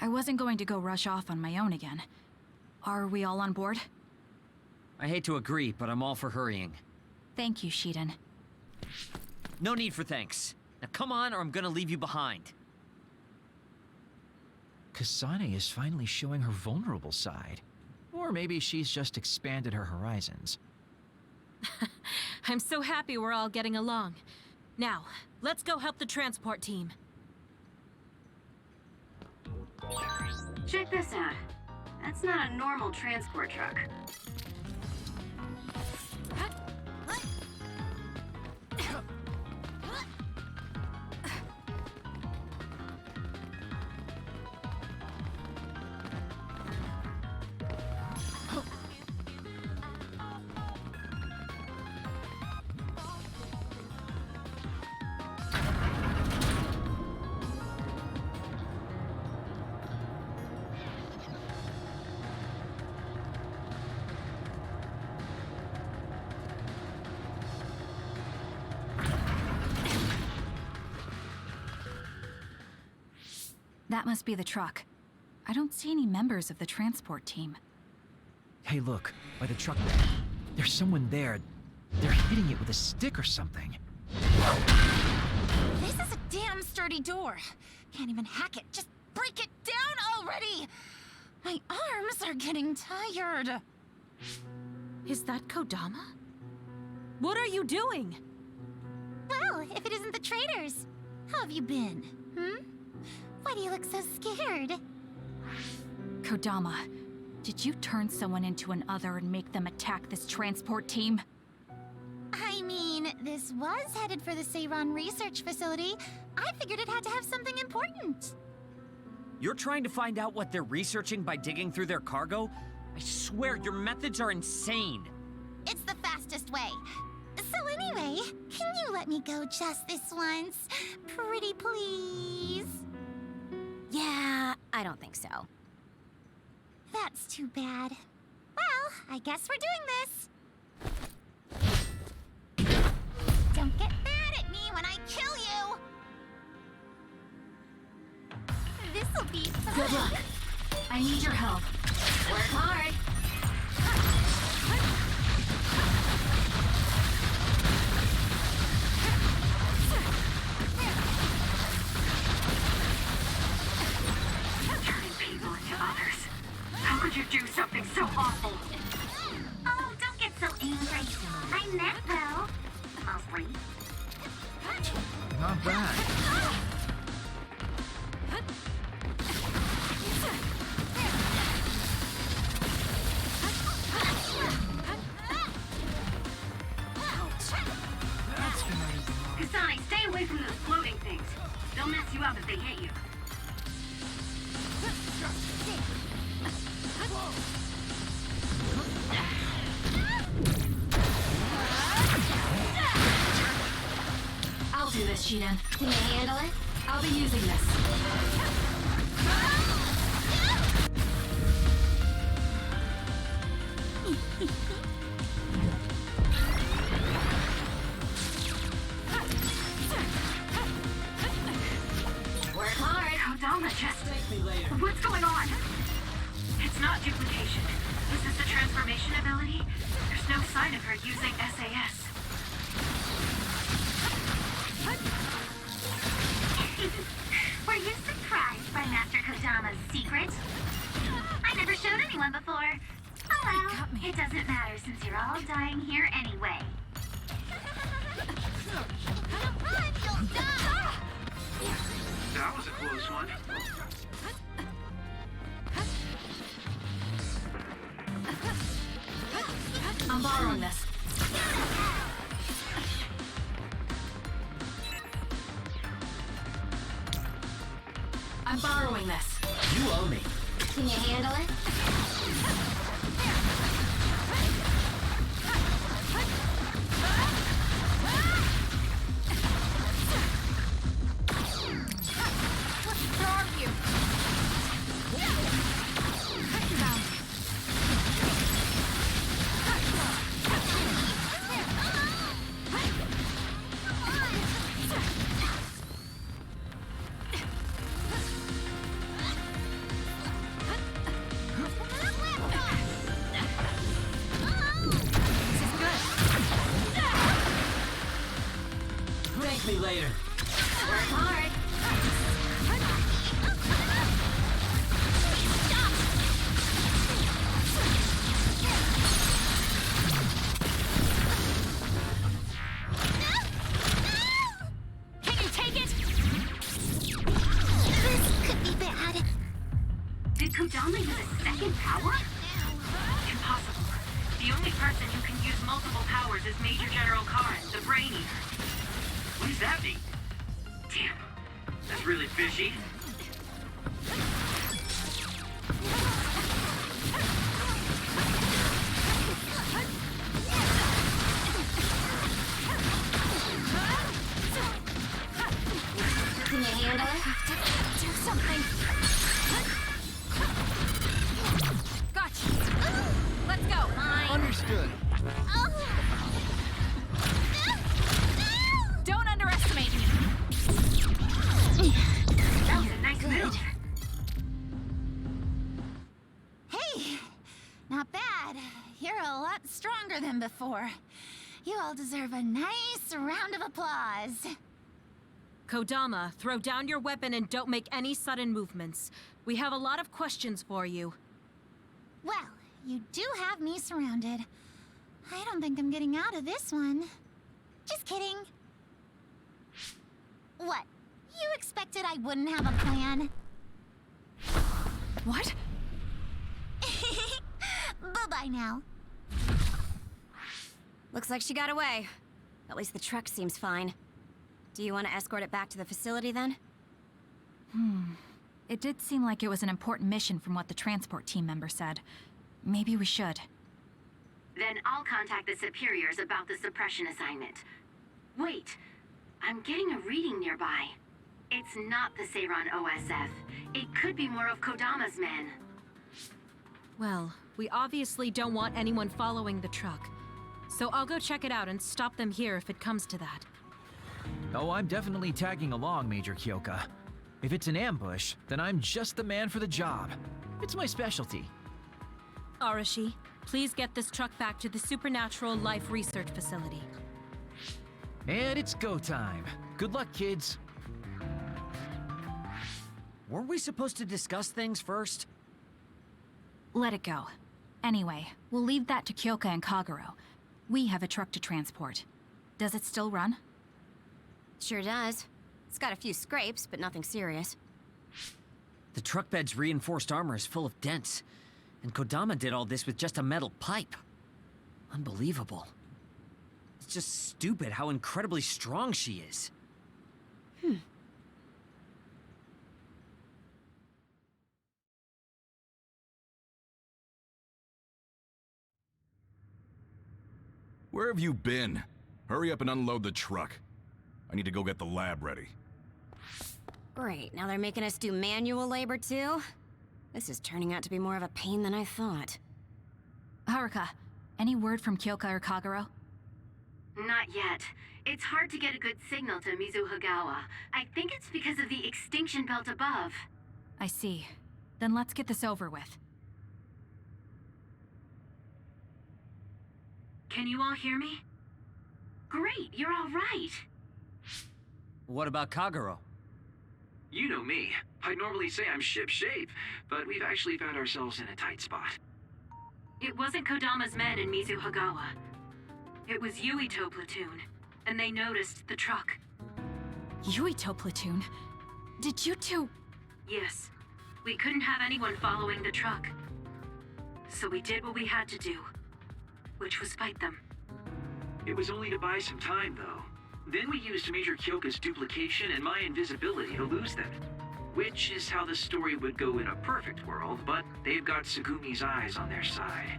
I wasn't going to go rush off on my own again. Are we all on board? I hate to agree, but I'm all for hurrying. Thank you, Shiden. No need for thanks. Now come on, or I'm gonna leave you behind. Kasane is finally showing her vulnerable side. Or maybe she's just expanded her horizons. I'm so happy we're all getting along. Now, let's go help the transport team. Check this out. That's not a normal transport truck. That must be the truck. I don't see any members of the transport team. Hey, look, by the truck bed. There's someone there. They're hitting it with a stick or something. This is a damn sturdy door. Can't even hack it. Just break it down already! My arms are getting tired. Is that Kodama? What are you doing? Well, if it isn't the traitors. How have you been? Why do you look so scared? Kodama, did you turn someone into an other and make them attack this transport team? I mean, this was headed for the Seiran research facility. I figured it had to have something important. You're trying to find out what they're researching by digging through their cargo? I swear, your methods are insane. It's the fastest way. So anyway, can you let me go just this once? Pretty please? Yeah, I don't think so. That's too bad. Well, I guess we're doing this. Don't get mad at me when I kill you! This'll be fun. Good luck. I need your help. Work hard. Turning people into others. How could you do something so awful? Oh, don't get so angry. I meant well. Mostly. Not bad. Kasane, stay away from those floating things. They'll mess you up if they hit you. I'll do this, Shiden. Can you handle it? I'll be using this. Work hard. Kodama just... What's going on? It's not duplication. Is this a transformation ability? There's no sign of her using SAS. Were you surprised by Master Kodama's secret? I never showed anyone before. Oh well, it doesn't matter since you're all dying here anyway. Run, you'll die! That was a close one. I'm borrowing this. I'm borrowing this. You owe me. Can you handle it? Where are you? Kodama use a second power? Impossible. The only person who can use multiple powers is Major General Karen, the Brain Eater. What does that mean? Damn, that's really fishy. Can you handle it? Do something! Gotcha! Let's go! Understood. Don't underestimate me! That was a nice move. Hey, not bad. You're a lot stronger than before. You all deserve a nice round of applause. Kodama, throw down your weapon and don't make any sudden movements. We have a lot of questions for you. Well, you do have me surrounded. I don't think I'm getting out of this one. Just kidding. What? You expected I wouldn't have a plan? What? Bye-bye now. Looks like she got away. At least the truck seems fine. Do you want to escort it back to the facility then? It did seem like it was an important mission from what the transport team member said. Maybe we should. Then I'll contact the superiors about the suppression assignment. Wait, I'm getting a reading nearby. It's not the Seiran OSF. It could be more of Kodama's men. Well, we obviously don't want anyone following the truck. So I'll go check it out and stop them here if it comes to that. Oh, I'm definitely tagging along, Major Kyoka. If it's an ambush, then I'm just the man for the job. It's my specialty. Arashi, please get this truck back to the Supernatural Life Research Facility. And it's go time. Good luck, kids. Weren't we supposed to discuss things first? Let it go. Anyway, we'll leave that to Kyoka and Kagero. We have a truck to transport. Does it still run? Sure does. It's got a few scrapes, but nothing serious. The truck bed's reinforced armor is full of dents, and Kodama did all this with just a metal pipe. Unbelievable. It's just stupid how incredibly strong she is. Where have you been? Hurry up and unload the truck. I need to go get the lab ready. Great, now they're making us do manual labor too? This is turning out to be more of a pain than I thought. Haruka, any word from Kyoka or Kagero? Not yet. It's hard to get a good signal to Mizuhagawa. I think it's because of the extinction belt above. I see. Then let's get this over with. Can you all hear me? Great, you're all right. What about Kagero? You know me. I'd normally say I'm ship-shape, but we've actually found ourselves in a tight spot. It wasn't Kodama's men in Mizuhagawa. It was Yuito platoon, and they noticed the truck. Yuito platoon? Did you two... Yes. We couldn't have anyone following the truck. So we did what we had to do, which was fight them. It was only to buy some time, though. Then we used Major Kyoka's duplication and my invisibility to lose them. Which is how the story would go in a perfect world, but they've got Segumi's eyes on their side.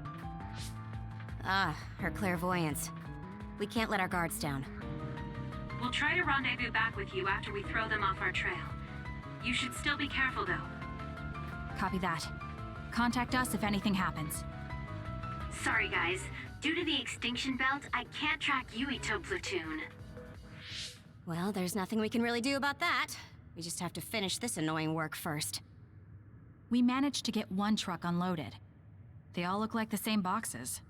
Ah, her clairvoyance. We can't let our guards down. We'll try to rendezvous back with you after we throw them off our trail. You should still be careful, though. Copy that. Contact us if anything happens. Sorry, guys. Due to the extinction belt, I can't track Yuito platoon. Well, there's nothing we can really do about that. We just have to finish this annoying work first. We managed to get one truck unloaded. They all look like the same boxes.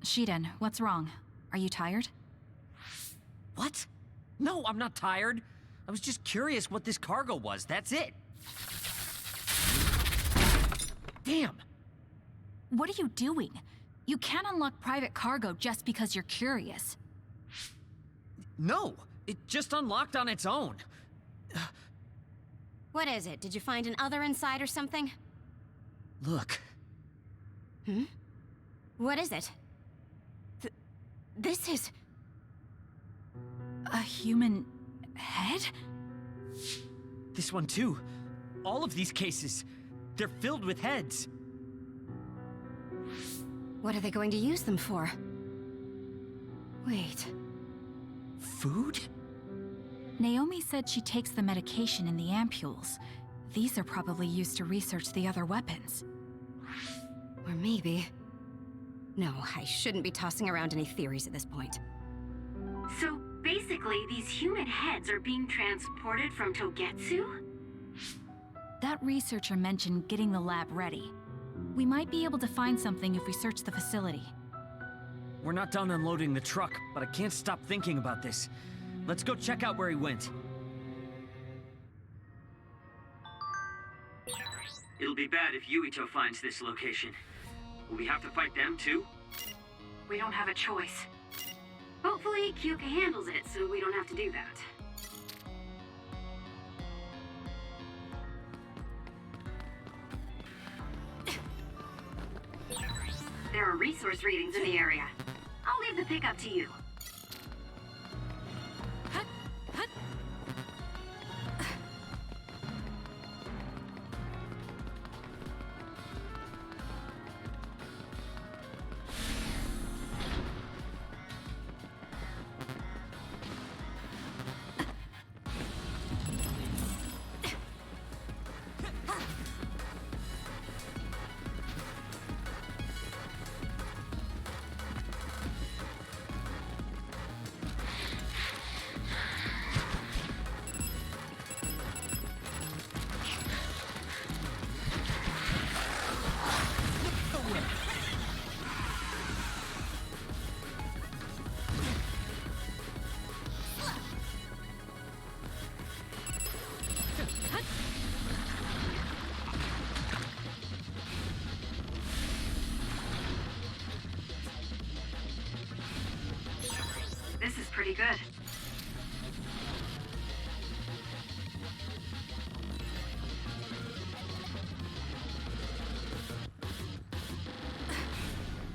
Shiden, what's wrong? Are you tired? What? No, I'm not tired. I was just curious what this cargo was, that's it. Damn! What are you doing? You can't unlock private cargo just because you're curious. No, it just unlocked on its own. What is it? Did you find an other inside or something? Look. Hmm? What is it? This is... A human head? This one too. All of these cases, they're filled with heads. What are they going to use them for? Wait. Food? Naomi said she takes the medication in the ampules. These are probably used to research the other weapons. Or maybe... No, I shouldn't be tossing around any theories at this point. So basically, these human heads are being transported from Togetsu? That researcher mentioned getting the lab ready. We might be able to find something if we search the facility. We're not done unloading the truck, but I can't stop thinking about this. Let's go check out where he went. It'll be bad if Yuito finds this location. Will we have to fight them too? We don't have a choice. Hopefully, Kyoka handles it so we don't have to do that. There are resource readings in the area. I'll leave the pickup to you. This is pretty good.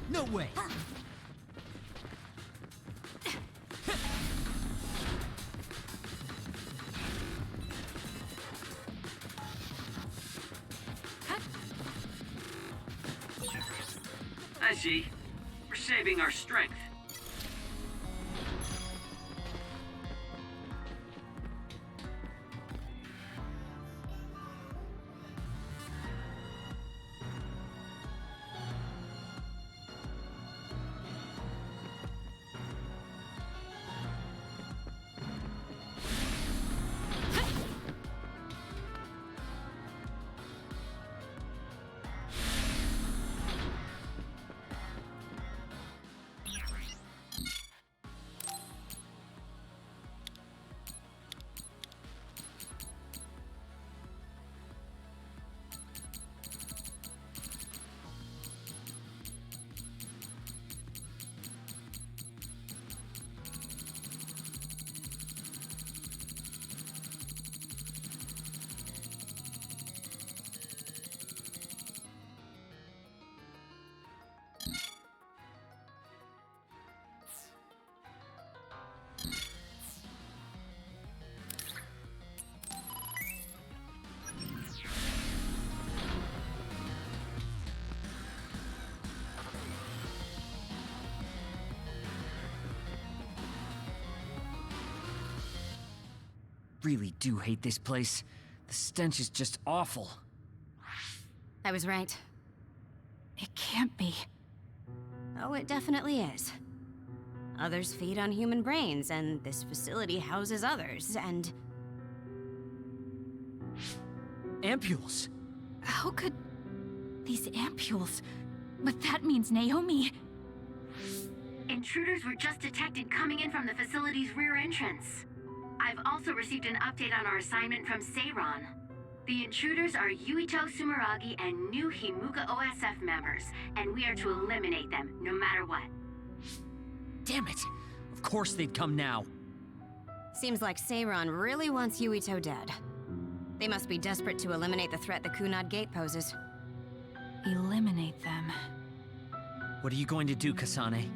No way! I see. We're saving our strength. Really do hate this place. The stench is just awful. I was right. It can't be. Oh, it definitely is. Others feed on human brains, and this facility houses others, and... Ampules! How could... these ampules... But that means Naomi... Intruders were just detected coming in from the facility's rear entrance. I've also received an update on our assignment from Seiran. The intruders are Yuito Sumeragi and new Himuka OSF members, and we are to eliminate them, no matter what. Damn it! Of course they'd come now. Seems like Seiran really wants Yuito dead. They must be desperate to eliminate the threat the Kunad Gate poses. Eliminate them. What are you going to do, Kasane?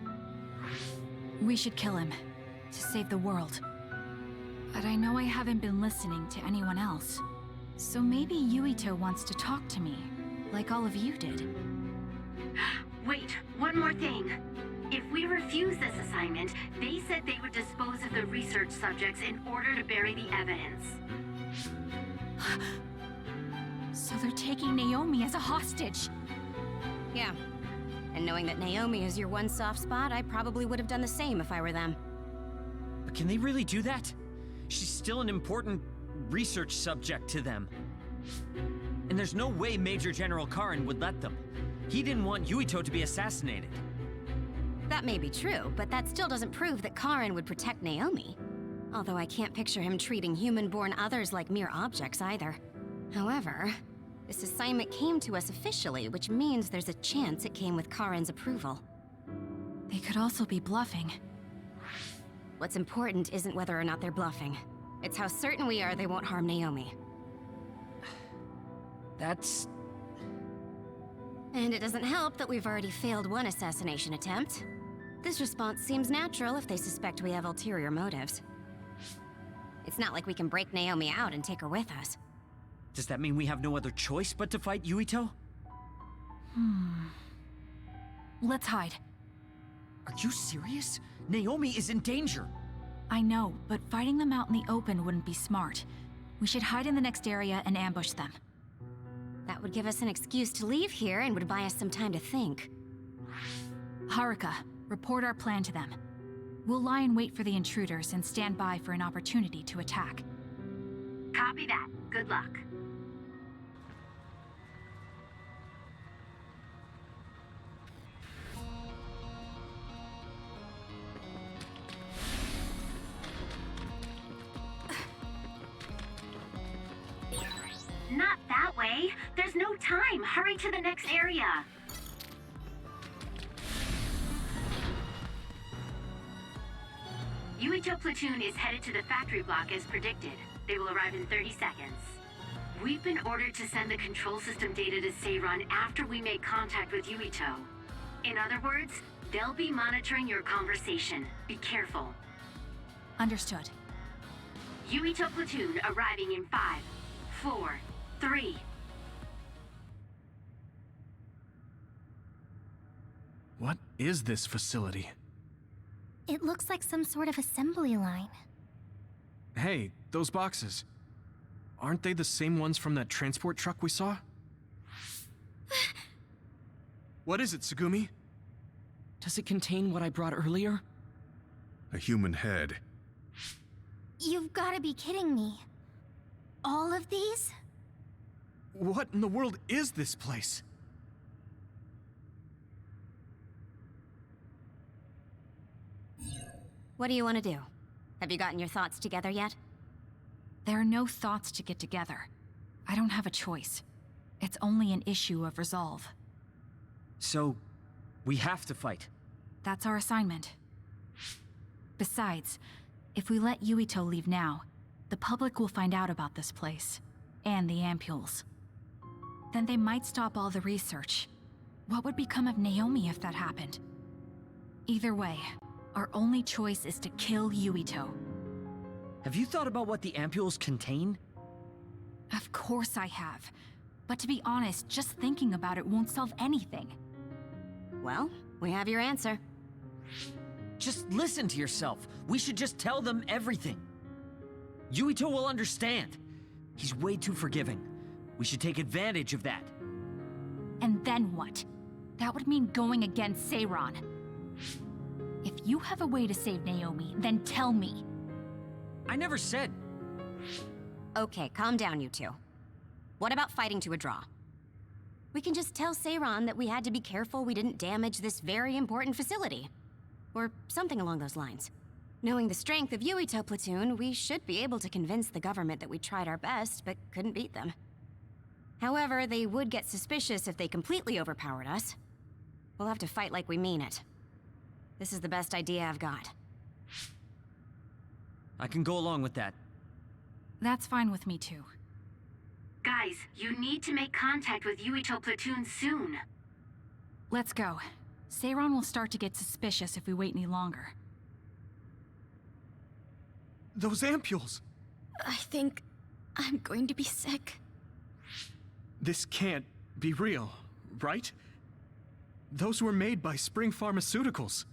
We should kill him, to save the world. But I know I haven't been listening to anyone else. So maybe Yuito wants to talk to me, like all of you did. Wait, one more thing. If we refuse this assignment, they said they would dispose of the research subjects in order to bury the evidence. So they're taking Naomi as a hostage. Yeah. And knowing that Naomi is your one soft spot, I probably would have done the same if I were them. But can they really do that? She's still an important research subject to them. And there's no way Major General Karin would let them. He didn't want Yuito to be assassinated. That may be true, but that still doesn't prove that Karin would protect Naomi. Although I can't picture him treating human-born others like mere objects either. However, this assignment came to us officially, which means there's a chance it came with Karin's approval. They could also be bluffing. What's important isn't whether or not they're bluffing. It's how certain we are they won't harm Naomi. That's... And it doesn't help that we've already failed one assassination attempt. This response seems natural if they suspect we have ulterior motives. It's not like we can break Naomi out and take her with us. Does that mean we have no other choice but to fight Yuito? Let's hide. Are you serious? Naomi is in danger. I know, but fighting them out in the open wouldn't be smart. We should hide in the next area and ambush them. That would give us an excuse to leave here and would buy us some time to think. Haruka, report our plan to them. We'll lie in wait for the intruders and stand by for an opportunity to attack. Copy that. Good luck. Not that way. There's no time. Hurry to the next area. Yuito platoon is headed to the factory block as predicted. They will arrive in 30 seconds. We've been ordered to send the control system data to Seiran after we make contact with Yuito. In other words, they'll be monitoring your conversation. Be careful. Understood. Yuito platoon arriving in 5, 4, 3. What is this facility? It looks like some sort of assembly line. Hey, those boxes. Aren't they the same ones from that transport truck we saw? What is it, Tsugumi? Does it contain what I brought earlier? A human head. You've gotta be kidding me. All of these? What in the world is this place? What do you want to do? Have you gotten your thoughts together yet? There are no thoughts to get together. I don't have a choice. It's only an issue of resolve. So, we have to fight. That's our assignment. Besides, if we let Yuito leave now, the public will find out about this place, and the ampules. Then they might stop all the research. What would become of Naomi if that happened? Either way, our only choice is to kill Yuito. Have you thought about what the ampules contain? Of course I have. But to be honest, just thinking about it won't solve anything. Well, we have your answer. Just listen to yourself. We should just tell them everything. Yuito will understand. He's way too forgiving. We should take advantage of that. And then what? That would mean going against Seiran. If you have a way to save Naomi, then tell me. I never said... Okay, calm down, you two. What about fighting to a draw? We can just tell Seiran that we had to be careful we didn't damage this very important facility. Or something along those lines. Knowing the strength of Yuito platoon, we should be able to convince the government that we tried our best, but couldn't beat them. However, they would get suspicious if they completely overpowered us. We'll have to fight like we mean it. This is the best idea I've got. I can go along with that. That's fine with me too. Guys, you need to make contact with Yuito Platoon soon. Let's go. Seiran will start to get suspicious if we wait any longer. Those ampules! I think I'm going to be sick. This can't be real, right? Those were made by Spring Pharmaceuticals.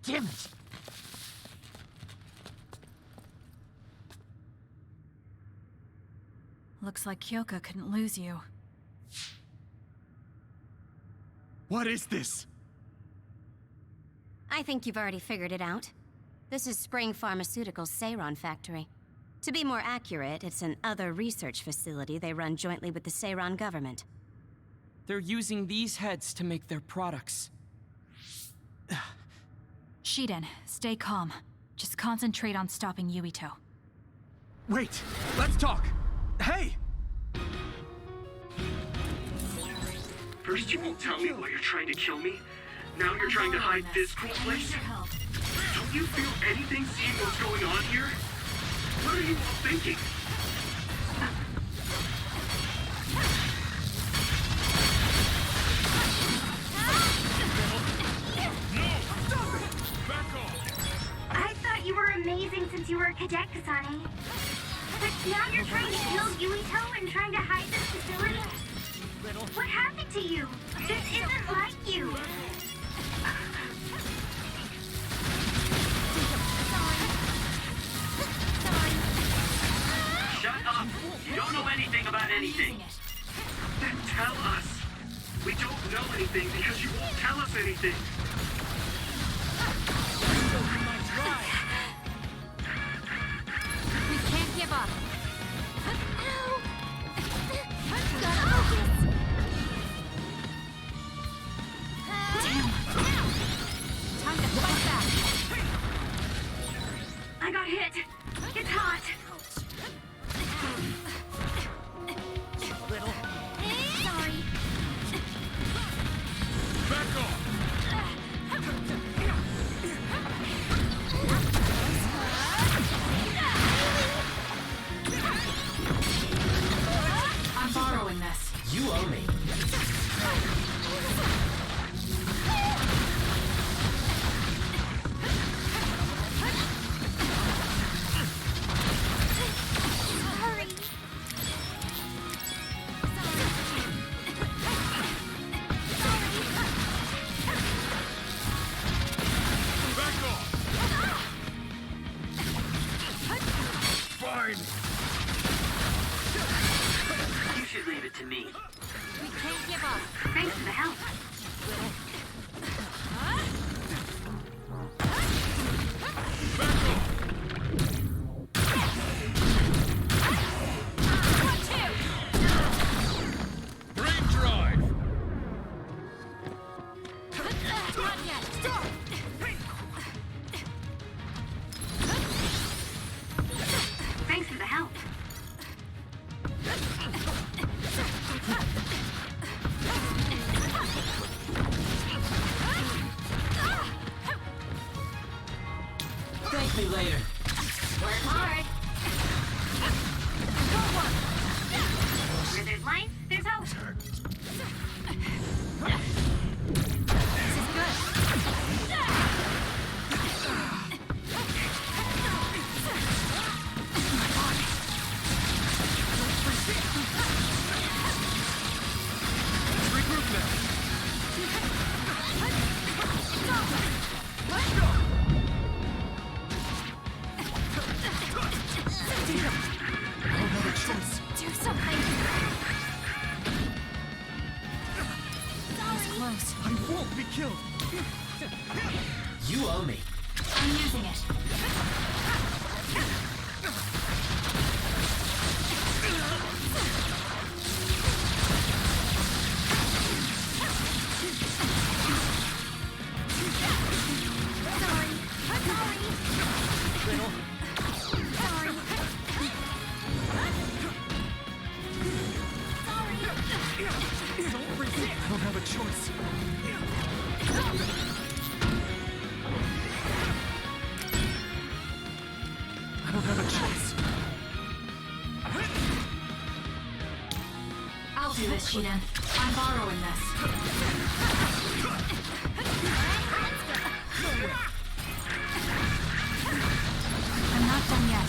Damn it! Looks like Kyoka couldn't lose you. What is this? I think you've already figured it out. This is Spring Pharmaceuticals' Seiran factory. To be more accurate, it's an other research facility they run jointly with the Seiran government. They're using these heads to make their products. Shiden, stay calm. Just concentrate on stopping Yuito. Wait, let's talk! Hey! First you won't tell me why you're trying to kill me. Now you're trying to hide this cool place? Don't you feel anything seeing what's going on here? What are you all thinking? I thought you were amazing since you were a cadet, Kasane. But now you're trying to kill Yuito and trying to hide this facility? What happened to you? This isn't like you. Shut up! You don't know anything about anything. Then tell us. We don't know anything because you won't tell us anything. We can't give up. Time to fight back. I got hit. It's hot. Sorry. Back off! I'm borrowing this. You owe me. You should leave it to me. We can't give up. Thanks for the help. Brain drive! Not yet. Thanks for the help. Thank me later. Work hard. Where there's life, there's hope. This is good. Regroup now! Do something. That was close. I won't be killed! You owe me. I'm using it. choice. I don't have a choice. I'll do this, Shinan. I'm borrowing this. I'm not done yet.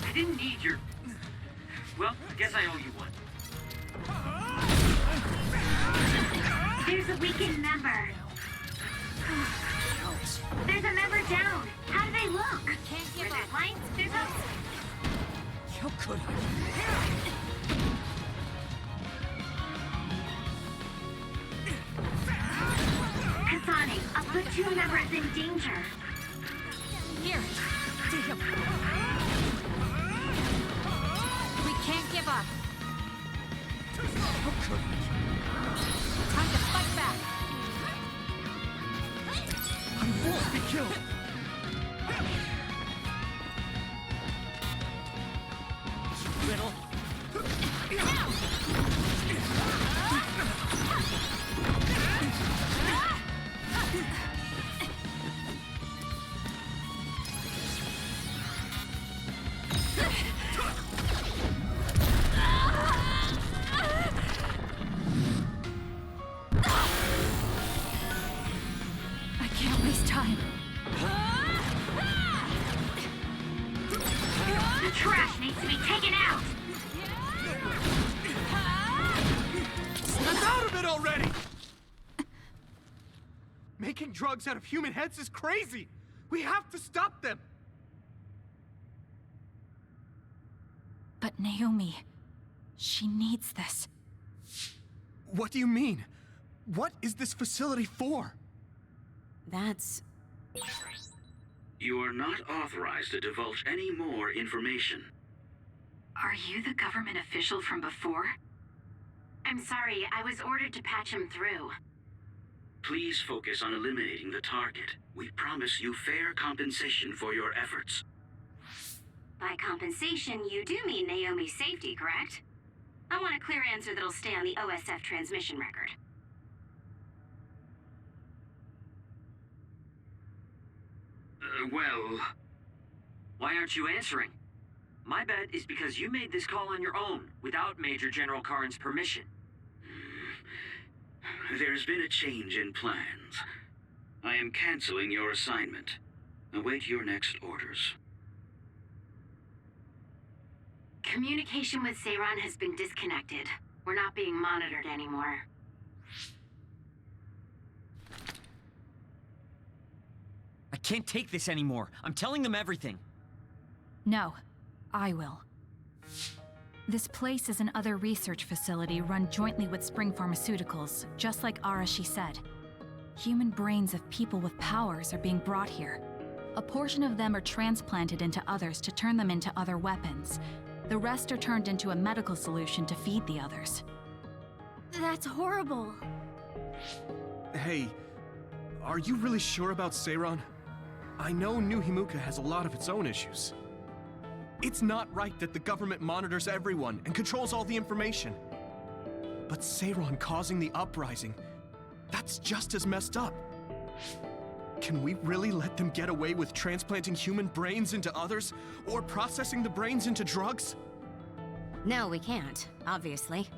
I didn't need your... Well, guess I owe you one. There's a weakened member. There's a member down. How do they look? Where there's lights, there's a... How could I? Kasane, a platoon member is in danger. Here. Take him. We can't give up. How could I? Time to fight back. I won't be killed. Little. I can't waste time. The trash needs to be taken out. Snap out of it already! Making drugs out of human heads is crazy! We have to stop them! But Naomi, she needs this. What do you mean? What is this facility for? That's... You are not authorized to divulge any more information. Are you the government official from before? I'm sorry, I was ordered to patch him through. Please focus on eliminating the target. We promise you fair compensation for your efforts. By compensation, you do mean Naomi's safety, correct? I want a clear answer that'll stay on the OSF transmission record. Well... Why aren't you answering? My bet is because you made this call on your own, without Major General Karen's permission. There's been a change in plans. I am canceling your assignment. Await your next orders. Communication with Seiran has been disconnected. We're not being monitored anymore. I can't take this anymore. I'm telling them everything. No, I will. This place is another research facility run jointly with Spring Pharmaceuticals, just like Arashi said. Human brains of people with powers are being brought here. A portion of them are transplanted into others to turn them into other weapons. The rest are turned into a medical solution to feed the others. That's horrible. Hey, are you really sure about Seiran? I know New Himuka has a lot of its own issues. It's not right that the government monitors everyone and controls all the information. But Seiran causing the uprising, that's just as messed up. Can we really let them get away with transplanting human brains into others, or processing the brains into drugs? No, we can't, obviously.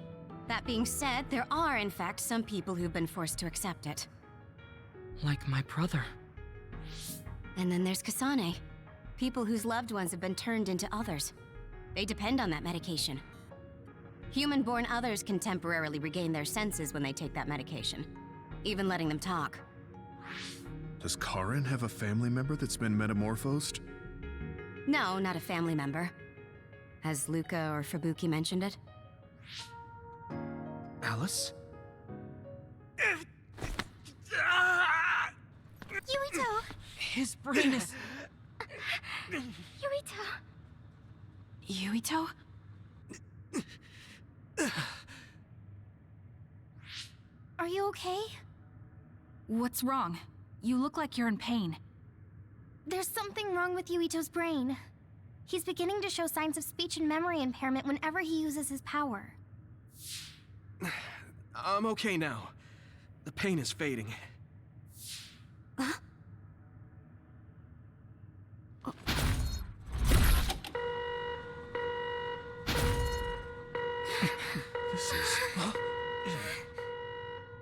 That being said, there are, in fact, some people who've been forced to accept it. Like my brother. And then there's Kasane. People whose loved ones have been turned into others. They depend on that medication. Human-born others can temporarily regain their senses when they take that medication, even letting them talk. Does Karen have a family member that's been metamorphosed? No, not a family member. Has Luca or Fubuki mentioned it? Alice? His brain is... Yuito? Yuito? Are you okay? What's wrong? You look like you're in pain. There's something wrong with Yuito's brain. He's beginning to show signs of speech and memory impairment whenever he uses his power. I'm okay now. The pain is fading. This is...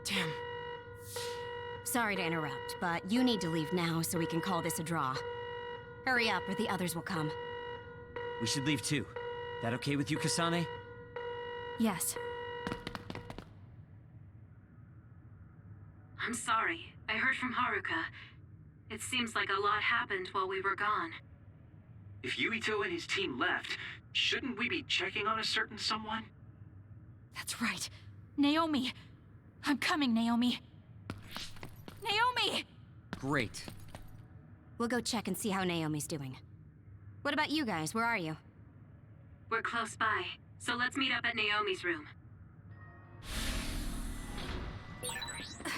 Damn. Sorry to interrupt, but you need to leave now so we can call this a draw. Hurry up or the others will come. We should leave too. That okay with you, Kasane? Yes. I'm sorry. I heard from Haruka. It seems like a lot happened while we were gone. If Yuito and his team left, shouldn't we be checking on a certain someone? That's right. Naomi! I'm coming, Naomi! Naomi! Great. We'll go check and see how Naomi's doing. What about you guys? Where are you? We're close by, so let's meet up at Naomi's room.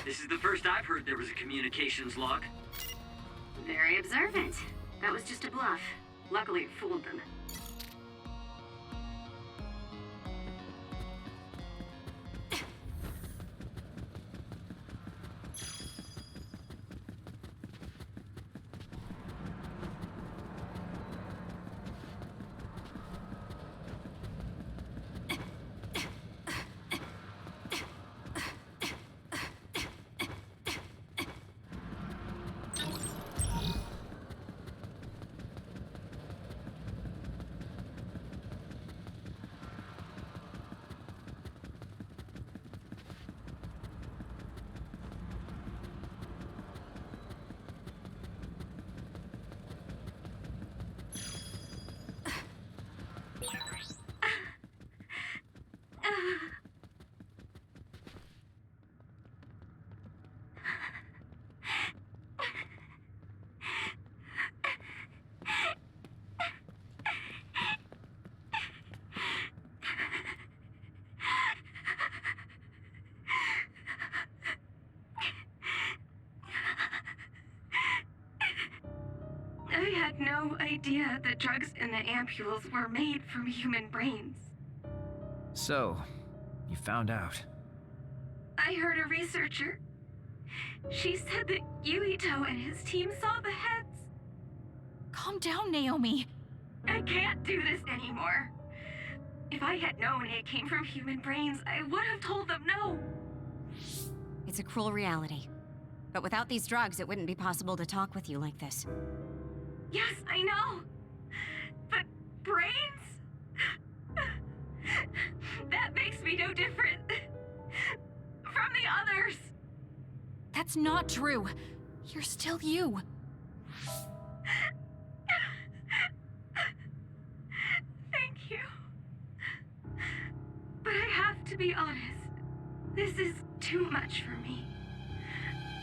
This is the first I've heard there was a communications log. Very observant. That was just a bluff. Luckily, it fooled them. I had no idea the drugs in the ampules were made from human brains. So, you found out. I heard a researcher. She said that Yuito and his team saw the heads. Calm down, Naomi. I can't do this anymore. If I had known it came from human brains, I would have told them no. It's a cruel reality. But without these drugs, it wouldn't be possible to talk with you like this. Yes, I know. But brains? That makes me no different from the others. That's not true. You're still you. Thank you. But I have to be honest. This is too much for me.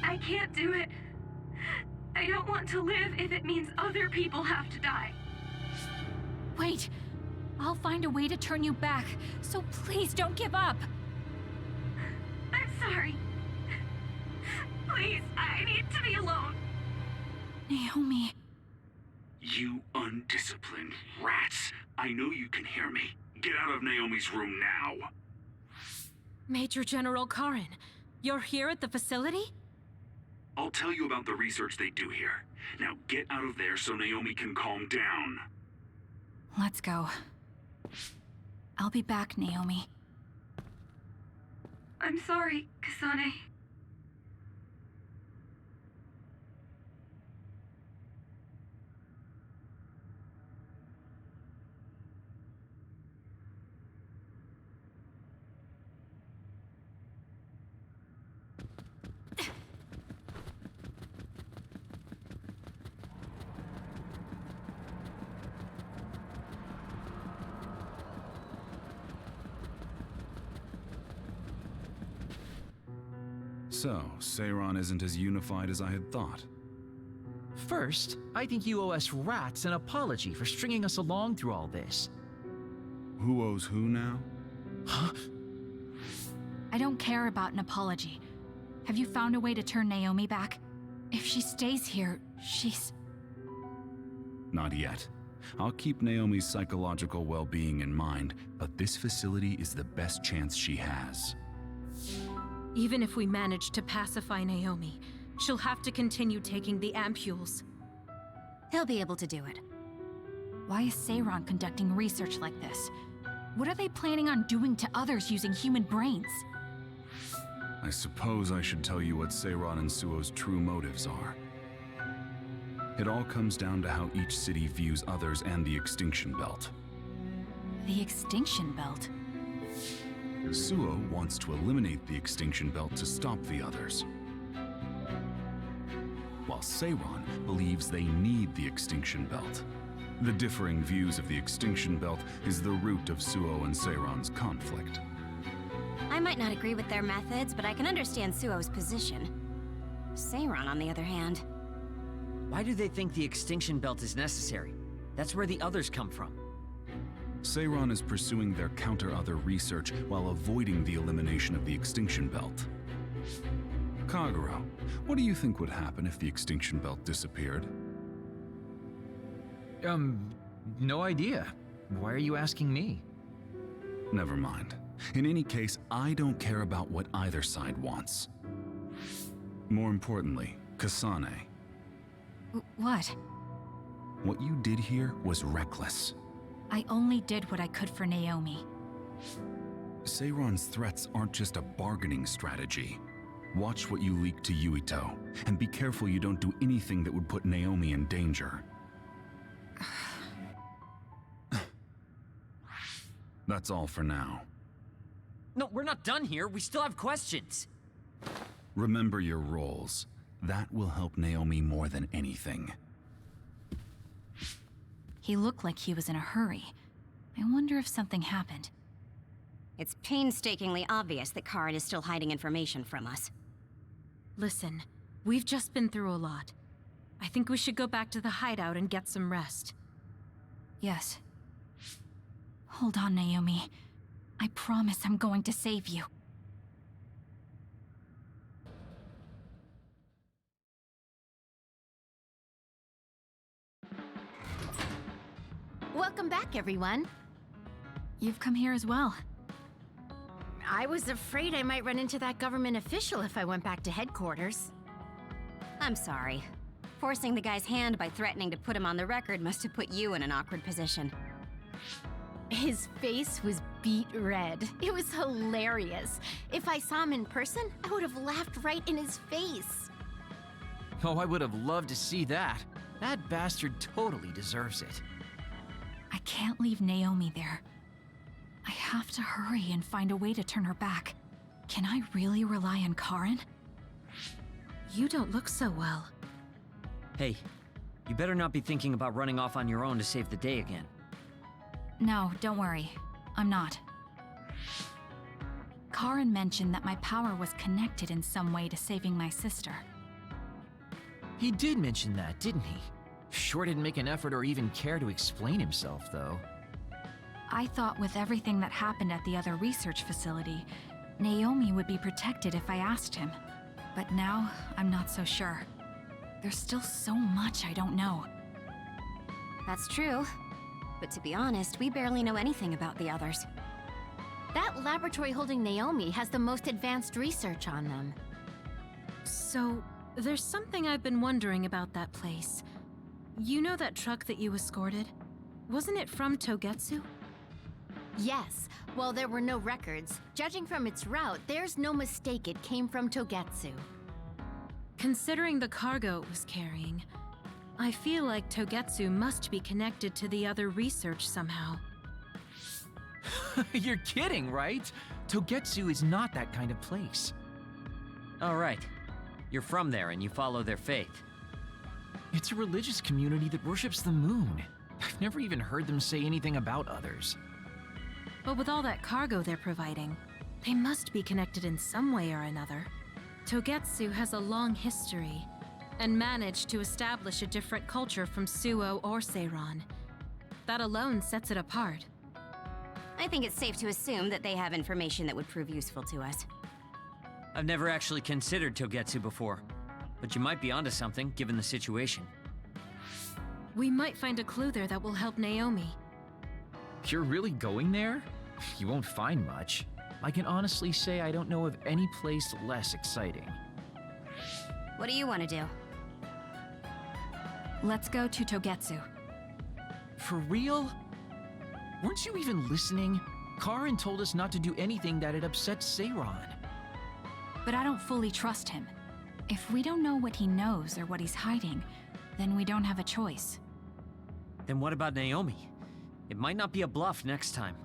I can't do it. I don't want to live if it means other people have to die. Wait. I'll find a way to turn you back, so please don't give up. I'm sorry. Please, I need to be alone. Naomi. You undisciplined rats. I know you can hear me. Get out of Naomi's room now. Major General Karen, you're here at the facility? I'll tell you about the research they do here. Now get out of there so Naomi can calm down. Let's go. I'll be back, Naomi. I'm sorry, Kasane. So, Seiran isn't as unified as I had thought. First, I think you owe us rats an apology for stringing us along through all this. Who owes who now? Huh? I don't care about an apology. Have you found a way to turn Naomi back? If she stays here, she's... Not yet. I'll keep Naomi's psychological well-being in mind, but this facility is the best chance she has. Even if we manage to pacify Naomi, she'll have to continue taking the ampules. He'll be able to do it. Why is Seiran conducting research like this? What are they planning on doing to others using human brains? I suppose I should tell you what Seiran and Suo's true motives are. It all comes down to how each city views others and the Extinction Belt. The Extinction Belt? Suo wants to eliminate the Extinction Belt to stop the others, while Seiran believes they need the Extinction Belt. The differing views of the Extinction Belt is the root of Suo and Seiran's conflict. I might not agree with their methods, but I can understand Suo's position. Seiran, on the other hand... Why do they think the Extinction Belt is necessary? That's where the others come from. Seiran is pursuing their counter-other research while avoiding the elimination of the Extinction Belt. Kagero, what do you think would happen if the Extinction Belt disappeared? No idea. Why are you asking me? Never mind. In any case, I don't care about what either side wants. More importantly, Kasane. What? What you did here was reckless. I only did what I could for Naomi. Seiran's threats aren't just a bargaining strategy. Watch what you leak to Yuito, and be careful you don't do anything that would put Naomi in danger. That's all for now. No, we're not done here. We still have questions. Remember your roles. That will help Naomi more than anything. He looked like he was in a hurry. I wonder if something happened. It's painstakingly obvious that Karen is still hiding information from us. Listen, we've just been through a lot. I think we should go back to the hideout and get some rest. Yes. Hold on, Naomi. I promise I'm going to save you. Welcome back, everyone. You've come here as well. I was afraid I might run into that government official if I went back to headquarters. I'm sorry. Forcing the guy's hand by threatening to put him on the record must have put you in an awkward position. His face was beet red. It was hilarious. If I saw him in person, I would have laughed right in his face. Oh, I would have loved to see that. That bastard totally deserves it. I can't leave Naomi there. I have to hurry and find a way to turn her back. Can I really rely on Karen? You don't look so well. Hey, you better not be thinking about running off on your own to save the day again. No, don't worry. I'm not. Karen mentioned that my power was connected in some way to saving my sister. He did mention that, didn't he? Sure didn't make an effort or even care to explain himself, though. I thought with everything that happened at the other research facility, Naomi would be protected if I asked him. But now, I'm not so sure. There's still so much I don't know. That's true. But to be honest, we barely know anything about the others. That laboratory holding Naomi has the most advanced research on them. So, there's something I've been wondering about that place. You know that truck that you escorted? Wasn't it from Togetsu? Yes. While there were no records, judging from its route, there's no mistake it came from Togetsu. Considering the cargo it was carrying, I feel like Togetsu must be connected to the other research somehow. You're kidding, right? Togetsu is not that kind of place. All right. You're from there and you follow their faith. It's a religious community that worships the moon. I've never even heard them say anything about others. But with all that cargo they're providing, they must be connected in some way or another. Togetsu has a long history. and managed to establish a different culture from Suo or Seiran. That alone sets it apart. I think it's safe to assume that they have information that would prove useful to us. I've never actually considered Togetsu before, but you might be onto something given the situation. We might find a clue there that will help Naomi. You're really going there? You won't find much. I can honestly say I don't know of any place less exciting. What do you want to do? Let's go to Togetsu. For real? Weren't you even listening? Karin told us not to do anything that'd upset Seiran. But I don't fully trust him. If we don't know what he knows or what he's hiding, then we don't have a choice. Then what about Naomi? It might not be a bluff next time.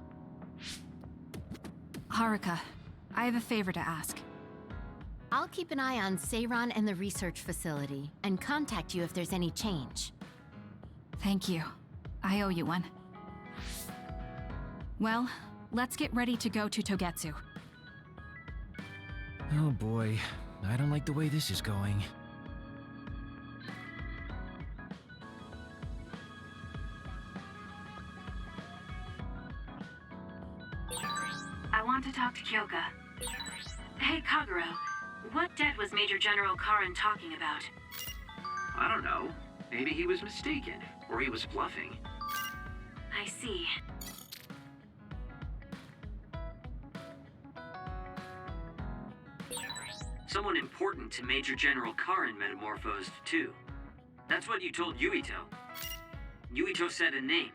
Haruka, I have a favor to ask. I'll keep an eye on Seiran and the research facility, and contact you if there's any change. Thank you. I owe you one. Well, let's get ready to go to Togetsu. Oh boy, I don't like the way this is going. I want to talk to Kyoka. Hey, Kagero. What debt was Major General Karin talking about? I don't know. Maybe he was mistaken, or he was bluffing. I see. Someone important to Major General Karin metamorphosed too. That's what you told Yuito. Yuito said a name.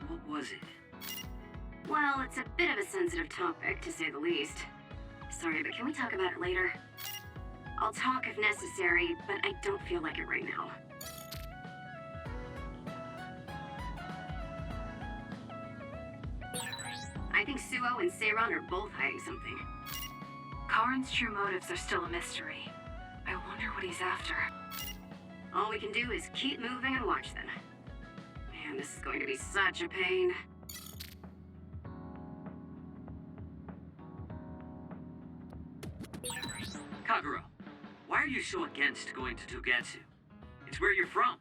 What was it? Well, it's a bit of a sensitive topic, to say the least. Sorry, but can we talk about it later? I'll talk if necessary, but I don't feel like it right now. I think Suo and Seiran are both hiding something. Karin's true motives are still a mystery. I wonder what he's after. All we can do is keep moving and watch then. Man, this is going to be such a pain. Kagero, why are you so against going to Togetsu? It's where you're from.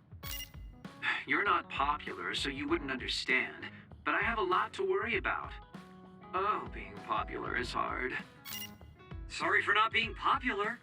You're not popular, so you wouldn't understand. But I have a lot to worry about. Oh, being popular is hard. Sorry for not being popular.